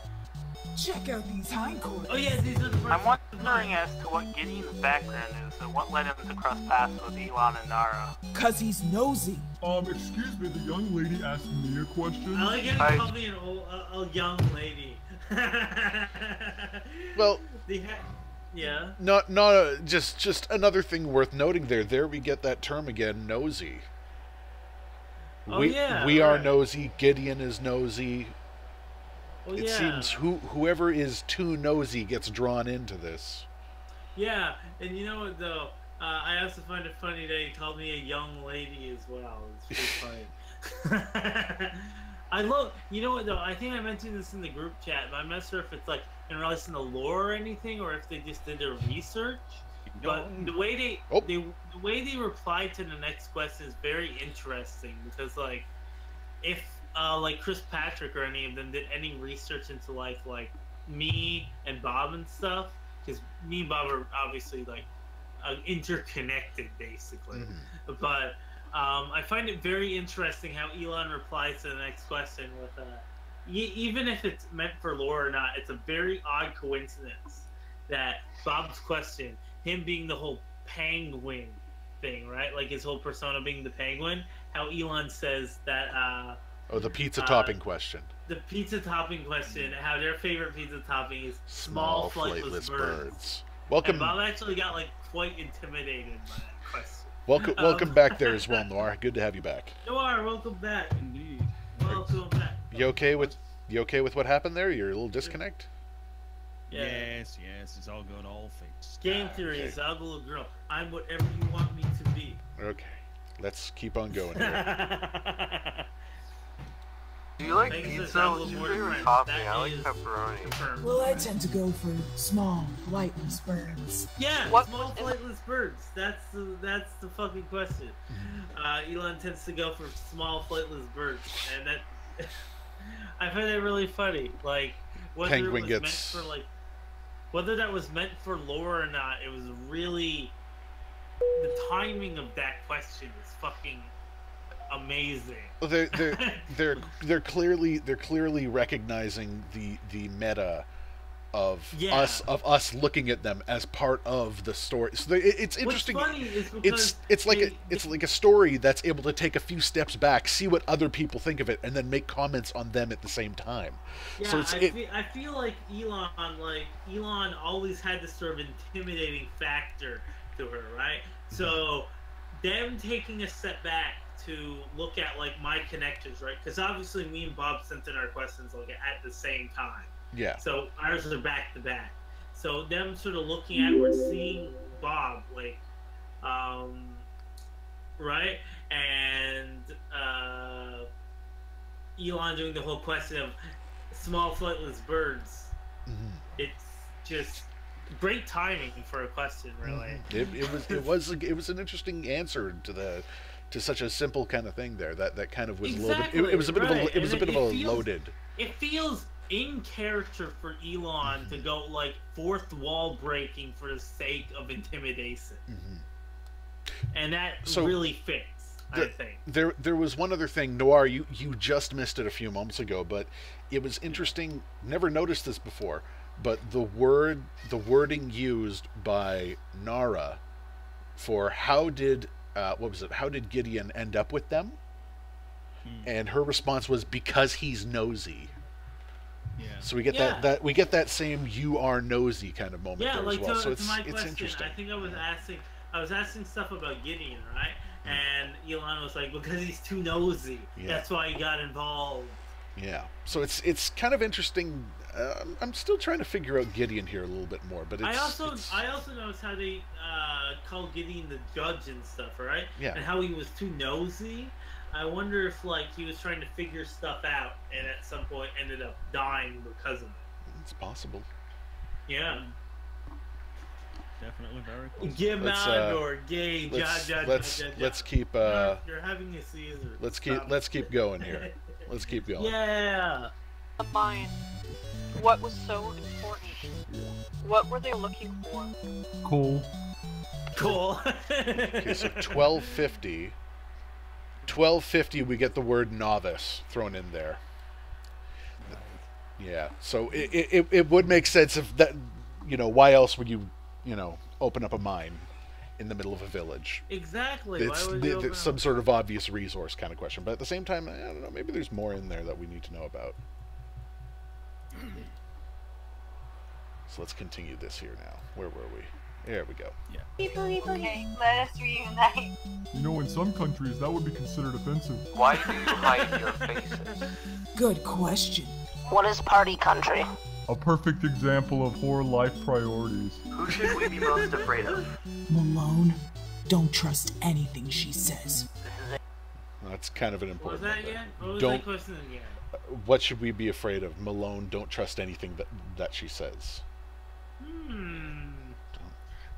Speaker 7: Check out these hindquarters.
Speaker 12: Oh yeah, these are the
Speaker 14: I'm wondering as to what Gideon's background is and what led him to cross paths with Elon and Nara.
Speaker 7: 'Cause he's nosy.
Speaker 5: Excuse me, the young lady asked me a question.
Speaker 12: I like how you call me a young lady.
Speaker 1: Well,
Speaker 12: yeah.
Speaker 1: Just another thing worth noting there. There we get that term again, nosy.
Speaker 12: Oh,
Speaker 1: we are nosy. Gideon is nosy.
Speaker 12: Oh,
Speaker 1: it seems whoever is too nosy gets drawn into this.
Speaker 12: Yeah, and you know what though? I also find it funny that he called me a young lady as well. It's pretty funny. I love, you know what though? I think I mentioned this in the group chat, but I'm not sure if it's like in relation to lore or anything, or if they just did their research. But the way the way they replied to the next question is very interesting because like if like Chris Patrick or any of them did any research into like me and Bob and stuff, because me and Bob are obviously like interconnected basically, but I find it very interesting how Elon replies to the next question with even if it's meant for lore or not, it's a very odd coincidence that Bob's question, him being the whole penguin thing, right? Like his whole persona being the penguin, how Elon says that
Speaker 1: the pizza topping question.
Speaker 12: The pizza topping question, how their favorite pizza topping is small flightless birds.
Speaker 1: Welcome.
Speaker 12: And Bob actually got like quite intimidated by that question.
Speaker 1: Welcome back there as well, Noir. Good to have you back.
Speaker 12: Noir, welcome back. Indeed. Welcome back.
Speaker 1: You okay with what happened there? You're a little disconnect?
Speaker 2: Yeah. Yes, it's all good, all fixed.
Speaker 12: Game theory is I'll go girl. I'm whatever you want me to be.
Speaker 1: Okay. Let's keep on going here.
Speaker 19: Do you like pizza? What's your favorite topping? I like pepperoni.
Speaker 7: Well, I tend to go for small, flightless birds.
Speaker 12: Yeah, small flightless birds. That's the fucking question. Elon tends to go for small flightless birds, and that I find that really funny. Like whether
Speaker 1: Penguin
Speaker 12: it was meant for like whether that was meant for lore or not, it was really the timing of that question is fucking amazing.
Speaker 1: Well, they're clearly recognizing the meta of us looking at them as part of the story. So it's interesting.
Speaker 12: What's funny is because
Speaker 1: it's like a story that's able to take a few steps back, see what other people think of it, and then make comments on them at the same time.
Speaker 12: Yeah,
Speaker 1: so
Speaker 12: I feel like Elon always had this sort of intimidating factor to her, right? So them taking a step back to look at like my connectors, right? Because obviously me and Bob sent in our questions like at the same time.
Speaker 1: Yeah.
Speaker 12: So ours are back to back. So them sort of looking at or seeing Bob like, right, and Elon doing the whole question of small flightless birds. It's just great timing for a question, really.
Speaker 1: It was an interesting answer to such a simple kind of thing there. That kind of was
Speaker 12: exactly,
Speaker 1: loaded. It was a bit of a
Speaker 12: feels,
Speaker 1: loaded.
Speaker 12: It feels in character for Elon to go like fourth wall breaking for the sake of intimidation, and that really fits. I think
Speaker 1: there was one other thing, Noir. You just missed it a few moments ago, but it was interesting. Never noticed this before, but the wording used by Nara for how did Gideon end up with them? And her response was because he's nosy.
Speaker 2: Yeah.
Speaker 1: So we get that same "you are nosy" kind of moment there
Speaker 12: like
Speaker 1: as well. So
Speaker 12: to my
Speaker 1: it's
Speaker 12: question,
Speaker 1: interesting.
Speaker 12: I think I was asking stuff about Gideon, right? And Elon was like, because he's too nosy.
Speaker 1: Yeah.
Speaker 12: That's why he got involved.
Speaker 1: Yeah. So it's kind of interesting. I'm still trying to figure out Gideon here a little bit more, but
Speaker 12: I also noticed how they called Gideon the judge and stuff, right?
Speaker 1: Yeah.
Speaker 12: And how he was too nosy. I wonder if like he was trying to figure stuff out and at some point ended up dying because of it.
Speaker 1: It's possible.
Speaker 12: Yeah.
Speaker 2: Definitely very close.
Speaker 12: Give out or gay.
Speaker 1: Let's keep.
Speaker 12: You're having a Caesar.
Speaker 1: Let's keep going here. Let's keep going.
Speaker 12: Yeah.
Speaker 11: Mine. What was so important? What were they looking for?
Speaker 5: Cool.
Speaker 1: Okay, so 1250. 1250, we get the word novice thrown in there. Yeah, so it would make sense if that, why else would you, open up a mine in the middle of a village?
Speaker 12: Exactly.
Speaker 1: It's some sort of obvious resource kind of question, but at the same time, I don't know, maybe there's more in there that we need to know about. So let's continue this here now. Where were we? There we go.
Speaker 11: Yeah. Okay, let us reunite.
Speaker 5: You know, in some countries, that would be considered offensive.
Speaker 13: Why do you hide your faces?
Speaker 7: Good question.
Speaker 18: What is party country?
Speaker 5: A perfect example of horror life priorities.
Speaker 15: Who should we be most afraid of?
Speaker 7: Malone, don't trust anything she says.
Speaker 1: That's kind of an important
Speaker 12: What was that
Speaker 1: one.
Speaker 12: again? What was
Speaker 1: Don't.
Speaker 12: that question again?
Speaker 1: What should we be afraid of? Malone, don't trust anything that she says.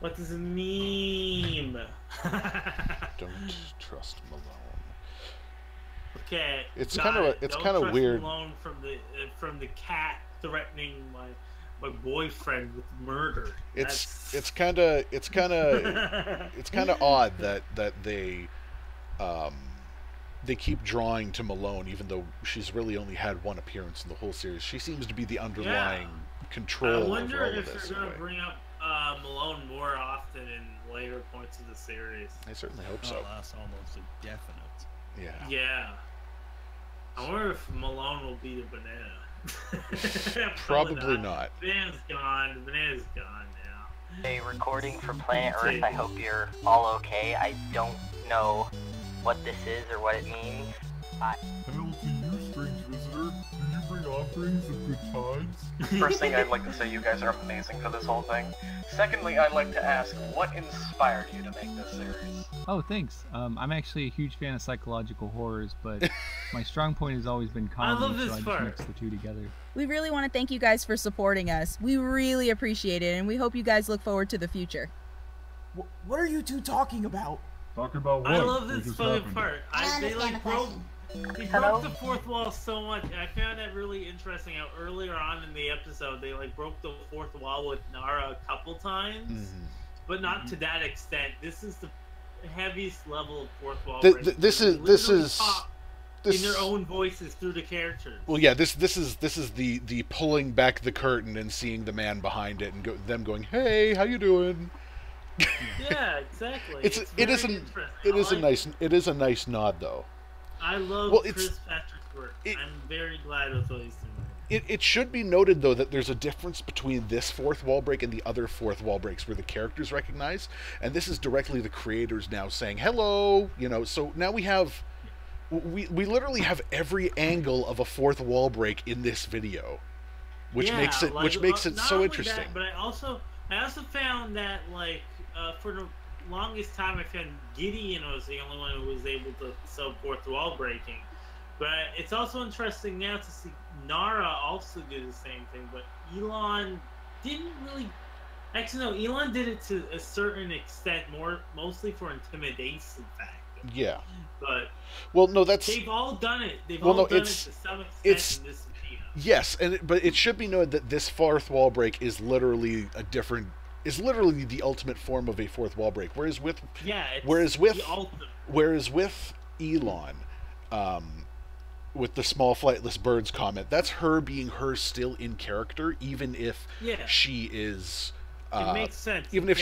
Speaker 12: What does it mean?
Speaker 1: Don't trust Malone.
Speaker 12: Okay.
Speaker 1: It's
Speaker 12: got
Speaker 1: kind of
Speaker 12: it.
Speaker 1: it's
Speaker 12: Don't
Speaker 1: kind of
Speaker 12: trust
Speaker 1: weird.
Speaker 12: Malone from the cat threatening my boyfriend with murder.
Speaker 1: It's kind of odd that they keep drawing to Malone, even though she's really only had one appearance in the whole series. She seems to be the underlying control.
Speaker 12: I wonder
Speaker 1: over all
Speaker 12: if
Speaker 1: of this.
Speaker 12: they're gonna bring up Malone more often in later points of the series.
Speaker 1: I certainly hope so.
Speaker 2: Oh, that's almost a definite.
Speaker 1: Yeah.
Speaker 12: Yeah. I wonder if Malone will be a banana.
Speaker 1: Probably not.
Speaker 12: Banana's gone. The banana's gone now.
Speaker 17: Hey, recording for Planet Earth. I hope you're all okay. I don't know what this is or what it means.
Speaker 5: Hail to you, strange visitor. Do you bring offerings of good tides?
Speaker 13: First thing I'd like to say, you guys are amazing for this whole thing. Secondly, I'd like to ask, what inspired you to make this series?
Speaker 20: Oh, thanks. I'm actually a huge fan of psychological horrors, but my strong point has always been comedy, so I just mix the two together.
Speaker 21: We really want to thank you guys for supporting us. We really appreciate it, and we hope you guys look forward to the future.
Speaker 7: What are you two talking about?
Speaker 5: Talking about what?
Speaker 12: I love
Speaker 5: What
Speaker 12: this
Speaker 5: just
Speaker 12: fucking
Speaker 5: happened?
Speaker 12: part. They like broke. They
Speaker 18: Hello?
Speaker 12: broke the fourth wall so much. I found that really interesting. How earlier on in the episode they like broke the fourth wall with Nara a couple times, but not to that extent. This is the heaviest level of fourth wall.
Speaker 1: This is
Speaker 12: in their own voices through the characters.
Speaker 1: Well, yeah, this is the pulling back the curtain and seeing the man behind it and them going, "Hey, how you doing?"
Speaker 12: Yeah, exactly.
Speaker 1: It is a nice nod though.
Speaker 12: I love Chris Patrick's work. I'm very glad with what he's doing.
Speaker 1: It should be noted though that there's a difference between this fourth wall break and the other fourth wall breaks where the characters recognize, and this is directly the creators now saying hello. You know, so now we literally have every angle of a fourth wall break in this video, which makes it so interesting.
Speaker 12: That, but I also found that for the longest time I found Gideon was the only one who was able to sub fourth wall breaking. But it's also interesting now to see Nara also do the same thing, but Elon didn't really. Actually, no, Elon did it to a certain extent, mostly for intimidation factor.
Speaker 1: Yeah.
Speaker 12: But
Speaker 1: they've
Speaker 12: all done it. They've all done it to some extent in this video.
Speaker 1: Yes, but it should be noted that this fourth wall break is literally the ultimate form of a fourth wall break. Whereas with Elon, with the small flightless birds comment, that's her being her still in character, even if she is.
Speaker 12: It makes sense.
Speaker 1: Even if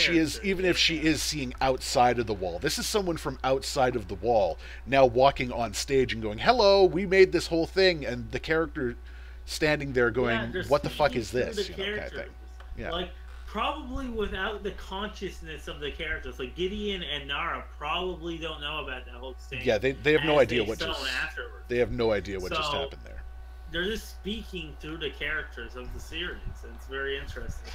Speaker 1: she is seeing outside of the wall. This is someone from outside of the wall now walking on stage and going, "Hello, we made this whole thing," and the character standing there going, "What the fuck is this?" You know, kind of thing. Yeah.
Speaker 12: Like probably without the consciousness of the characters, like Gideon and Nara probably don't know about that whole thing.
Speaker 1: Yeah, they have no idea what just.
Speaker 12: Afterwards.
Speaker 1: They have no idea what just happened there.
Speaker 12: They're just speaking through the characters of the series, and it's very interesting.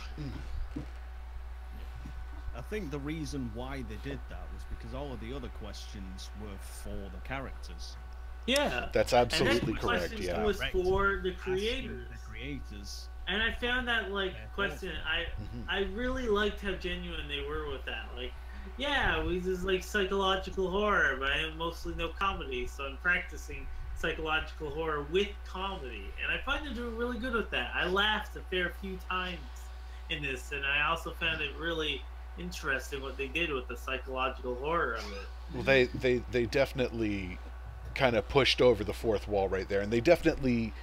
Speaker 2: I think the reason why they did that was because all of the other questions were for the characters.
Speaker 12: Yeah,
Speaker 1: that's absolutely correct.
Speaker 12: Yeah, was for the creators.
Speaker 2: The creators.
Speaker 12: And I found that question. I really liked how genuine they were with that. Like, yeah, we just like psychological horror, but I mostly know comedy, so I'm practicing psychological horror with comedy, and I find they're doing really good with that. I laughed a fair few times in this, and I also found it really interesting what they did with the psychological horror of it.
Speaker 1: Well, they definitely kind of pushed over the fourth wall right there, and they definitely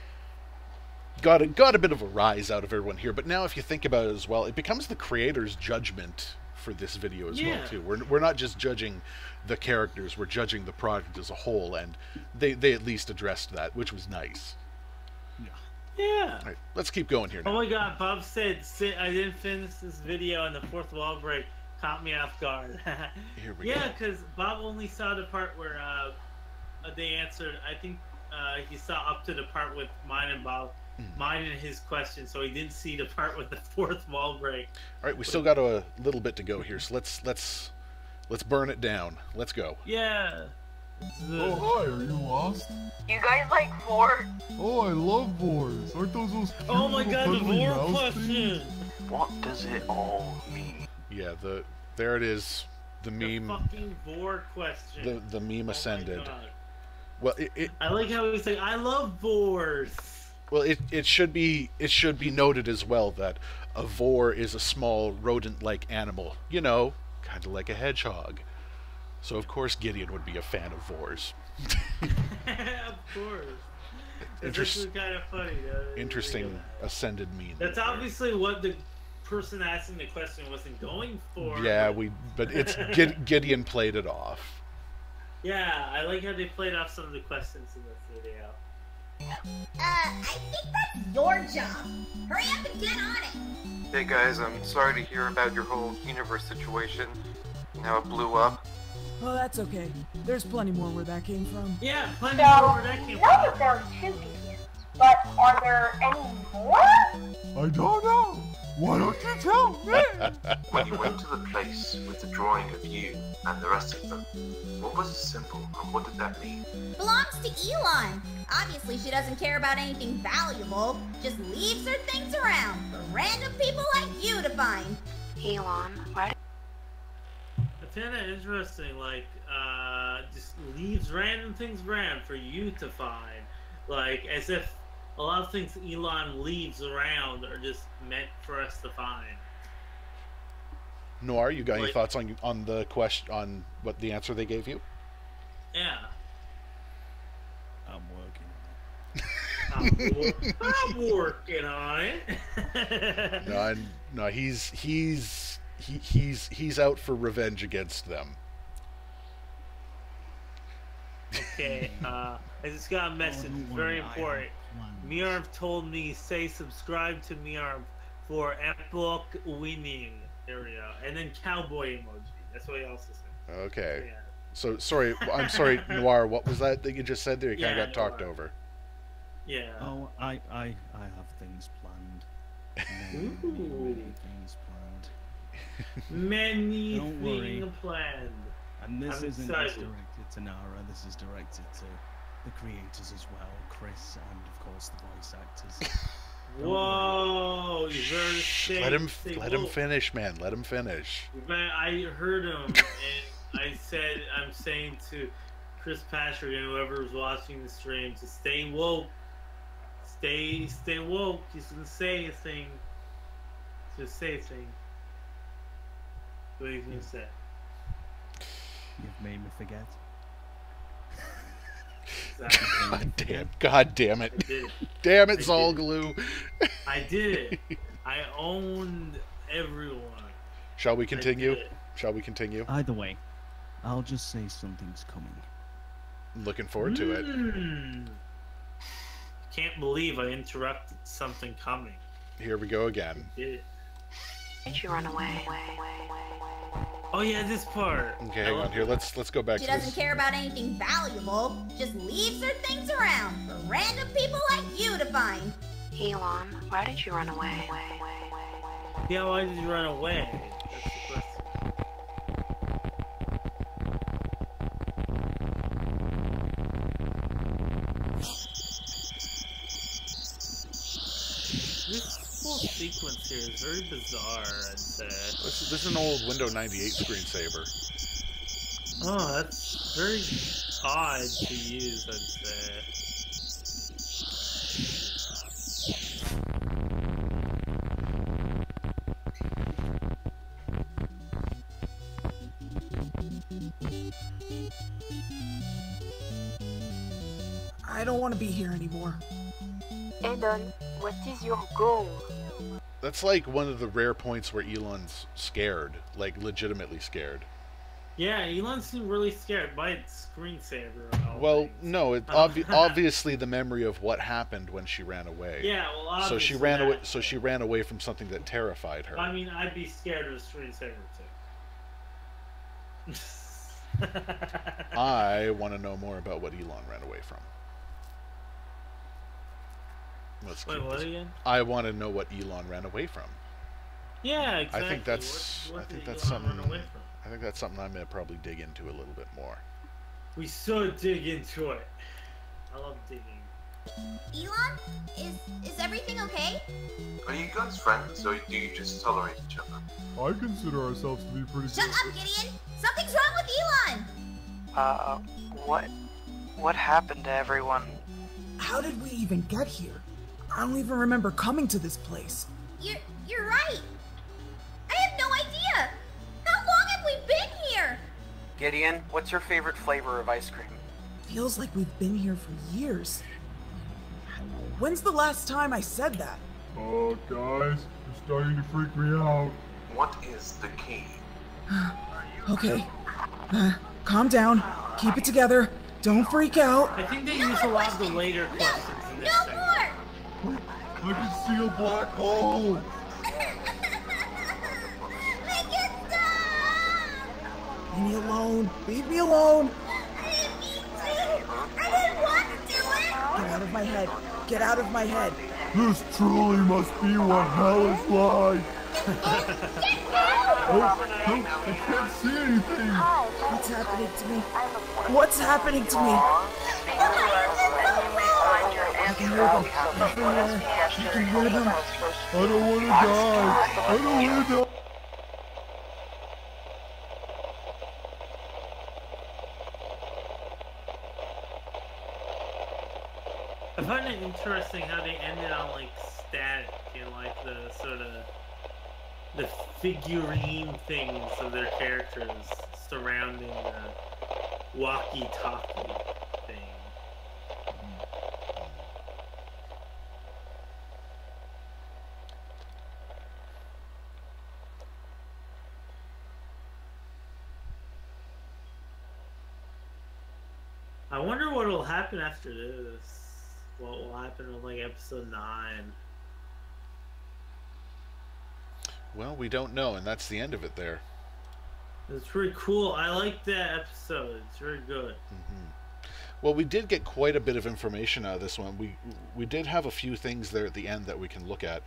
Speaker 1: got a bit of a rise out of everyone here. But now, if you think about it as well, it becomes the creator's judgment for this video as well too. We're not just judging the characters; we're judging the product as a whole, and they at least addressed that, which was nice.
Speaker 2: Yeah.
Speaker 12: Yeah.
Speaker 1: All right, let's keep going here now.
Speaker 12: Oh my God, Bob said, I didn't finish this video and the fourth wall break caught me off guard.
Speaker 1: Here we go.
Speaker 12: Yeah, because Bob only saw the part where they answered. I think he saw up to the part with mine and his question, so he didn't see the part with the fourth wall break.
Speaker 1: All right, we still got a little bit to go here, so let's burn it down. Let's go.
Speaker 12: Yeah.
Speaker 5: Oh, hi, are you lost?
Speaker 10: You guys like Vor?
Speaker 5: Oh, I love Vors. Aren't those cute
Speaker 12: Oh my God, the
Speaker 5: cuddly
Speaker 12: Vor
Speaker 5: mouse
Speaker 12: question!
Speaker 5: things?
Speaker 16: What does it all mean?
Speaker 1: Yeah, there it is. The meme.
Speaker 12: The fucking Vor question.
Speaker 1: The meme ascended.
Speaker 12: God.
Speaker 1: Well,
Speaker 12: I like how he's like, I love Vors.
Speaker 1: Well, it should be noted as well that a vor is a small rodent-like animal. You know, kind of like a hedgehog. So of course Gideon would be a fan of Vors.
Speaker 12: Of course. This is kind of funny.
Speaker 1: Interesting ascended meme.
Speaker 12: That's obviously what the person asking the question wasn't going for.
Speaker 1: Yeah, but it's Gideon played it off.
Speaker 12: Yeah, I like how they played off some of the questions in this video.
Speaker 3: I think that's your job. Hurry up and get on it.
Speaker 4: Hey guys, I'm sorry to hear about your whole universe situation and how it blew up.
Speaker 7: Well, that's okay. There's plenty more where that came from.
Speaker 12: Yeah, plenty
Speaker 10: So,
Speaker 12: more where that came
Speaker 10: know that there are 2 Gideons, but are there any more?
Speaker 5: I don't know. Why don't you tell me?
Speaker 15: When you went to the place with the drawing of you and the rest of them, what was the symbol and what did that mean?
Speaker 3: Belongs to Elon. Obviously, she doesn't care about anything valuable. Just leaves her things around for random people like you to find.
Speaker 10: Elon, why?
Speaker 12: It's kind of interesting, like, just leaves random things around for you to find. Like, as if a lot of things Elon leaves around are just meant for us to find.
Speaker 1: Noir, you got any thoughts on the question, on what the answer they gave you?
Speaker 2: Yeah. I'm working on it.
Speaker 1: No, he's out for revenge against them.
Speaker 12: Okay, I just got a message. Very important. Miarv told me say subscribe to Miarv for epic winning. There we go. And then cowboy emoji. That's what he also said.
Speaker 1: Okay.
Speaker 12: Yeah.
Speaker 1: So sorry, I'm sorry, Noir. What was that you just said there? You kind of got talked over.
Speaker 12: Yeah.
Speaker 2: Oh, I have things planned. Many things planned.
Speaker 12: Many
Speaker 2: Don't worry.
Speaker 12: things planned.
Speaker 2: And this
Speaker 12: I'm
Speaker 2: isn't
Speaker 12: excited.
Speaker 2: just directed to Nara. This is directed to the creators as well, Chris, and of course the voice actors.
Speaker 12: Whoa! You heard it say,
Speaker 1: Let him finish, man. Let him finish.
Speaker 12: Man, I heard him, and I'm saying to Chris Patrick and whoever's watching the stream to stay woke. Stay woke. He's gonna say a thing. Just say a thing. What are you gonna say?
Speaker 2: You've made me forget.
Speaker 1: God damn it. Damn it, Zolglue.
Speaker 12: I did it. I owned everyone.
Speaker 1: Shall we continue? Shall we continue?
Speaker 2: Either way, I'll just say something's coming.
Speaker 1: Looking forward to it.
Speaker 12: Can't believe I interrupted something coming.
Speaker 1: Here we go again.
Speaker 12: Yeah.
Speaker 10: Did you run away?
Speaker 12: Oh yeah, this part.
Speaker 1: Okay, hang on here. Let's go back
Speaker 3: She
Speaker 1: to
Speaker 3: doesn't
Speaker 1: this.
Speaker 3: care about anything valuable. Just leaves her things around for random people like you to find.
Speaker 10: Elon, why did you run away?
Speaker 12: Yeah, why did you run away? That's the question. This whole sequence here is very bizarre, I'd say.
Speaker 1: This is an old Windows 98 screensaver.
Speaker 12: Oh, that's very odd to use, I'd say.
Speaker 7: I don't want to be here anymore.
Speaker 18: Elon, what is your goal?
Speaker 1: That's like one of the rare points where Elon's scared, like legitimately scared.
Speaker 12: Yeah, Elon seemed really scared by its screensaver.
Speaker 1: Well, no, it obviously the memory of what happened when she ran away.
Speaker 12: Yeah, well, obviously
Speaker 1: so she ran away. So she ran away from something that terrified her.
Speaker 12: I mean, I'd be scared of a screensaver too.
Speaker 1: I want to know more about what Elon ran away from.
Speaker 12: Wait, what again?
Speaker 1: I want to know what Elon ran away from.
Speaker 12: Yeah, exactly.
Speaker 1: I think that's.
Speaker 12: What
Speaker 1: I think
Speaker 12: did
Speaker 1: that's
Speaker 12: Elon
Speaker 1: something.
Speaker 12: run away from?
Speaker 1: I think that's something I'm gonna probably dig into a little bit more.
Speaker 12: We so dig into it. I love digging.
Speaker 3: Elon, is everything okay?
Speaker 16: Are you guys friends, or do you just tolerate each other?
Speaker 5: I consider ourselves to be pretty
Speaker 3: Shut up, Gideon! Something's wrong with Elon!
Speaker 8: What happened to everyone?
Speaker 7: How did we even get here? I don't even remember coming to this place.
Speaker 3: You're right. I have no idea. How long have we been here?
Speaker 8: Gideon, what's your favorite flavor of ice cream?
Speaker 7: Feels like we've been here for years. When's the last time I said that?
Speaker 5: Oh, guys, you're starting to freak me out.
Speaker 16: What is the key?
Speaker 7: Okay. Calm down. Keep it together. Don't freak out.
Speaker 12: I think they use a lot of the later questions in this segment.
Speaker 3: More!
Speaker 5: I can see a black hole.
Speaker 3: Make it stop!
Speaker 7: Leave me alone. Leave me alone.
Speaker 3: I didn't want to do it!
Speaker 7: Get out of my head. Get out of my head.
Speaker 5: This truly must be what hell is like. Oh, I can't see anything.
Speaker 7: What's happening to me? What's happening to me? I can hear them everywhere. I can hear them.
Speaker 5: I don't want to die. I don't want to die.
Speaker 12: I find it interesting how they ended on like static and like the sort of the figurine things of their characters surrounding the walkie-talkie thing. I wonder what will happen after this. What will happen in like episode 9?
Speaker 1: Well, we don't know, and that's the end of it there.
Speaker 12: It's pretty cool. I like that episode. It's very good.
Speaker 1: Well, we did get quite a bit of information out of this one. We did have a few things there at the end that we can look at.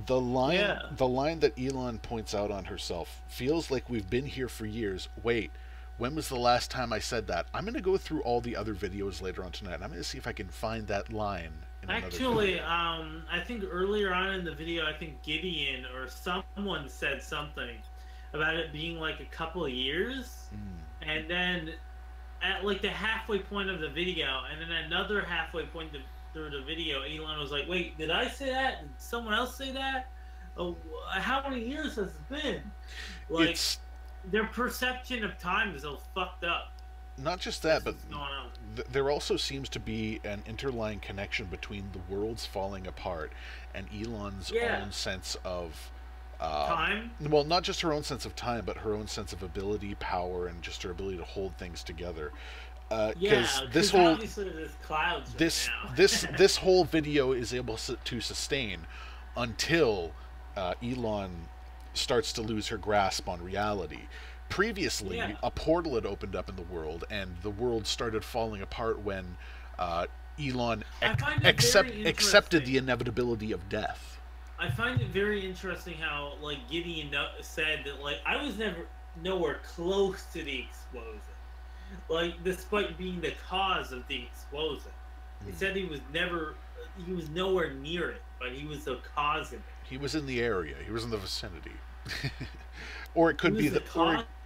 Speaker 1: The line that Elon points out on herself feels like we've been here for years. Wait, when was the last time I said that? I'm going to go through all the other videos later on tonight, and I'm going to see if I can find that line.
Speaker 12: Actually, I think earlier on in the video, I think Gideon or someone said something about it being like a couple of years, and then at like the halfway point of the video, and then another halfway point through the video, Elon was like, "Wait, did I say that? Did someone else say that? Oh, how many years has it been?" Like their perception of time is all fucked up.
Speaker 1: Not just that, but there also seems to be an interlying connection between the worlds falling apart and Elon's own sense of
Speaker 12: time.
Speaker 1: Well, not just her own sense of time, but her own sense of ability, power, and just her ability to hold things together. Because this whole this whole video is able to sustain until Elon starts to lose her grasp on reality. Previously, a portal had opened up in the world, and the world started falling apart when Elon accepted the inevitability of death.
Speaker 12: I find it very interesting how, like, Gideon said that, like, I was nowhere close to the explosion. Like, despite being the cause of the explosion. He said he was nowhere near it, but he was the cause of it.
Speaker 1: He was in the area. He was in the vicinity. Or it could be that,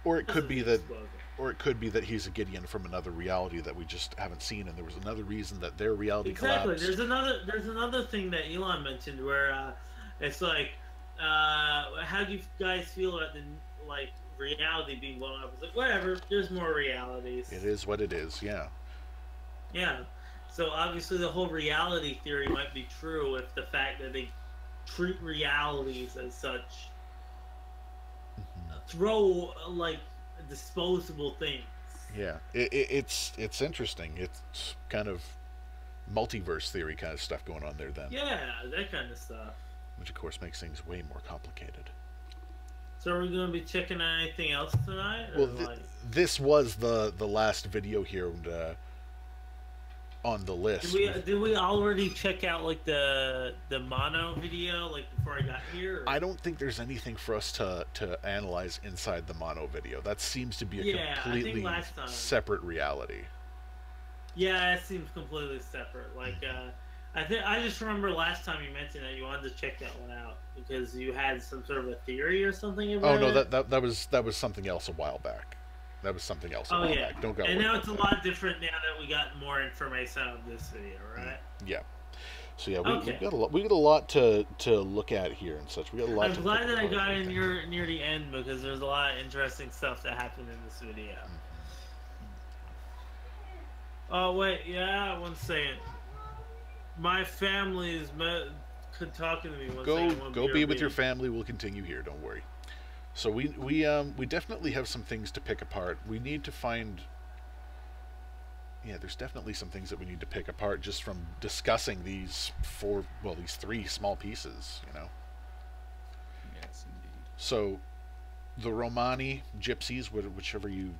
Speaker 1: or it could be that he's a Gideon from another reality that we just haven't seen, and there was another reason that their reality collapsed.
Speaker 12: There's another thing that Elon mentioned where it's like, how do you guys feel about the reality being blown up? It's like, whatever. There's more realities.
Speaker 1: It is what it is. Yeah.
Speaker 12: Yeah. So obviously the whole reality theory might be true if the fact that they treat realities as such throw like disposable things.
Speaker 1: Yeah, it's interesting. It's kind of multiverse theory kind of stuff going on there then.
Speaker 12: Yeah, that kind of stuff.
Speaker 1: Which of course makes things way more complicated.
Speaker 12: So are we going to be checking out anything else tonight?
Speaker 1: Well, this was the last video here on the list.
Speaker 12: Did we already check out like the mono video like before I got here? Or?
Speaker 1: I don't think there's anything for us to analyze inside the mono video. That seems to be a completely separate reality.
Speaker 12: Yeah, it seems completely separate. Like I just remember last time you mentioned that you wanted to check that one out because you had some sort of a theory or something about it.
Speaker 1: that was something else a while back. That was something else.
Speaker 12: Oh yeah.
Speaker 1: Back. Don't go.
Speaker 12: And now it's a lot different now that we got more information out of this video, right?
Speaker 1: Yeah. So yeah, we got a lot to look at here and such. We got a lot.
Speaker 12: I'm glad that I got in near the end because there's a lot of interesting stuff that happened in this video. Oh wait, yeah, one second. My family is talking to me.
Speaker 1: Go be with your family. We'll continue here. Don't worry. So we definitely have some things to pick apart. We need to find. Yeah, there's definitely some things that we need to pick apart just from discussing these these three small pieces. You know.
Speaker 2: Yes, indeed.
Speaker 1: So, the Romani gypsies, whichever you.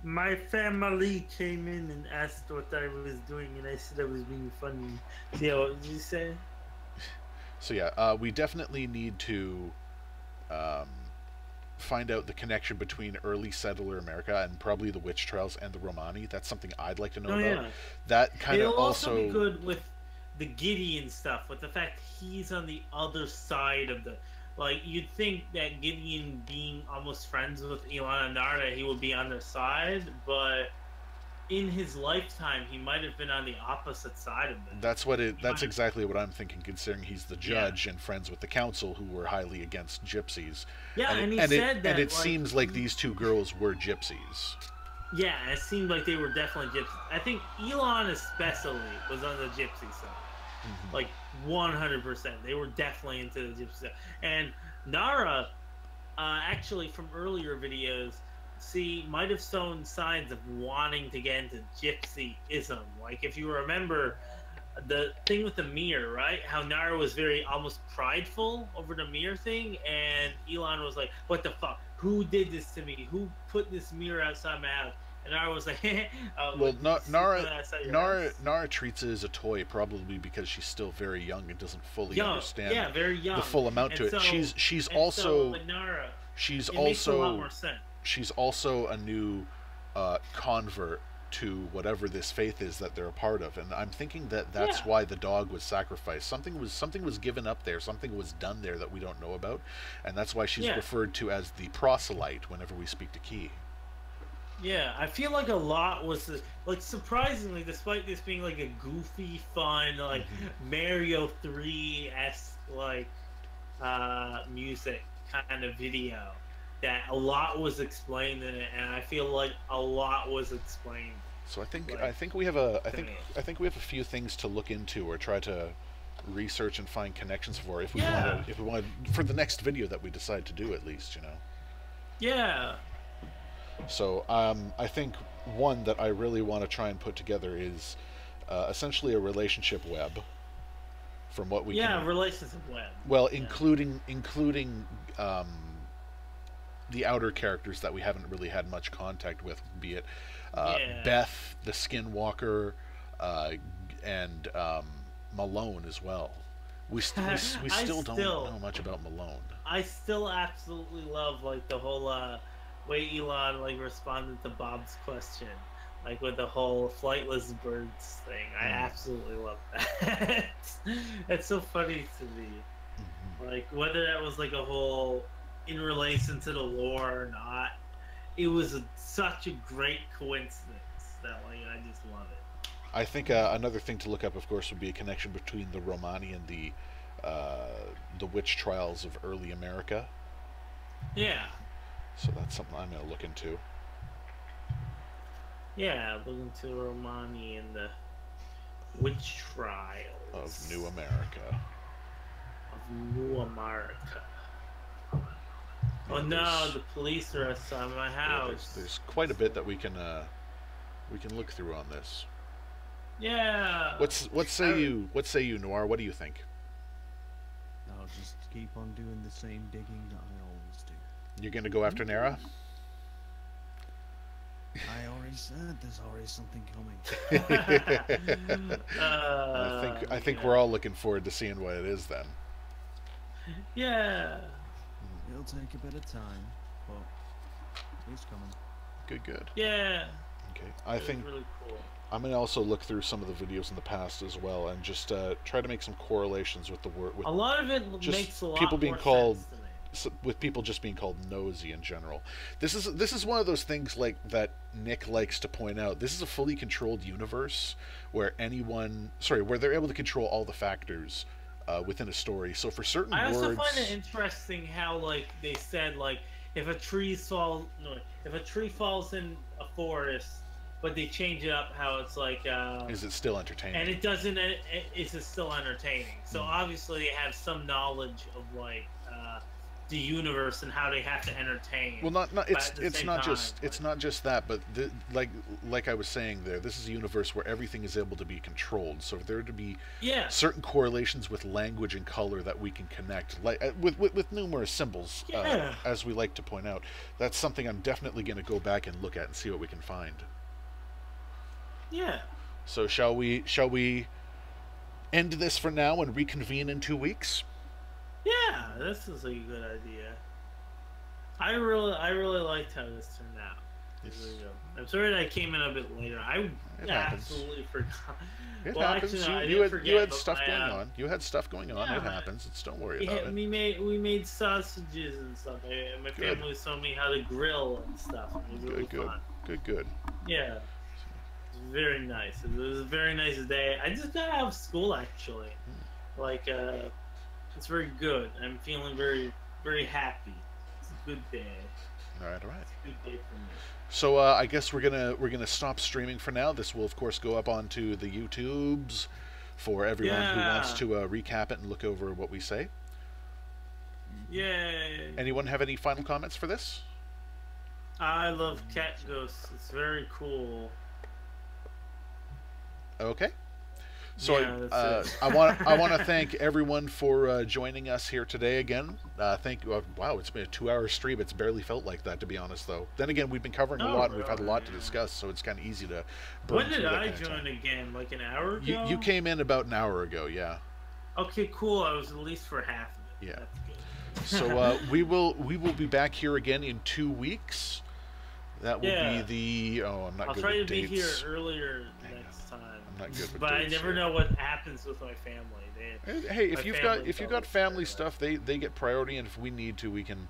Speaker 12: My family came in and asked what I was doing, and I said I was being funny. Yeah, what did you say?
Speaker 1: So yeah, we definitely need to find out the connection between early settler America and probably the witch trials and the Romani. That's something I'd like to know about.
Speaker 12: Yeah.
Speaker 1: That kind of
Speaker 12: also be good with the Gideon stuff, with the fact he's on the other side of the. Like, you'd think that Gideon being almost friends with Elon and Nara, he would be on their side, but in his lifetime, he might have been on the opposite side of them.
Speaker 1: That's exactly what I'm thinking, considering he's the judge and friends with the council, who were highly against gypsies.
Speaker 12: Yeah, and
Speaker 1: it seems like these two girls were gypsies.
Speaker 12: Yeah, it seemed like they were definitely gypsies. I think Elon especially was on the gypsy side. Mm-hmm. Like 100%, they were definitely into the gypsy stuff. And Nara, actually from earlier videos, might have shown signs of wanting to get into gypsyism. Like if you remember the thing with the mirror, right? How Nara was very almost prideful over the mirror thing, and Elon was like, "What the fuck? Who did this to me? Who put this mirror outside my house?" And Nara was like,
Speaker 1: well, Nara treats it as a toy, probably because she's still very young and doesn't fully understand
Speaker 12: very young.
Speaker 1: The full amount to it. She's also a new convert to whatever this faith is that they're a part of, and I'm thinking that's why the dog was sacrificed. Something was given up there. Something was done there that we don't know about, and that's why she's referred to as the proselyte whenever we speak to Key.
Speaker 12: Yeah, I feel like a lot was like surprisingly, despite this being like a goofy, fun, like Mario 3-esque like music kind of video, that a lot was explained in it, and I feel like a lot was explained.
Speaker 1: So I think we have a few things to look into or try to research and find connections for if we want for the next video that we decide to do, at least, you know.
Speaker 12: Yeah.
Speaker 1: So I think one that I really want to try and put together is essentially a relationship web. From what we
Speaker 12: relationship web.
Speaker 1: Well, including the outer characters that we haven't really had much contact with, be it Beth, the Skinwalker, and Malone as well. We still don't know much about Malone.
Speaker 12: I still absolutely love like the whole way Elon like responded to Bob's question, like with the whole flightless birds thing. I absolutely love that. It's so funny to me. Like whether that was like a whole in relation to the lore or not, it was such a great coincidence that like I just love it.
Speaker 1: I think another thing to look up, of course, would be a connection between the Romani and the witch trials of early America.
Speaker 12: Yeah.
Speaker 1: So that's something I'm going to look into.
Speaker 12: Yeah, look into Romani and the witch trials
Speaker 1: of New America.
Speaker 12: Oh no, the police are outside my house.
Speaker 1: Yeah, there's quite a bit that we can look through on this.
Speaker 12: Yeah.
Speaker 1: What say you, Noir? What do you think?
Speaker 2: I'll just keep on doing the same digging that I always do.
Speaker 1: You're gonna go after Nara?
Speaker 2: I already said there's already something coming.
Speaker 1: I think we're all looking forward to seeing what it is then.
Speaker 12: Yeah.
Speaker 2: It'll take a bit of time, but it's coming.
Speaker 1: Good.
Speaker 12: Yeah.
Speaker 1: Okay. I think
Speaker 12: really cool.
Speaker 1: I'm gonna also look through some of the videos in the past as well, and just try to make some correlations with the word.
Speaker 12: A lot of it makes a lot
Speaker 1: people being
Speaker 12: more
Speaker 1: called.
Speaker 12: sense to me.
Speaker 1: With people just being called nosy in general. This is one of those things like that Nick likes to point out. This is a fully controlled universe where where they're able to control all the factors within a story. So for certain words,
Speaker 12: I also find it interesting how like they said like if a tree falls in a forest, but they change it up how it's like
Speaker 1: is it still entertaining?
Speaker 12: And it doesn't. Is it still entertaining? So obviously they have some knowledge of like the universe and how they have to entertain.
Speaker 1: Well, it's not just that, but like I was saying there, this is a universe where everything is able to be controlled. So for there to be certain correlations with language and color that we can connect, like with numerous symbols, as we like to point out, that's something I'm definitely going to go back and look at and see what we can find.
Speaker 12: Yeah.
Speaker 1: So shall we end this for now and reconvene in 2 weeks?
Speaker 12: Yeah, this is a good idea. I really liked how this turned out. I'm sorry that I came in a bit later. I absolutely forgot.
Speaker 1: It
Speaker 12: well,
Speaker 1: happens.
Speaker 12: Actually,
Speaker 1: You had stuff going on. You had stuff going on. It happens. Don't worry about it.
Speaker 12: We made sausages and stuff. My family was showing me how to grill and stuff. It was really fun.
Speaker 1: Good.
Speaker 12: Yeah. Very nice. It was a very nice day. I just got out of school actually. Like it's very good. I'm feeling very, very happy. It's a good day.
Speaker 1: All right.
Speaker 12: It's a good day for me.
Speaker 1: So I guess we're gonna stop streaming for now. This will of course go up onto the YouTubes for everyone who wants to recap it and look over what we say.
Speaker 12: Yay!
Speaker 1: Anyone have any final comments for this?
Speaker 12: I love CatGhost. It's very cool.
Speaker 1: Okay. So I want to thank everyone for joining us here today again. Thank you. Wow, it's been a 2-hour stream. It's barely felt like that, to be honest, though. Then again, we've been covering a lot, and we've had a lot to discuss, so it's kind of easy to burn
Speaker 12: When did I
Speaker 1: through
Speaker 12: join again? Like an hour ago?
Speaker 1: You came in about an hour ago, yeah.
Speaker 12: Okay, cool. I was at least for half of it.
Speaker 1: Yeah.
Speaker 12: That's good.
Speaker 1: So we will be back here again in 2 weeks. That will be the I'm not
Speaker 12: I'll
Speaker 1: good
Speaker 12: try
Speaker 1: with
Speaker 12: to
Speaker 1: dates.
Speaker 12: be here earlier next time.
Speaker 1: I'm not good with
Speaker 12: but
Speaker 1: dates.
Speaker 12: I never know what happens with my family.
Speaker 1: Hey, if you've got family stuff, they get priority, and if we need to, we can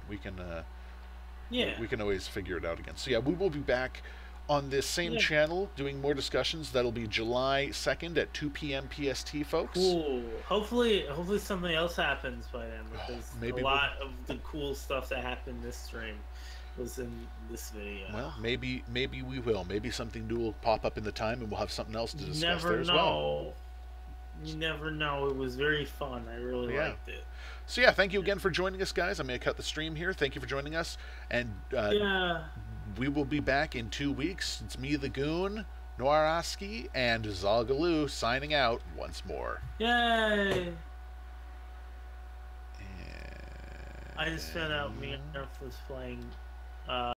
Speaker 1: always figure it out again. So yeah, we will be back on this same channel doing more discussions. That'll be July 2nd at 2 p.m. PST, folks.
Speaker 12: Cool. Hopefully something else happens by then, because
Speaker 1: maybe
Speaker 12: a lot of the cool stuff that happened this stream was in this video.
Speaker 1: Well, maybe we will. Maybe something new will pop up in the time, and we'll have something else to discuss there as well.
Speaker 12: You never know. It was very fun. I really liked it.
Speaker 1: So yeah, thank you again for joining us, guys. I'm going to cut the stream here. Thank you for joining us, and we will be back in 2 weeks. It's me, the Goon, Noiraski, and Zalgaloo signing out once more.
Speaker 12: Yay! I just found out me and Nerf was playing